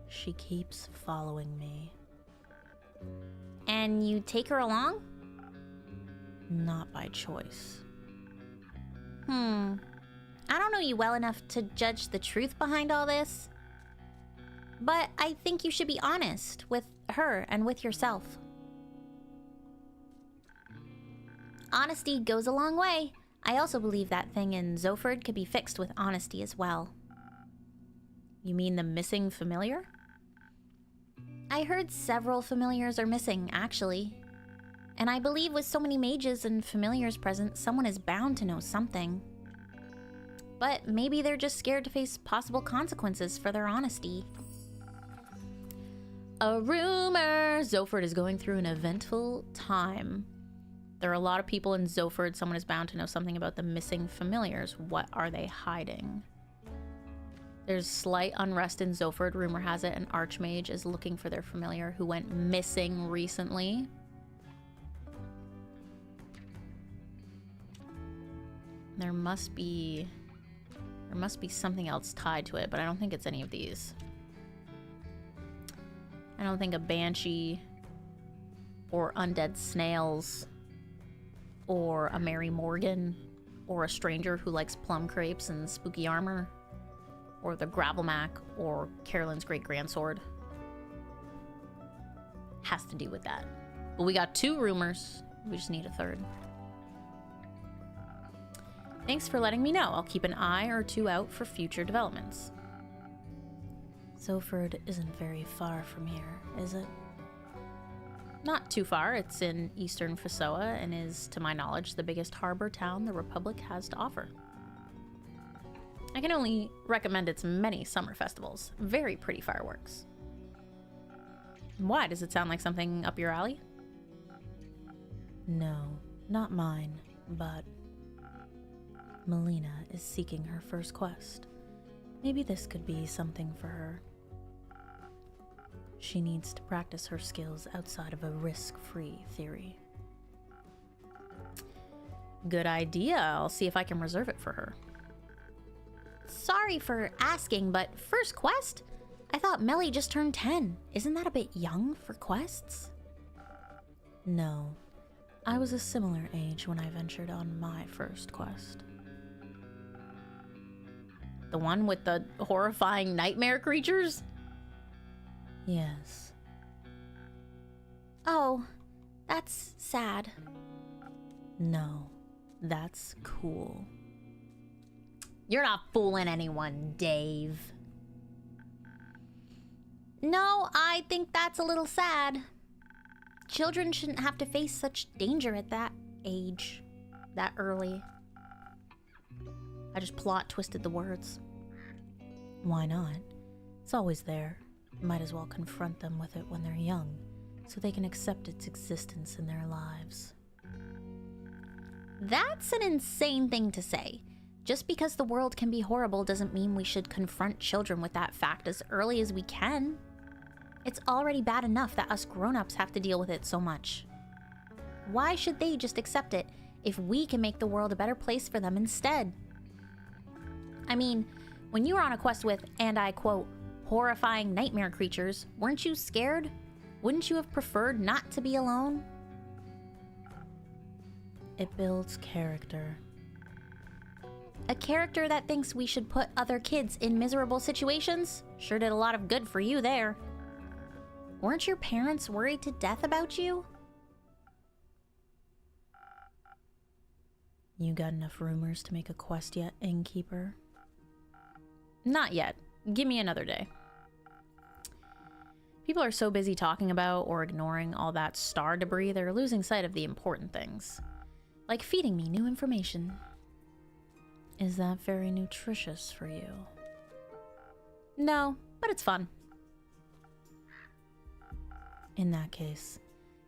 She keeps following me. And you take her along? Not by choice. I don't know you well enough to judge the truth behind all this. But I think you should be honest with her and with yourself. Honesty goes a long way. I also believe that thing in Zoford could be fixed with honesty as well. You mean the missing familiar? I heard several familiars are missing, actually. And I believe with so many mages and familiars present, someone is bound to know something. But maybe they're just scared to face possible consequences for their honesty. A rumor! Zoford is going through an eventful time. There are a lot of people in Zoford. Someone is bound to know something about the missing familiars. What are they hiding? There's slight unrest in Zoford. Rumor has it an archmage is looking for their familiar who went missing recently. There must be something else tied to it, but I don't think it's any of these. I don't think a banshee or undead snails or a Mary Morgan or a stranger who likes plum crepes and spooky armor or the Gravelmac or Carolyn's great grandsword has to do with that. But we got 2 rumors. We just need a third. Thanks for letting me know. I'll keep an eye or 2 out for future developments. Zoford isn't very far from here, is it? Not too far. It's in eastern Fasoa and is, to my knowledge, the biggest harbor town the Republic has to offer. I can only recommend its many summer festivals. Very pretty fireworks. Why? Does it sound like something up your alley? No, not mine, but Molina is seeking her first quest. Maybe this could be something for her. She needs to practice her skills outside of a risk-free theory. Good idea. I'll see if I can reserve it for her. Sorry for asking, but first quest? I thought Melly just turned 10. Isn't that a bit young for quests? No, I was a similar age when I ventured on my first quest. The one with the horrifying nightmare creatures? Yes. Oh, that's sad. No, that's cool. You're not fooling anyone, Dave. No, I think that's a little sad. Children shouldn't have to face such danger at that age, that early. I just plot twisted the words. Why not? It's always there. Might as well confront them with it when they're young, so they can accept its existence in their lives. That's an insane thing to say. Just because the world can be horrible doesn't mean we should confront children with that fact as early as we can. It's already bad enough that us grown-ups have to deal with it so much. Why should they just accept it if we can make the world a better place for them instead? I mean, when you were on a quest with, and I quote, horrifying nightmare creatures, weren't you scared? Wouldn't you have preferred not to be alone? It builds character. A character that thinks we should put other kids in miserable situations? Sure did a lot of good for you there. Weren't your parents worried to death about you? You got enough rumors to make a quest yet, innkeeper? Not yet. Give me another day. People are so busy talking about or ignoring all that star debris, they're losing sight of the important things. Like feeding me new information. Is that very nutritious for you? No, but it's fun. In that case,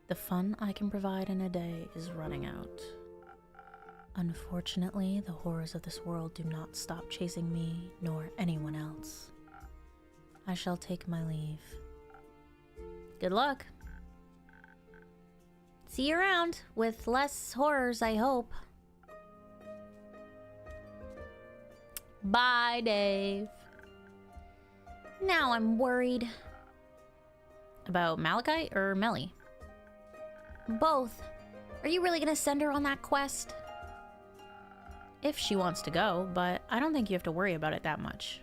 the fun I can provide in a day is running out. Unfortunately, the horrors of this world do not stop chasing me, nor anyone else. I shall take my leave. Good luck. See you around, with less horrors, I hope. Bye, Dave. Now I'm worried. About Malachite or Melly? Both. Are you really gonna send her on that quest? If she wants to go, but I don't think you have to worry about it that much.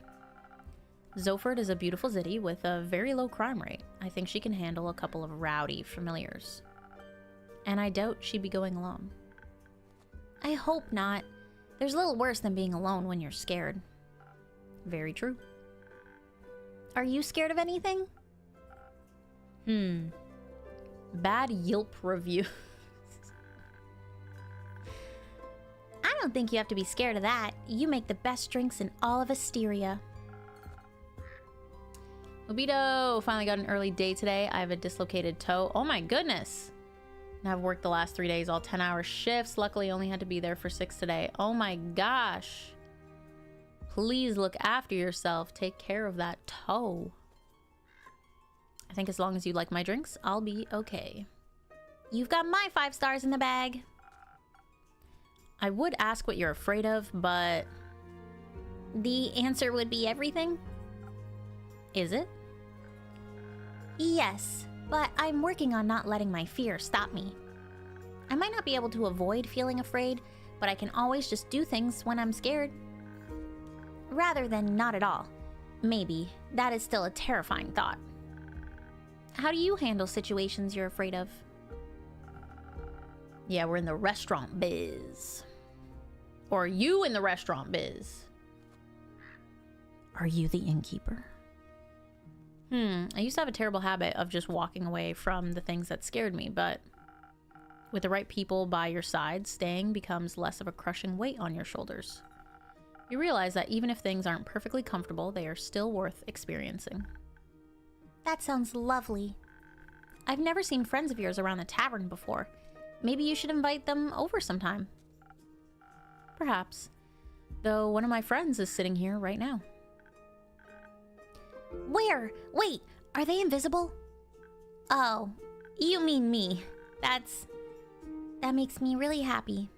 Zoford is a beautiful city with a very low crime rate. I think she can handle a couple of rowdy familiars. And I doubt she'd be going alone. I hope not. There's little worse than being alone when you're scared. Very true. Are you scared of anything? Bad Yelp review. I don't think you have to be scared of that. You make the best drinks in all of Asteria. Obito, finally got an early day today. I have a dislocated toe. Oh my goodness. And I've worked the last 3 days, all 10-hour shifts. Luckily, only had to be there for 6 today. Oh my gosh. Please look after yourself. Take care of that toe. I think as long as you like my drinks, I'll be okay. You've got my 5 stars in the bag. I would ask what you're afraid of, but... The answer would be everything? Is it? Yes, but I'm working on not letting my fear stop me. I might not be able to avoid feeling afraid, but I can always just do things when I'm scared. Rather than not at all. Maybe. That is still a terrifying thought. How do you handle situations you're afraid of? Yeah, we're in the restaurant biz. Or are you in the restaurant biz? Are you the innkeeper? I used to have a terrible habit of just walking away from the things that scared me, but with the right people by your side, staying becomes less of a crushing weight on your shoulders. You realize that even if things aren't perfectly comfortable, they are still worth experiencing. That sounds lovely. I've never seen friends of yours around the tavern before. Maybe you should invite them over sometime. Perhaps. Though one of my friends is sitting here right now. Where? Wait, are they invisible? Oh, you mean me. That makes me really happy.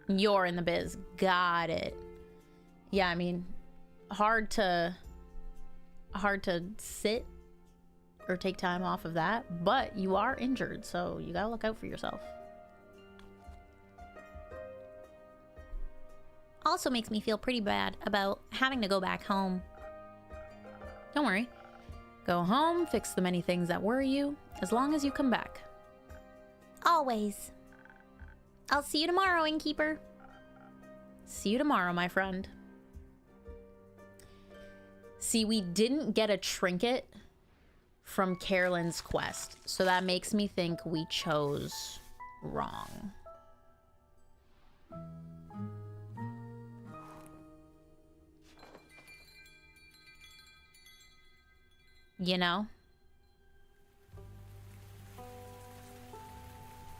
You're in the biz. Got it. Yeah, I mean, hard to sit or take time off of that, but you are injured, so you gotta look out for yourself. Also makes me feel pretty bad about having to go back home. Don't worry. Go home, fix the many things that worry you, as long as you come back. Always. I'll see you tomorrow, innkeeper. See you tomorrow, my friend. See, we didn't get a trinket from Carolyn's quest, so that makes me think we chose wrong. You know?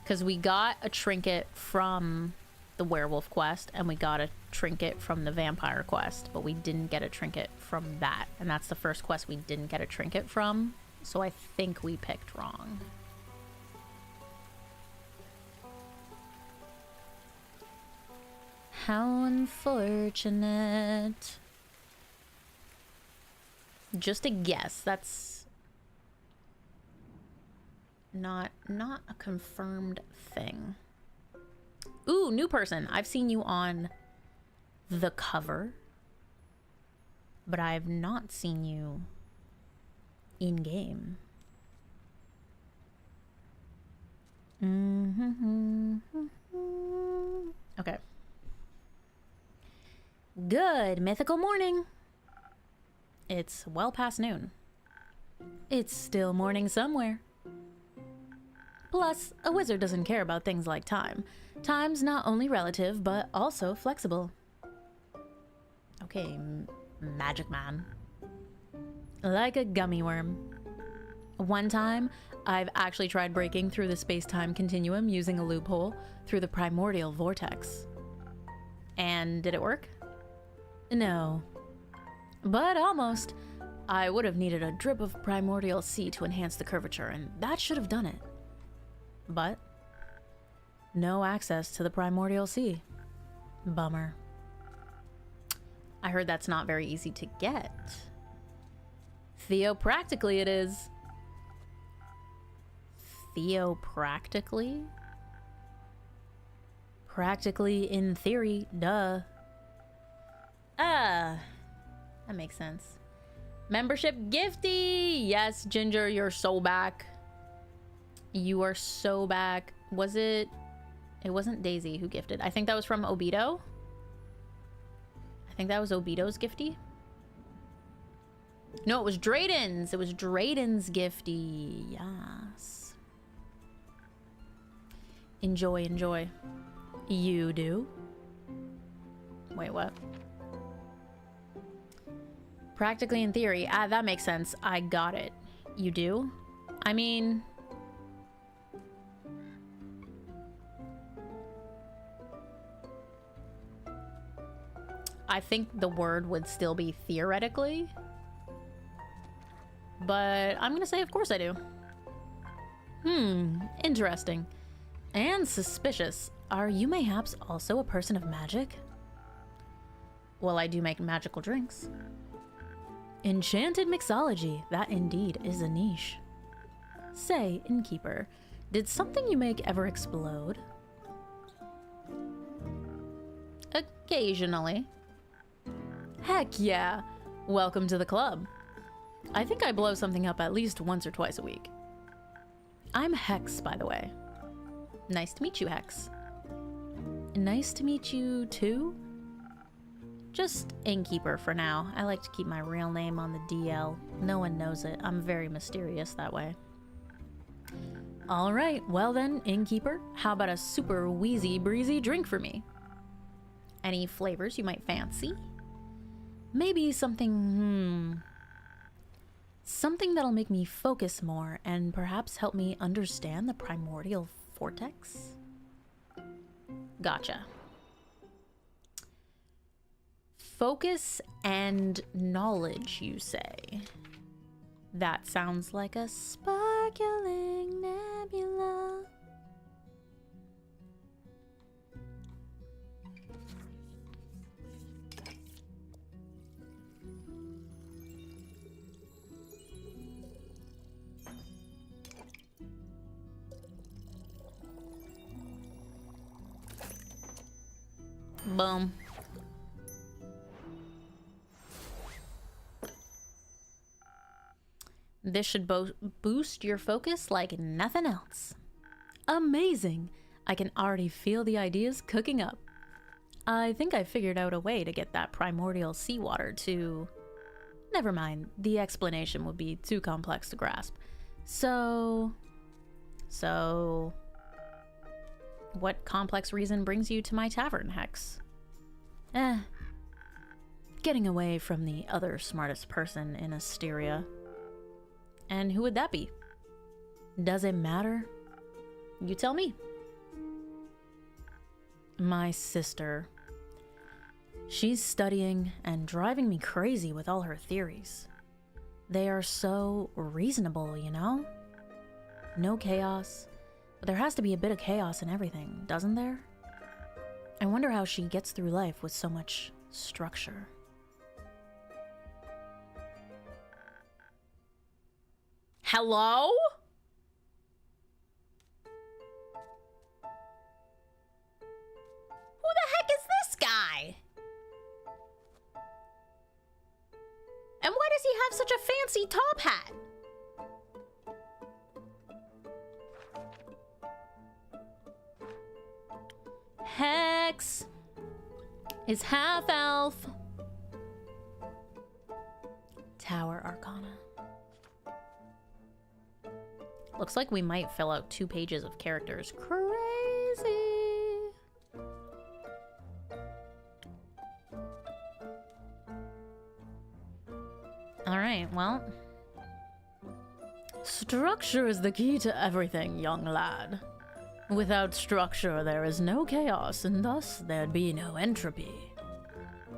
Because we got a trinket from the werewolf quest, and we got a trinket from the vampire quest, but we didn't get a trinket from that. And that's the first quest we didn't get a trinket from, so I think we picked wrong. How unfortunate. Just a guess. That's not a confirmed thing. Ooh, new person. I've seen you on the cover, but I've not seen you in game. Okay. Good mythical morning. It's well past noon. It's still morning somewhere. Plus, a wizard doesn't care about things like time. Time's not only relative, but also flexible. Okay, magic man. Like a gummy worm. One time, I've actually tried breaking through the space-time continuum using a loophole through the primordial vortex. And did it work? No. But almost. I would have needed a drip of primordial sea to enhance the curvature, and that should have done it. But No access to the primordial sea. Bummer. I heard that's not very easy to get. Theopractically it is. Theopractically? Practically in theory, duh. Ah, that makes sense. Membership gifty! Yes, Ginger, you're so back. You are so back. Was it... It wasn't Daisy who gifted. I think that was from Obito. I think that was Obito's gifty. No, it was Drayden's. It was Drayden's gifty. Yes. Enjoy, enjoy. You do? Wait, what? Practically in theory. Ah, that makes sense. I got it. You do? I mean... I think the word would still be theoretically. But I'm gonna say of course I do. Interesting. And suspicious. Are you mayhaps also a person of magic? Well, I do make magical drinks. Enchanted mixology. That indeed is a niche. Say, innkeeper, did something you make ever explode? Occasionally. Heck yeah. Welcome to the club. I think I blow something up at least once or twice a week. I'm Hex, by the way. Nice to meet you, Hex. Nice to meet you, too? Just innkeeper for now. I like to keep my real name on the DL. No one knows it. I'm very mysterious that way. Alright, well then, innkeeper, how about a super wheezy breezy drink for me? Any flavors you might fancy? Maybe something, something that'll make me focus more and perhaps help me understand the primordial vortex? Gotcha. Focus and knowledge, you say? That sounds like a sparkling nebula. Boom. This should boost your focus like nothing else. Amazing! I can already feel the ideas cooking up. I think I figured out a way to get that primordial seawater to... Never mind, the explanation would be too complex to grasp. So... What complex reason brings you to my tavern, Hex? Getting away from the other smartest person in Asteria. And who would that be? Does it matter? You tell me. My sister. She's studying and driving me crazy with all her theories. They are so reasonable, you know? No chaos. But there has to be a bit of chaos in everything, doesn't there? I wonder how she gets through life with so much structure. Hello? Who the heck is this guy? And why does he have such a fancy top hat? Hex is half elf. Tower Arcana. Looks like we might fill out 2 pages of characters. Crazy! Alright, well. Structure is the key to everything, young lad. Without structure, there is no chaos, and thus there'd be no entropy.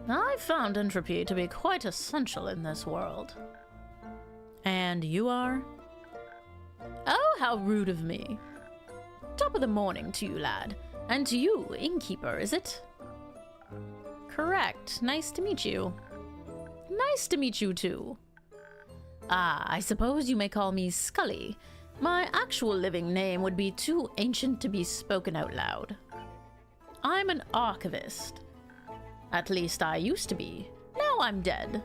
I found entropy to be quite essential in this world. And you are? Oh, how rude of me. Top of the morning to you, lad. And to you, innkeeper, is it? Correct. Nice to meet you. Nice to meet you, too. Ah, I suppose you may call me Scully. My actual living name would be too ancient to be spoken out loud. I'm an archivist. At least I used to be. Now I'm dead.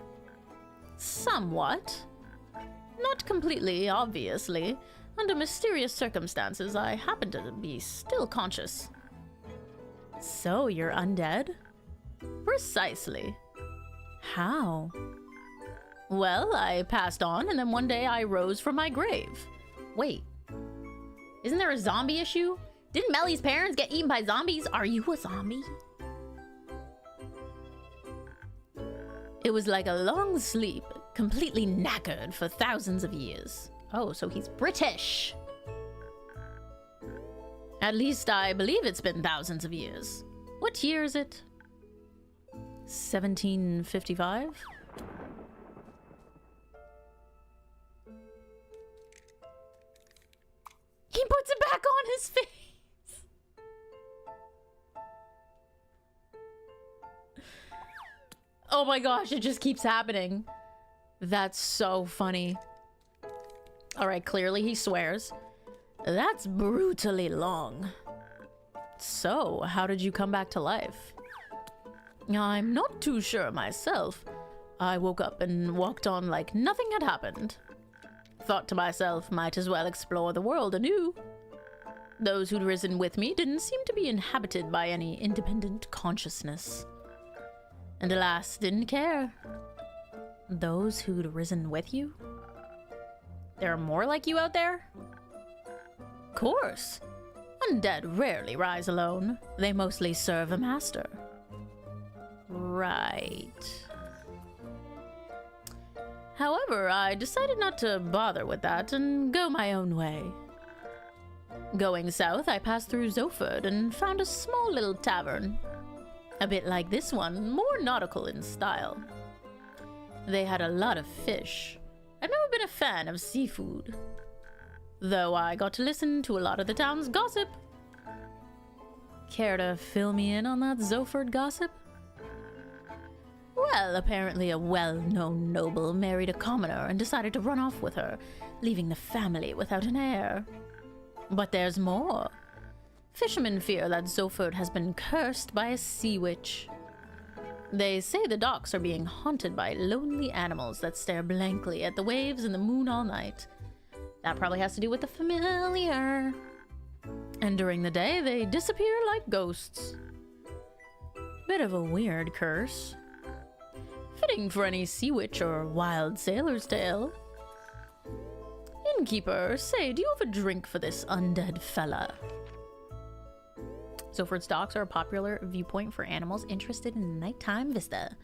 Somewhat. Not completely, obviously. Under mysterious circumstances, I happen to be still conscious. So you're undead? Precisely. How? Well, I passed on, and then one day I rose from my grave. Wait. Isn't there a zombie issue? Didn't Melly's parents get eaten by zombies? Are you a zombie? It was like a long sleep, completely knackered for thousands of years. Oh, so he's British. At least I believe it's been thousands of years. What year is it? 1755? He puts it back on his face. Oh my gosh, it just keeps happening. That's so funny. All right, clearly he swears. That's brutally long. So, how did you come back to life? I'm not too sure myself. I woke up and walked on like nothing had happened. Thought to myself, might as well explore the world anew. Those who'd risen with me didn't seem to be inhabited by any independent consciousness. And alas, didn't care. Those who'd risen with you? There are more like you out there? Course. Undead rarely rise alone. They mostly serve a master. Right. However, I decided not to bother with that and go my own way. Going south, I passed through Zoford and found a small little tavern. A bit like this one, more nautical in style. They had a lot of fish. I've never been a fan of seafood. Though I got to listen to a lot of the town's gossip. Care to fill me in on that Zoford gossip? Well, apparently a well-known noble married a commoner and decided to run off with her, leaving the family without an heir. But there's more. Fishermen fear that Zoford has been cursed by a sea witch. They say the docks are being haunted by lonely animals that stare blankly at the waves and the moon all night. That probably has to do with the familiar. And during the day, they disappear like ghosts. Bit of a weird curse. Fitting for any sea witch or wild sailor's tale. Innkeeper, say, do you have a drink for this undead fella? Zoford's docks are a popular viewpoint for animals interested in nighttime vista.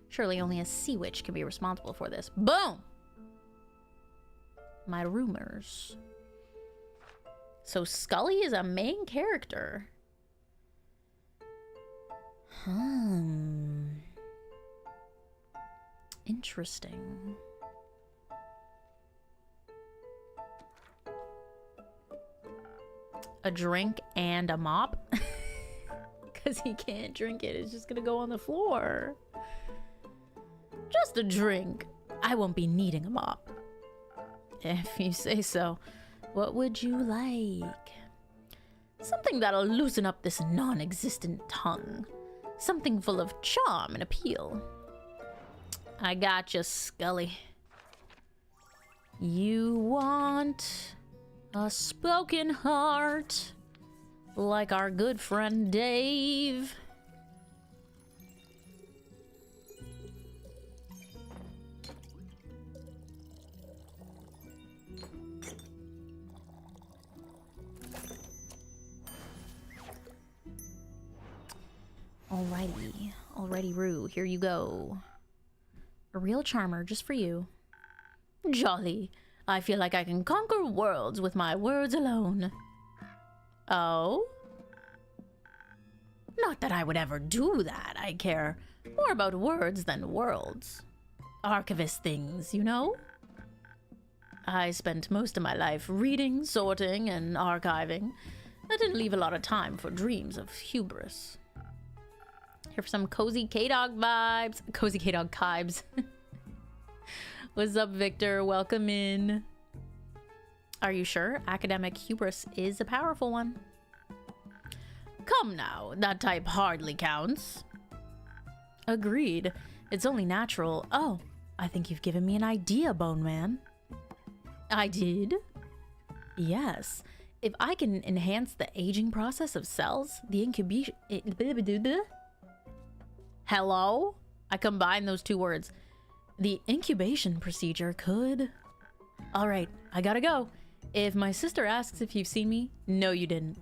Surely only a sea witch can be responsible for this. Boom! My rumors. So Scully is a main character. Interesting. A drink and a mop? Because he can't drink it. It's just gonna go on the floor. Just a drink. I won't be needing a mop. If you say so. What would you like? Something that'll loosen up this non-existent tongue. Something full of charm and appeal. I gotcha, Scully. You want a spoken heart, like our good friend Dave. Alrighty, Rue, here you go. A real charmer just for you. Jolly. I feel like I can conquer worlds with my words alone. Oh? Not that I would ever do that. I care more about words than worlds. Archivist things, you know? I spent most of my life reading, sorting, and archiving, That didn't leave a lot of time for dreams of hubris. Here for some cozy K-Dog vibes. Cozy K-Dog kibes. What's up, Victor? Welcome in. Are you sure? Academic hubris is a powerful one. Come now, that type hardly counts. Agreed. It's only natural. Oh, I think you've given me an idea, Bone Man. I did? Yes. If I can enhance the aging process of cells, the incubation... Hello? I combined those two words. The incubation procedure could... Alright, I gotta go. If my sister asks if you've seen me, no you didn't.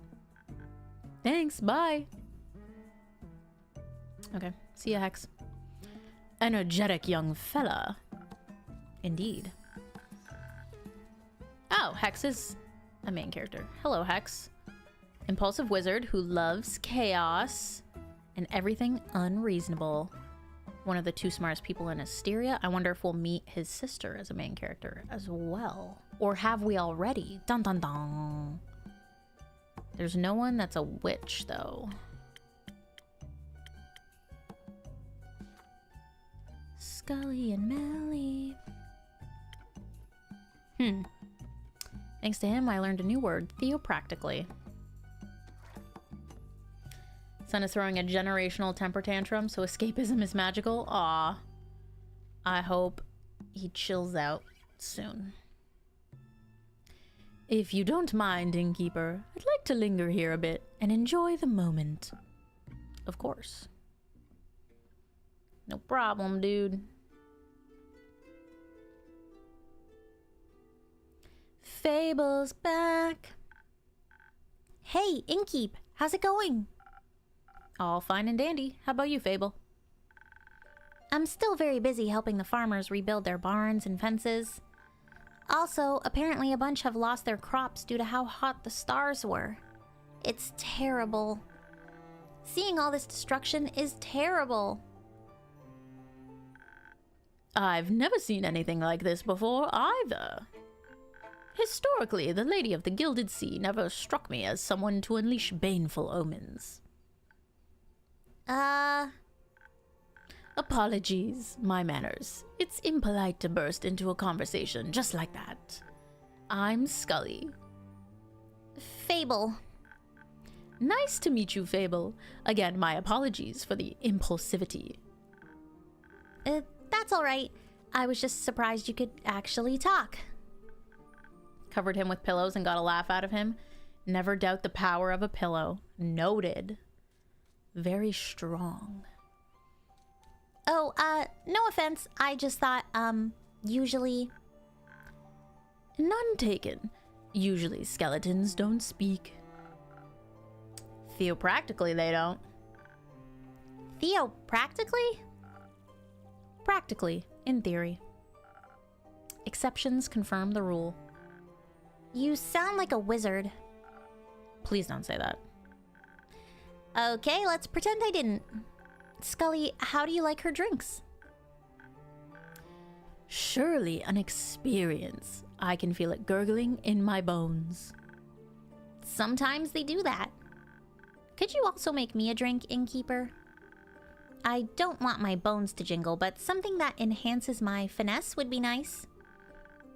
Thanks, bye. Okay, see ya, Hex. Energetic young fella. Indeed. Oh, Hex is a main character. Hello, Hex. Impulsive wizard who loves chaos and everything unreasonable. One of the two smartest people in Asteria. I wonder if we'll meet his sister as a main character as well. Or have we already? Dun dun dun. There's no one that's a witch, though. Scully and Melly. Thanks to him, I learned a new word, theopractically. Son is throwing a generational temper tantrum, so escapism is magical. Aw. I hope he chills out soon. If you don't mind, Innkeeper, I'd like to linger here a bit and enjoy the moment. Of course. No problem, dude. Fable's back. Hey, Innkeep, how's it going? All fine and dandy. How about you, Fable? I'm still very busy helping the farmers rebuild their barns and fences. Also, apparently a bunch have lost their crops due to how hot the stars were. It's terrible. Seeing all this destruction is terrible. I've never seen anything like this before, either. Historically, the Lady of the Gilded Sea never struck me as someone to unleash baneful omens. Apologies, my manners. It's impolite to burst into a conversation just like that. I'm Scully. Fable. Nice to meet you, Fable. Again, my apologies for the impulsivity. That's alright. I was just surprised you could actually talk. Covered him with pillows and got a laugh out of him. Never doubt the power of a pillow. Noted. Very strong. Oh, no offense. I just thought, usually... None taken. Usually skeletons don't speak. Theopractically, they don't. Theopractically? Practically, in theory. Exceptions confirm the rule. You sound like a wizard. Please don't say that. Okay, let's pretend I didn't. Scully, how do you like her drinks? Surely an experience. I can feel it gurgling in my bones. Sometimes they do that. Could you also make me a drink, Innkeeper? I don't want my bones to jingle, but something that enhances my finesse would be nice.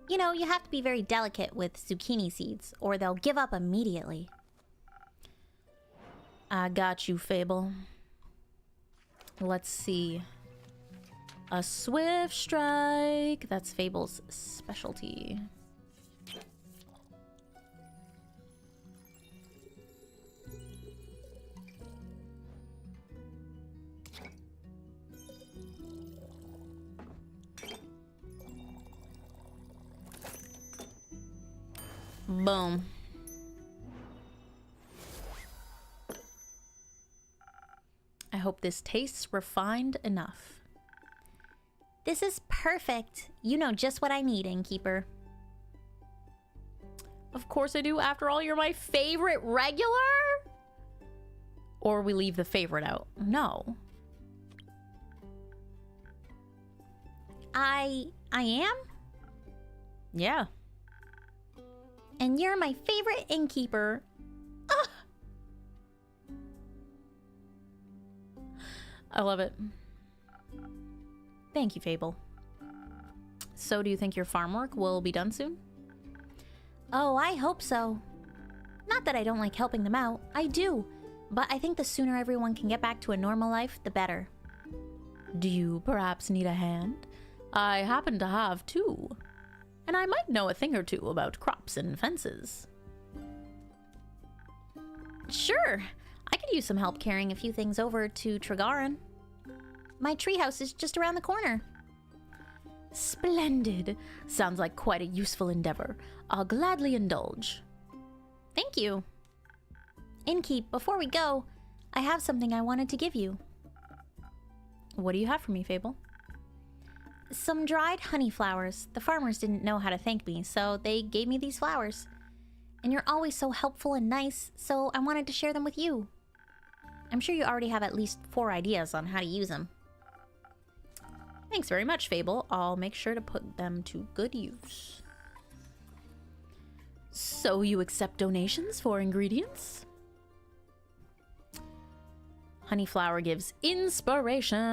You know, you have to be very delicate with zucchini seeds, or they'll give up immediately. I got you, Fable. Let's see. A swift strike. That's Fable's specialty. Boom. I hope this tastes refined enough. This is perfect. You know just what I need, Innkeeper. Of course I do. After all, you're my favorite regular? Or we leave the favorite out. No. I am? Yeah. And you're my favorite Innkeeper. Ugh, I love it. Thank you, Fable. So do you think your farm work will be done soon? Oh, I hope so. Not that I don't like helping them out. I do. But I think the sooner everyone can get back to a normal life, the better. Do you perhaps need a hand? I happen to have two. And I might know a thing or two about crops and fences. Sure. I could use some help carrying a few things over to Tregaron. My treehouse is just around the corner. Splendid. Sounds like quite a useful endeavor. I'll gladly indulge. Thank you. Innkeep, before we go, I have something I wanted to give you. What do you have for me, Fable? Some dried honey flowers. The farmers didn't know how to thank me, so they gave me these flowers. And you're always so helpful and nice, so I wanted to share them with you. I'm sure you already have at least 4 ideas on how to use them. Thanks very much, Fable. I'll make sure to put them to good use. So you accept donations for ingredients? Honeyflower gives inspiration.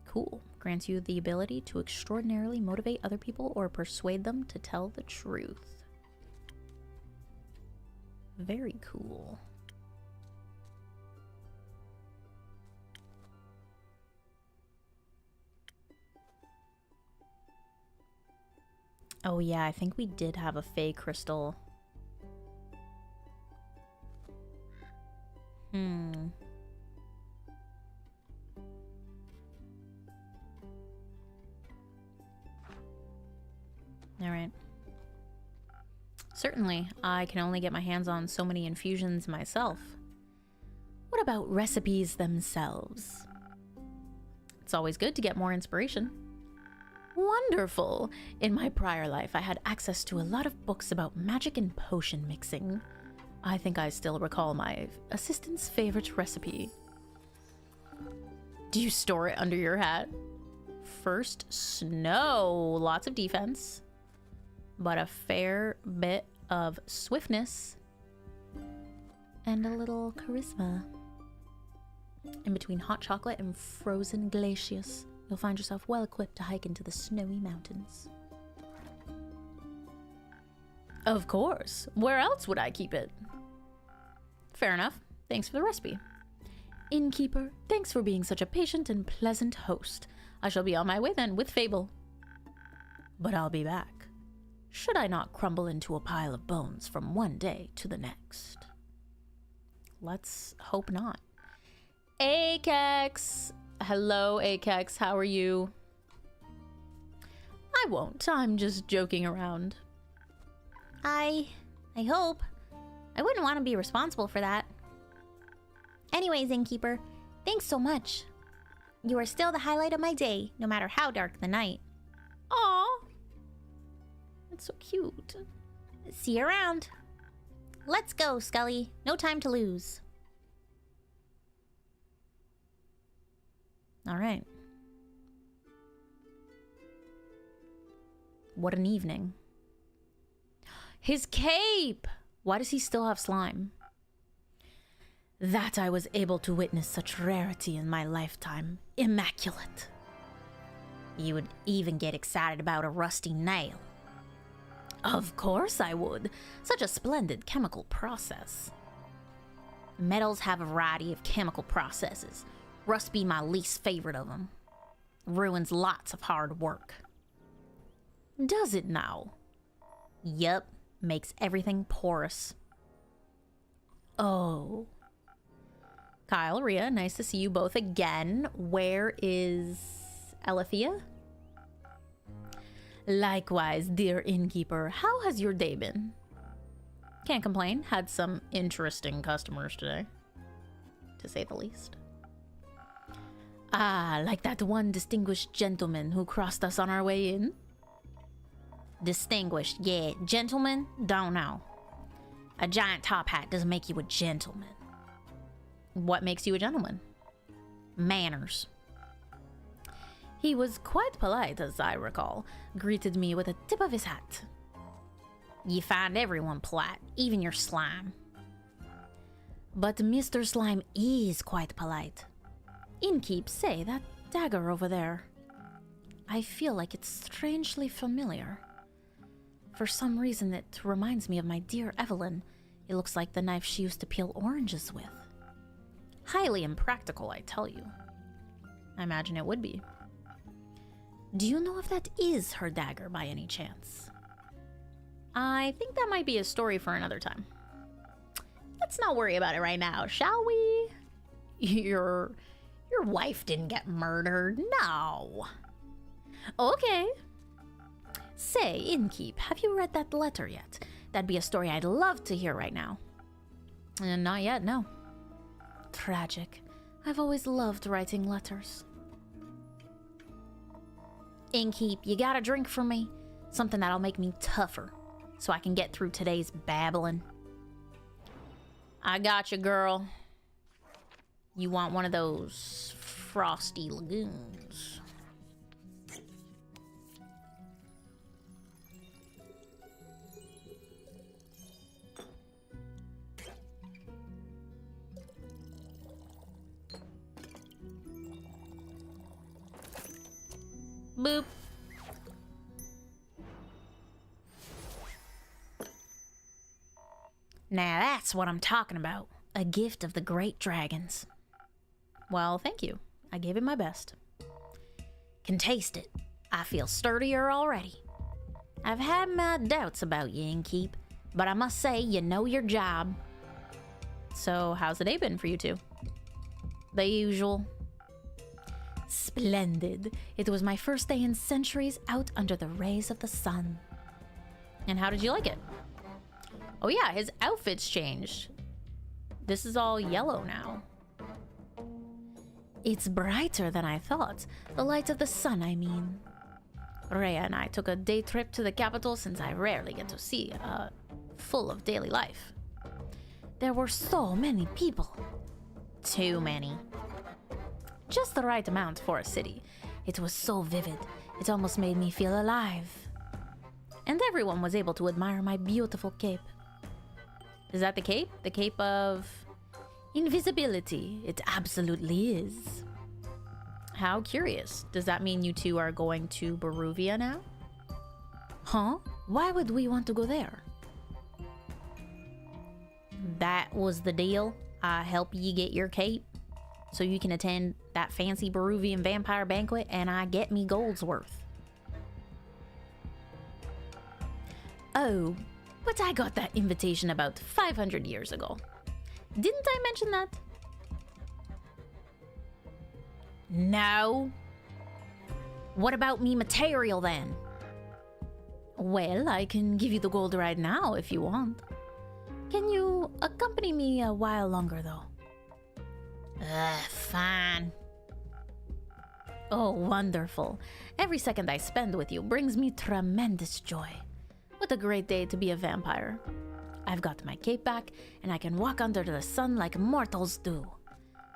Cool. Grants you the ability to extraordinarily motivate other people or persuade them to tell the truth. Very cool. Oh yeah, I think we did have a Fey crystal. Alright. Certainly, I can only get my hands on so many infusions myself. What about recipes themselves? It's always good to get more inspiration. Wonderful! In my prior life, I had access to a lot of books about magic and potion mixing. I think I still recall my assistant's favorite recipe. Do you store it under your hat? First, snow. Lots of defense. But a fair bit of swiftness. And a little charisma. In between hot chocolate and frozen glaciers, you'll find yourself well equipped to hike into the snowy mountains. Of course. Where else would I keep it? Fair enough. Thanks for the recipe. Innkeeper, thanks for being such a patient and pleasant host. I shall be on my way then with Fable. But I'll be back. Should I not crumble into a pile of bones from one day to the next? Let's hope not. Akex! Hello, Akex. How are you? I won't. I'm just joking around. I hope. I wouldn't want to be responsible for that. Anyways, Innkeeper, thanks so much. You are still the highlight of my day, no matter how dark the night. Aw. That's so cute. See you around. Let's go, Scully. No time to lose. All right. What an evening. His cape! Why does he still have slime? That I was able to witness such rarity in my lifetime. Immaculate. You would even get excited about a rusty nail. Of course I would. Such a splendid chemical process. Metals have a variety of chemical processes. Rust be my least favorite of them. Ruins lots of hard work. Does it now? Yup. Makes everything porous. Oh. Kyle, Rhea, nice to see you both again. Where is Alethea? Likewise, dear innkeeper. How has your day been? Can't complain. Had some interesting customers today, to say the least. Ah, like that one distinguished gentleman who crossed us on our way in? Distinguished, yeah. Gentleman? Don't know. A giant top hat doesn't make you a gentleman. What makes you a gentleman? Manners. He was quite polite, as I recall. Greeted me with a tip of his hat. You find everyone polite, even your slime. But Mr. Slime is quite polite. Innkeep, say, that dagger over there. I feel like it's strangely familiar. For some reason, it reminds me of my dear Evelyn. It looks like the knife she used to peel oranges with. Highly impractical, I tell you. I imagine it would be. Do you know if that is her dagger by any chance? I think that might be a story for another time. Let's not worry about it right now, shall we? Your wife didn't get murdered, no. Okay. Say, Innkeep, have you read that letter yet? That'd be a story I'd love to hear right now. Not yet, no. Tragic. I've always loved writing letters. Innkeep, you got a drink for me? Something that'll make me tougher, so I can get through today's babbling. I got you, girl. You want one of those frosty lagoons? Boop. Now that's what I'm talking about. A gift of the great dragons. Well, thank you. I gave it my best. Can taste it. I feel sturdier already. I've had my doubts about you, Innkeep, but I must say you know your job. So how's the day been for you two? The usual. Splendid. It was my first day in centuries out under the rays of the sun. And how did you like it? Oh yeah, his outfit's changed. This is all yellow now. It's brighter than I thought. The light of the sun, I mean. Rhea and I took a day trip to the capital since I rarely get to see full of daily life. There were so many people. Too many. Just the right amount for a city. It was so vivid, it almost made me feel alive. And everyone was able to admire my beautiful cape. Is that the cape? The cape of invisibility. It absolutely is. How curious. Does that mean you two are going to Baruvia now? Huh? Why would we want to go there? That was the deal. I help you get your cape so you can attend that fancy Baruvian vampire banquet and I get me gold's worth. Oh, but I got that invitation about 500 years ago. Didn't I mention that? No. What about me material then? Well, I can give you the gold right now if you want. Can you accompany me a while longer though? Fine. Oh, wonderful. Every second I spend with you brings me tremendous joy. What a great day to be a vampire. I've got my cape back, and I can walk under the sun like mortals do.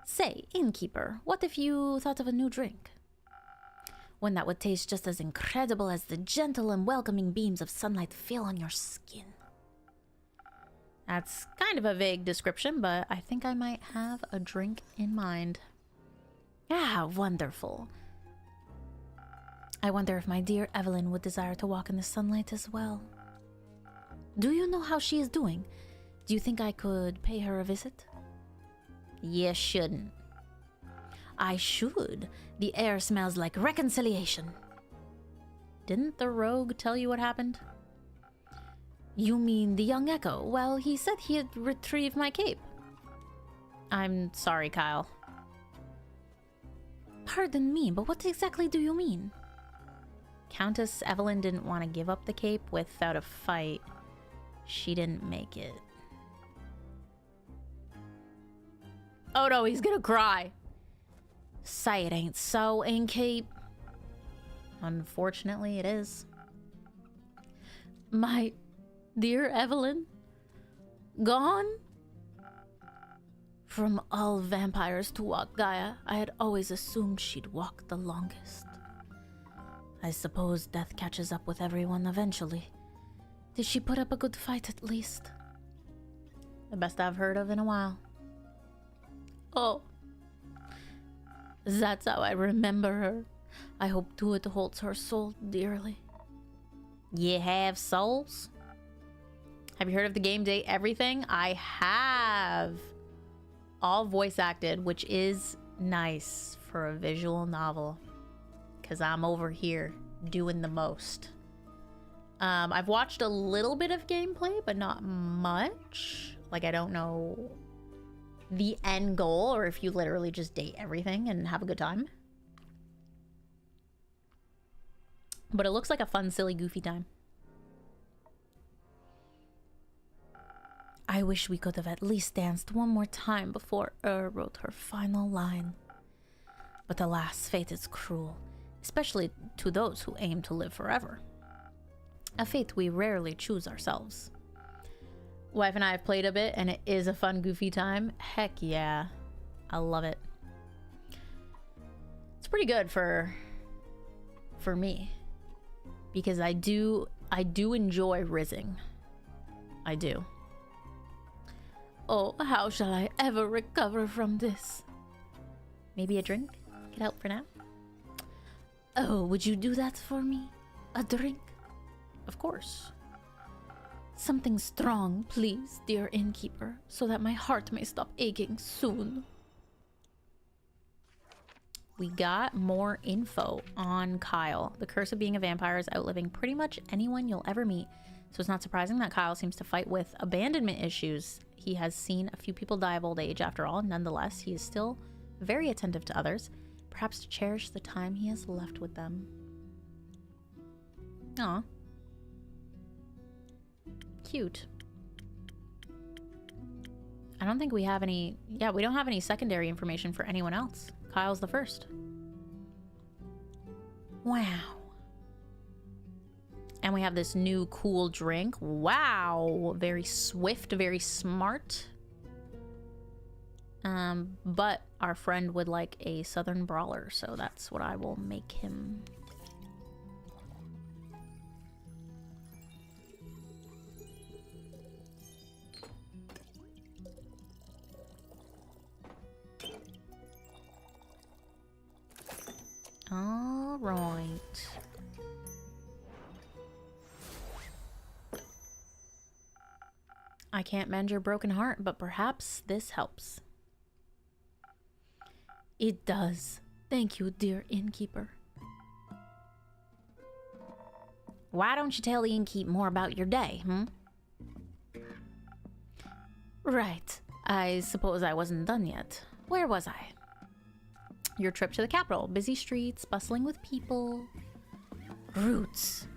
Say, innkeeper, what if you thought of a new drink? One that would taste just as incredible as the gentle and welcoming beams of sunlight feel on your skin. That's kind of a vague description, but I think I might have a drink in mind. Ah, wonderful. I wonder if my dear Evelyn would desire to walk in the sunlight as well. Do you know how she is doing? Do you think I could pay her a visit? You shouldn't. I should. The air smells like reconciliation. Didn't the rogue tell you what happened? You mean the young Echo? Well, he said he had retrieved my cape. I'm sorry, Kyle. Pardon me, but what exactly do you mean? Countess Evelyn didn't want to give up the cape without a fight. She didn't make it. Oh no, he's gonna cry. Say it ain't so, innkeep. Unfortunately, it is. My dear Evelyn? Gone? From all vampires to walk Gaia, I had always assumed she'd walk the longest. I suppose death catches up with everyone eventually. Did she put up a good fight at least? The best I've heard of in a while. Oh, that's how I remember her. I hope Tuat holds her soul dearly. You have souls? Have you heard of the game Date Everything? I have. All voice acted, which is nice for a visual novel. Because I'm over here doing the most. I've watched a little bit of gameplay, but not much. Like, I don't know the end goal, or if you literally just date everything and have a good time. But it looks like a fun, silly, goofy time. I wish we could have at least danced one more time before wrote her final line. But alas, fate is cruel, especially to those who aim to live forever. A fate we rarely choose ourselves. Wife and I have played a bit, and it is a fun, goofy time. Heck yeah. I love it. It's pretty good for me. Because I do enjoy rizzing. I do. Oh, how shall I ever recover from this? Maybe a drink could help for now. Oh, would you do that for me? A drink? Of course. Something strong, please, dear innkeeper, so that my heart may stop aching soon. We got more info on Kyle. The curse of being a vampire is outliving pretty much anyone you'll ever meet. So it's not surprising that Kyle seems to fight with abandonment issues. He has seen a few people die of old age after all. Nonetheless, he is still very attentive to others, perhaps to cherish the time he has left with them. Aw. Cute. I don't think we have any... Yeah, we don't have any secondary information for anyone else. Kyle's the first. Wow. And we have this new cool drink. Wow. Very swift, very smart. But our friend would like a southern brawler, so that's what I will make him. All right. I can't mend your broken heart, but perhaps this helps. It does. Thank you, dear innkeeper. Why don't you tell the innkeep more about your day, Right. I suppose I wasn't done yet. Where was I? Your trip to the capital. Busy streets, bustling with people. Roots.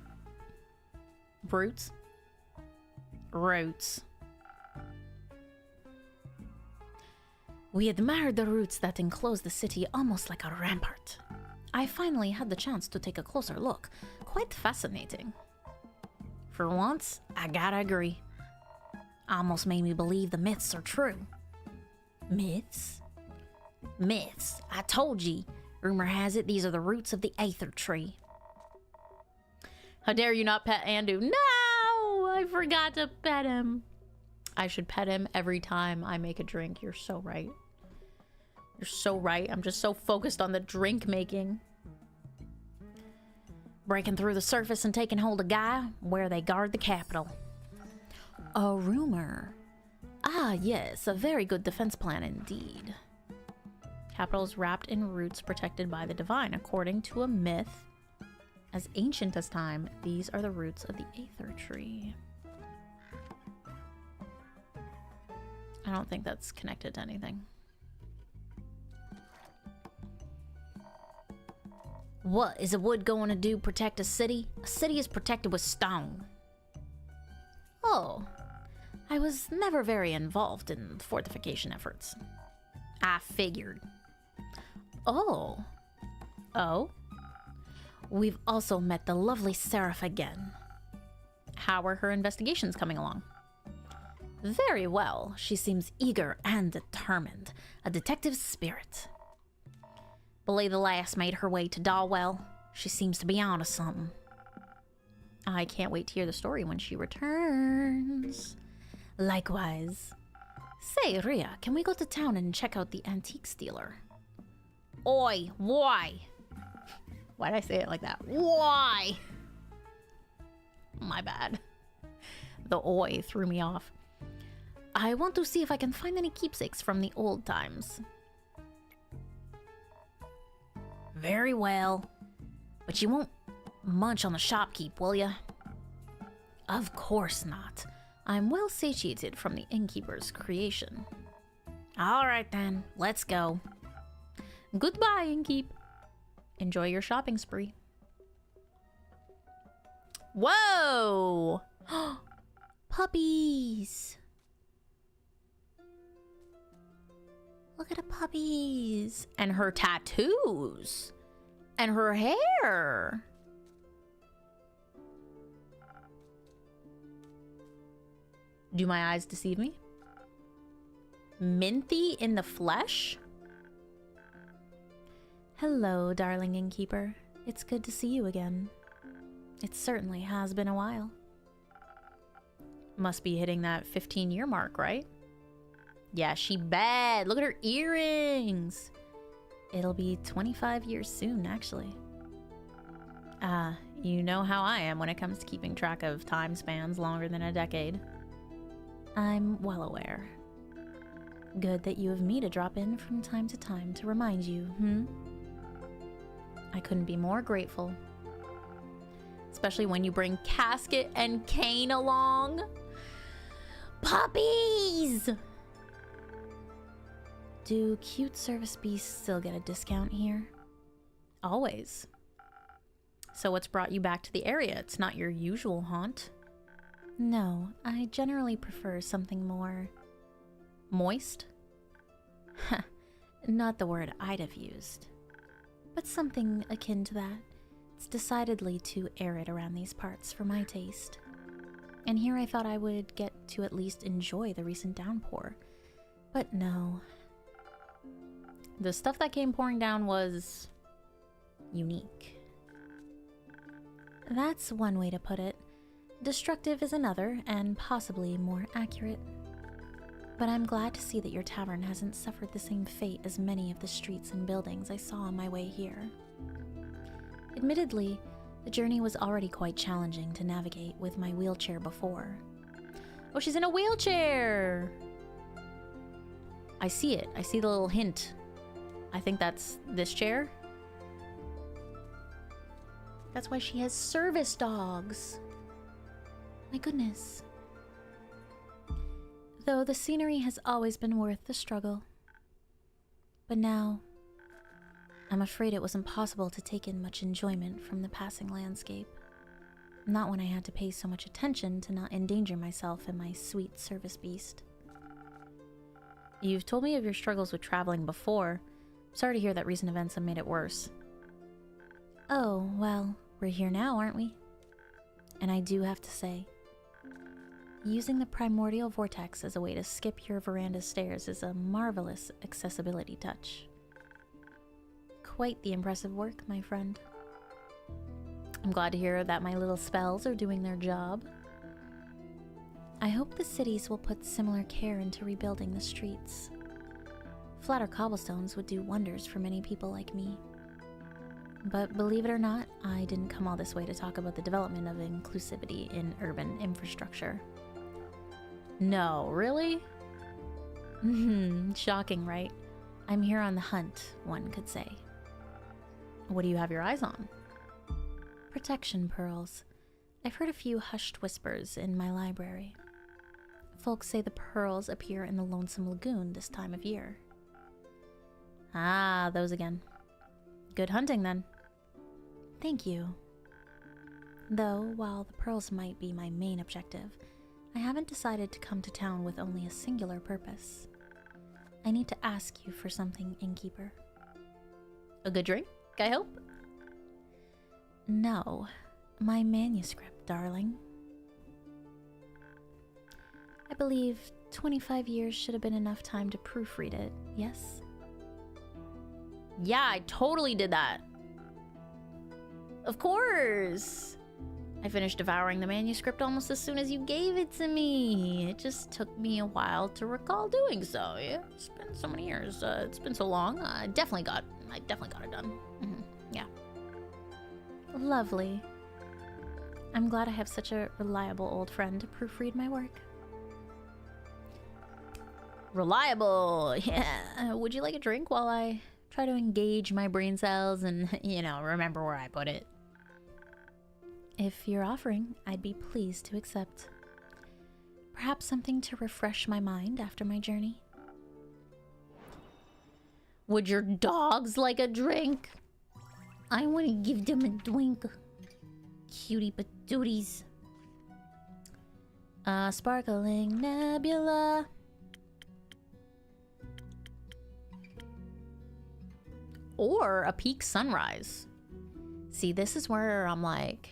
Brutes? Roots. We admired the roots that enclose the city almost like a rampart. I finally had the chance to take a closer look. Quite fascinating. For once, I gotta agree. Almost made me believe the myths are true. Myths? Myths. I told ye. Rumor has it these are the roots of the Aether Tree. How dare you not pet Andu? No! I forgot to pet him. I should pet him every time I make a drink. You're so right. You're so right. I'm just so focused on the drink making. Breaking through the surface and taking hold of Gaia, where they guard the capital. A rumor. Ah, yes, a very good defense plan indeed. Capital is wrapped in roots protected by the divine. According to a myth as ancient as time, these are the roots of the Aether Tree. I don't think that's connected to anything. What is a wood going to do protect a city? A city is protected with stone. Oh, I was never very involved in fortification efforts. I figured. Oh. Oh? We've also met the lovely Seraph again. How are her investigations coming along? Very well. She seems eager and determined. A detective spirit. Believe the lass made her way to Dalwell. She seems to be onto something. I can't wait to hear the story when she returns. Likewise. Say, Ria, can we go to town and check out the antiques dealer? Oi, why? Why did I say it like that? Why? My bad. The oi threw me off. I want to see if I can find any keepsakes from the old times. Very well. But you won't munch on the shopkeep, will ya? Of course not. I'm well satiated from the innkeeper's creation. All right then, let's go. Goodbye, innkeep. Enjoy your shopping spree. Whoa! Puppies. Look at the puppies. And her tattoos. And her hair. Do my eyes deceive me? Minty in the flesh? Hello, darling innkeeper. It's good to see you again. It certainly has been a while. Must be hitting that 15-year mark, right? Yeah, she bad. Look at her earrings. It'll be 25 years soon, actually. You know how I am when it comes to keeping track of time spans longer than a decade. I'm well aware. Good that you have me to drop in from time to time to remind you, I couldn't be more grateful. Especially when you bring Casket and Kane along. Puppies! Do cute service beasts still get a discount here? Always. So what's brought you back to the area? It's not your usual haunt. No, I generally prefer something more moist. Not the word I'd have used, but something akin to that. It's decidedly too arid around these parts for my taste. And here I thought I would get to at least enjoy the recent downpour. But no. The stuff that came pouring down was unique. That's one way to put it. Destructive is another, and possibly more accurate. But I'm glad to see that your tavern hasn't suffered the same fate as many of the streets and buildings I saw on my way here. Admittedly, the journey was already quite challenging to navigate with my wheelchair before. Oh, she's in a wheelchair! I see it. I see the little hint. I think that's this chair. That's why she has service dogs. My goodness. Though the scenery has always been worth the struggle. But now, I'm afraid it was impossible to take in much enjoyment from the passing landscape. Not when I had to pay so much attention to not endanger myself and my sweet service beast. You've told me of your struggles with traveling before. Sorry to hear that recent events have made it worse. Oh, well, we're here now, aren't we? And I do have to say, using the primordial vortex as a way to skip your veranda stairs is a marvelous accessibility touch. Quite the impressive work, my friend. I'm glad to hear that my little spells are doing their job. I hope the cities will put similar care into rebuilding the streets. Flatter cobblestones would do wonders for many people like me. But believe it or not, I didn't come all this way to talk about the development of inclusivity in urban infrastructure. No, really? Shocking, right? I'm here on the hunt, one could say. What do you have your eyes on? Protection pearls. I've heard a few hushed whispers in my library. Folks say the pearls appear in the Lonesome Lagoon this time of year. Ah, those again. Good hunting, then. Thank you. Though, while the pearls might be my main objective, I haven't decided to come to town with only a singular purpose. I need to ask you for something, innkeeper. A good drink, I hope? No, my manuscript, darling. I believe 25 years should have been enough time to proofread it, yes? Yeah, I totally did that. Of course. I finished devouring the manuscript almost as soon as you gave it to me. It just took me a while to recall doing so. Yeah, it's been so many years. It's been so long. I definitely got it done. Yeah. Lovely. I'm glad I have such a reliable old friend to proofread my work. Reliable. Yeah. Would you like a drink while I try to engage my brain cells and, you know, remember where I put it? If you're offering, I'd be pleased to accept. Perhaps something to refresh my mind after my journey. Would your dogs like a drink? I want to give them a drink. Cutie patooties. A sparkling nebula. Or a peak sunrise. See, this is where I'm like,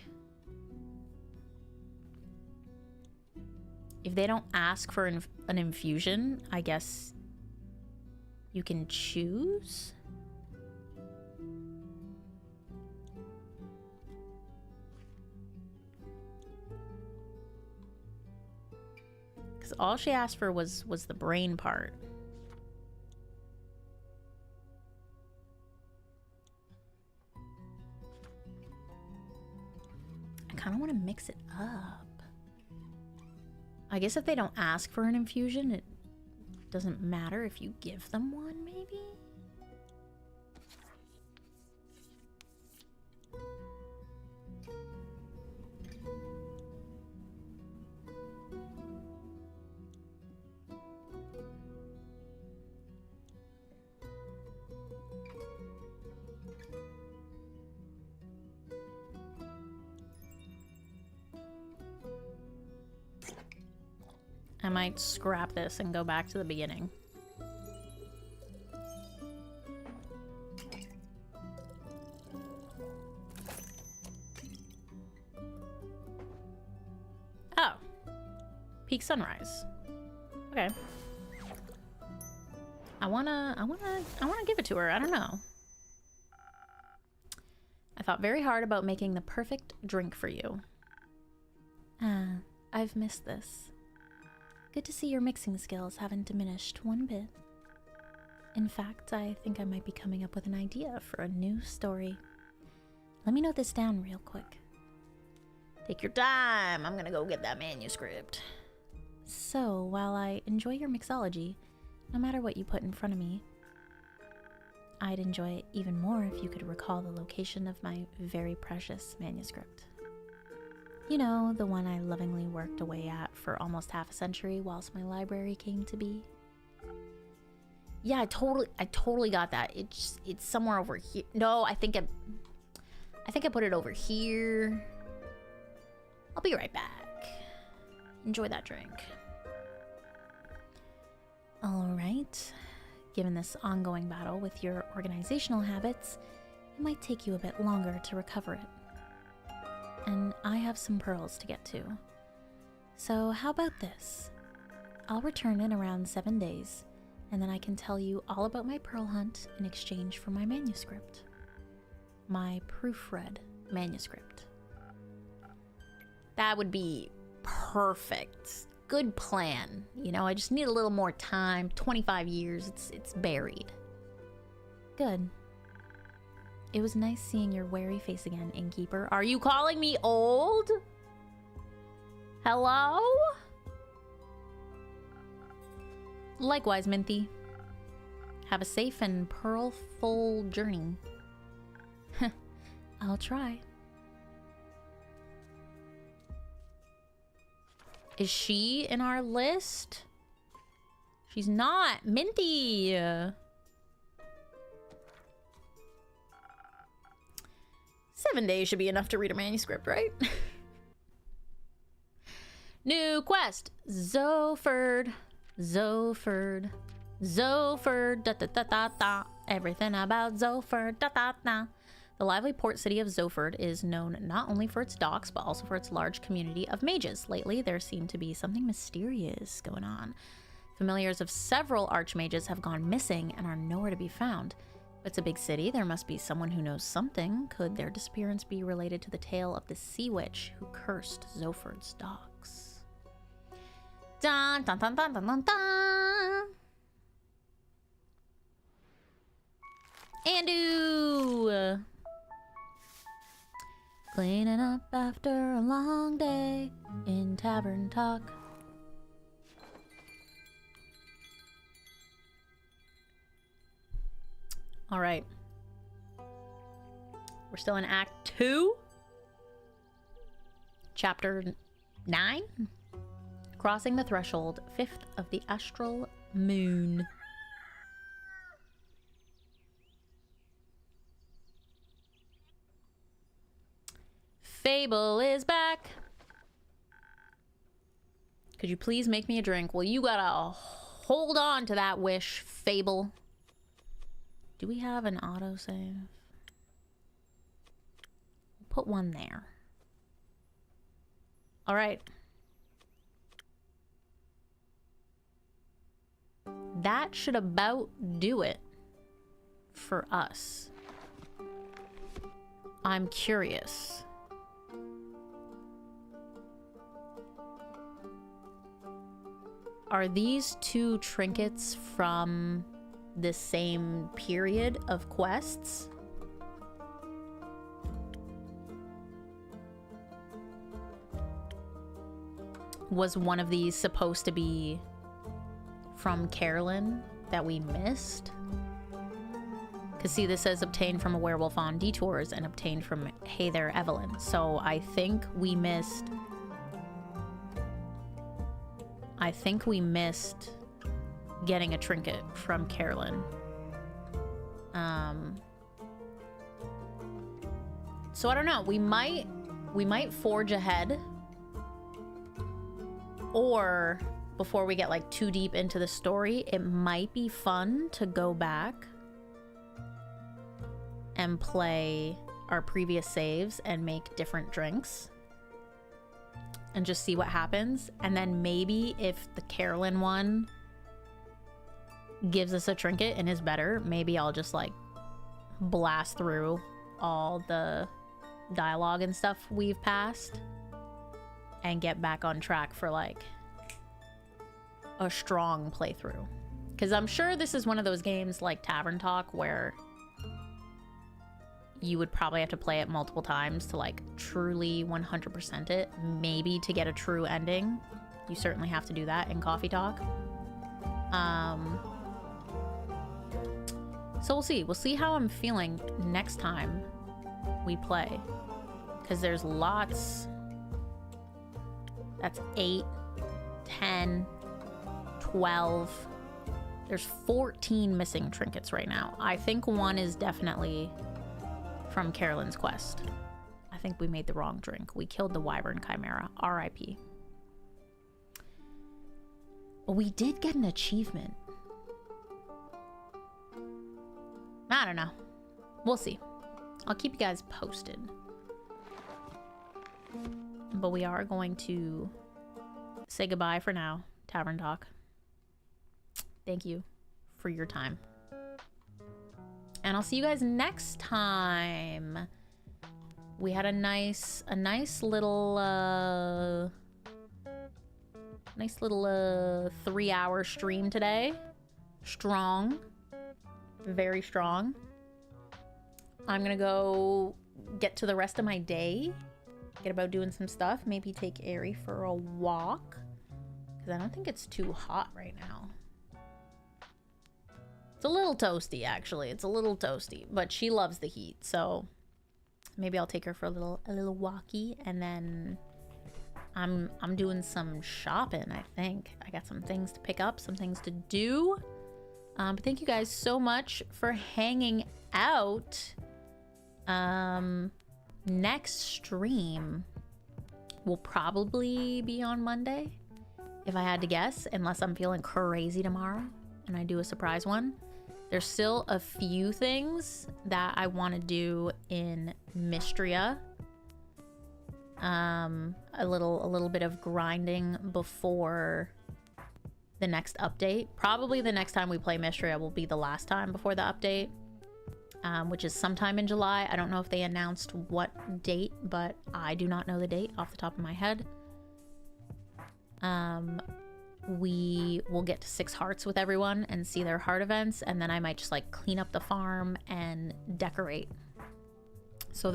if they don't ask for an infusion, I guess you can choose. Because all she asked for was the brain part. I kind of want to mix it up. I guess if they don't ask for an infusion, it doesn't matter if you give them one, maybe? I might scrap this and go back to the beginning. Oh. Peak sunrise. Okay. I wanna give it to her. I don't know. I thought very hard about making the perfect drink for you. I've missed this. Good to see your mixing skills haven't diminished one bit. In fact, I think I might be coming up with an idea for a new story. Let me note this down real quick. Take your time. I'm gonna go get that manuscript. So, while I enjoy your mixology, no matter what you put in front of me, I'd enjoy it even more if you could recall the location of my very precious manuscript. You know, the one I lovingly worked away at for almost half a century whilst my library came to be. Yeah, I totally got that. It's somewhere over here. No, I think I put it over here. I'll be right back. Enjoy that drink. All right. Given this ongoing battle with your organizational habits, it might take you a bit longer to recover it. And I have some pearls to get to. So how about this? I'll return in around 7 days, and then I can tell you all about my pearl hunt in exchange for my manuscript. My proofread manuscript. That would be perfect. Good plan. You know, I just need a little more time. 25 years, it's buried. Good. It was nice seeing your wary face again, innkeeper. Are you calling me old? Hello? Likewise, Minty. Have a safe and pearl-full journey. I'll try. Is she in our list? She's not. Minty! 7 days should be enough to read a manuscript, right? New quest. Zoferd. Zoferd. Zoferd. Da da da da da. Everything about Zoferd. Da da da. The lively port city of Zoferd is known not only for its docks, but also for its large community of mages. Lately, there seemed to be something mysterious going on. Familiars of several archmages have gone missing and are nowhere to be found. It's a big city. There must be someone who knows something. Could their disappearance be related to the tale of the sea witch who cursed Zoford's docks? Dun dun dun dun dun dun dun. Andu! Cleaning up after a long day in Tavern Talk. All right. We're still in Act 2. Chapter 9. Crossing the threshold, 5th of the astral moon. Fable is back. Could you please make me a drink? Well, you gotta hold on to that wish, Fable. Do we have an autosave? We'll put one there. All right. That should about do it for us. I'm curious. Are these two trinkets from the same period of quests? Was one of these supposed to be from Carolyn that we missed? Because see, this says obtained from a werewolf on detours and obtained from Hey There Evelyn. So I think we missed getting a trinket from Carolyn. So I don't know. We might forge ahead, or before we get like too deep into the story, it might be fun to go back and play our previous saves and make different drinks and just see what happens. And then maybe if the Carolyn one gives us a trinket and is better, maybe I'll just like blast through all the dialogue and stuff we've passed and get back on track for like a strong playthrough. Because I'm sure this is one of those games like Tavern Talk where you would probably have to play it multiple times to like truly 100% it. Maybe to get a true ending. You certainly have to do that in Coffee Talk. So we'll see. We'll see how I'm feeling next time we play. Because there's lots. That's 8, 10, 12. There's 14 missing trinkets right now. I think one is definitely from Carolyn's quest. I think we made the wrong drink. We killed the Wyvern Chimera. R.I.P. We did get an achievement. I don't know. We'll see. I'll keep you guys posted. But we are going to say goodbye for now, Tavern Talk. Thank you for your time. And I'll see you guys next time. We had a nice little 3-hour stream today. Strong. Very strong. I'm gonna go get to the rest of my day. Get about doing some stuff. Maybe take Ari for a walk. Because I don't think it's too hot right now. It's a little toasty, actually. It's a little toasty, but she loves the heat, so maybe I'll take her for a little walkie, and then I'm doing some shopping, I think. I got some things to pick up, some things to do. But thank you guys so much for hanging out. Next stream will probably be on Monday, if I had to guess, unless I'm feeling crazy tomorrow and I do a surprise one. There's still a few things that I want to do in Mystria. A little bit of grinding before the next update. Probably the next time we play Mystria will be the last time before the update. which is sometime in July. I don't know if they announced what date, but I do not know the date off the top of my head. We will get to 6 hearts with everyone and see their heart events, and then I might just like clean up the farm and decorate. So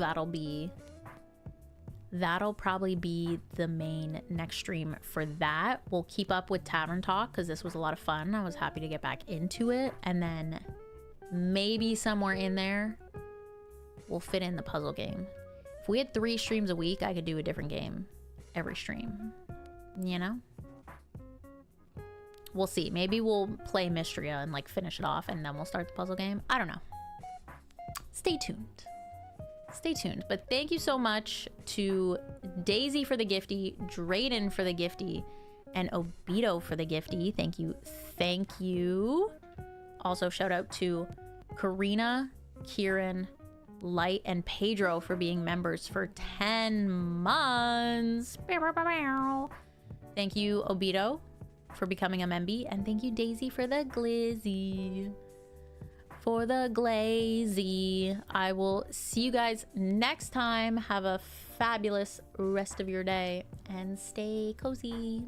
that'll probably be the main next stream for that. We'll keep up with Tavern Talk because this was a lot of fun. I was happy to get back into it. And then maybe somewhere in there, we'll fit in the puzzle game. If we had 3 streams a week, I could do a different game every stream. You know? We'll see. Maybe we'll play Mystria and like finish it off and then we'll start the puzzle game. I don't know. Stay tuned. Stay tuned. But thank you so much to Daisy for the gifty, Drayden for the gifty, and Obito for the gifty. Thank you. Thank you. Also, shout out to Karina, Kieran, Light, and Pedro for being members for 10 months. Thank you, Obito, for becoming a memby. And thank you, Daisy, for the glizzy. For the glazy. I will see you guys next time. Have a fabulous rest of your day and stay cozy.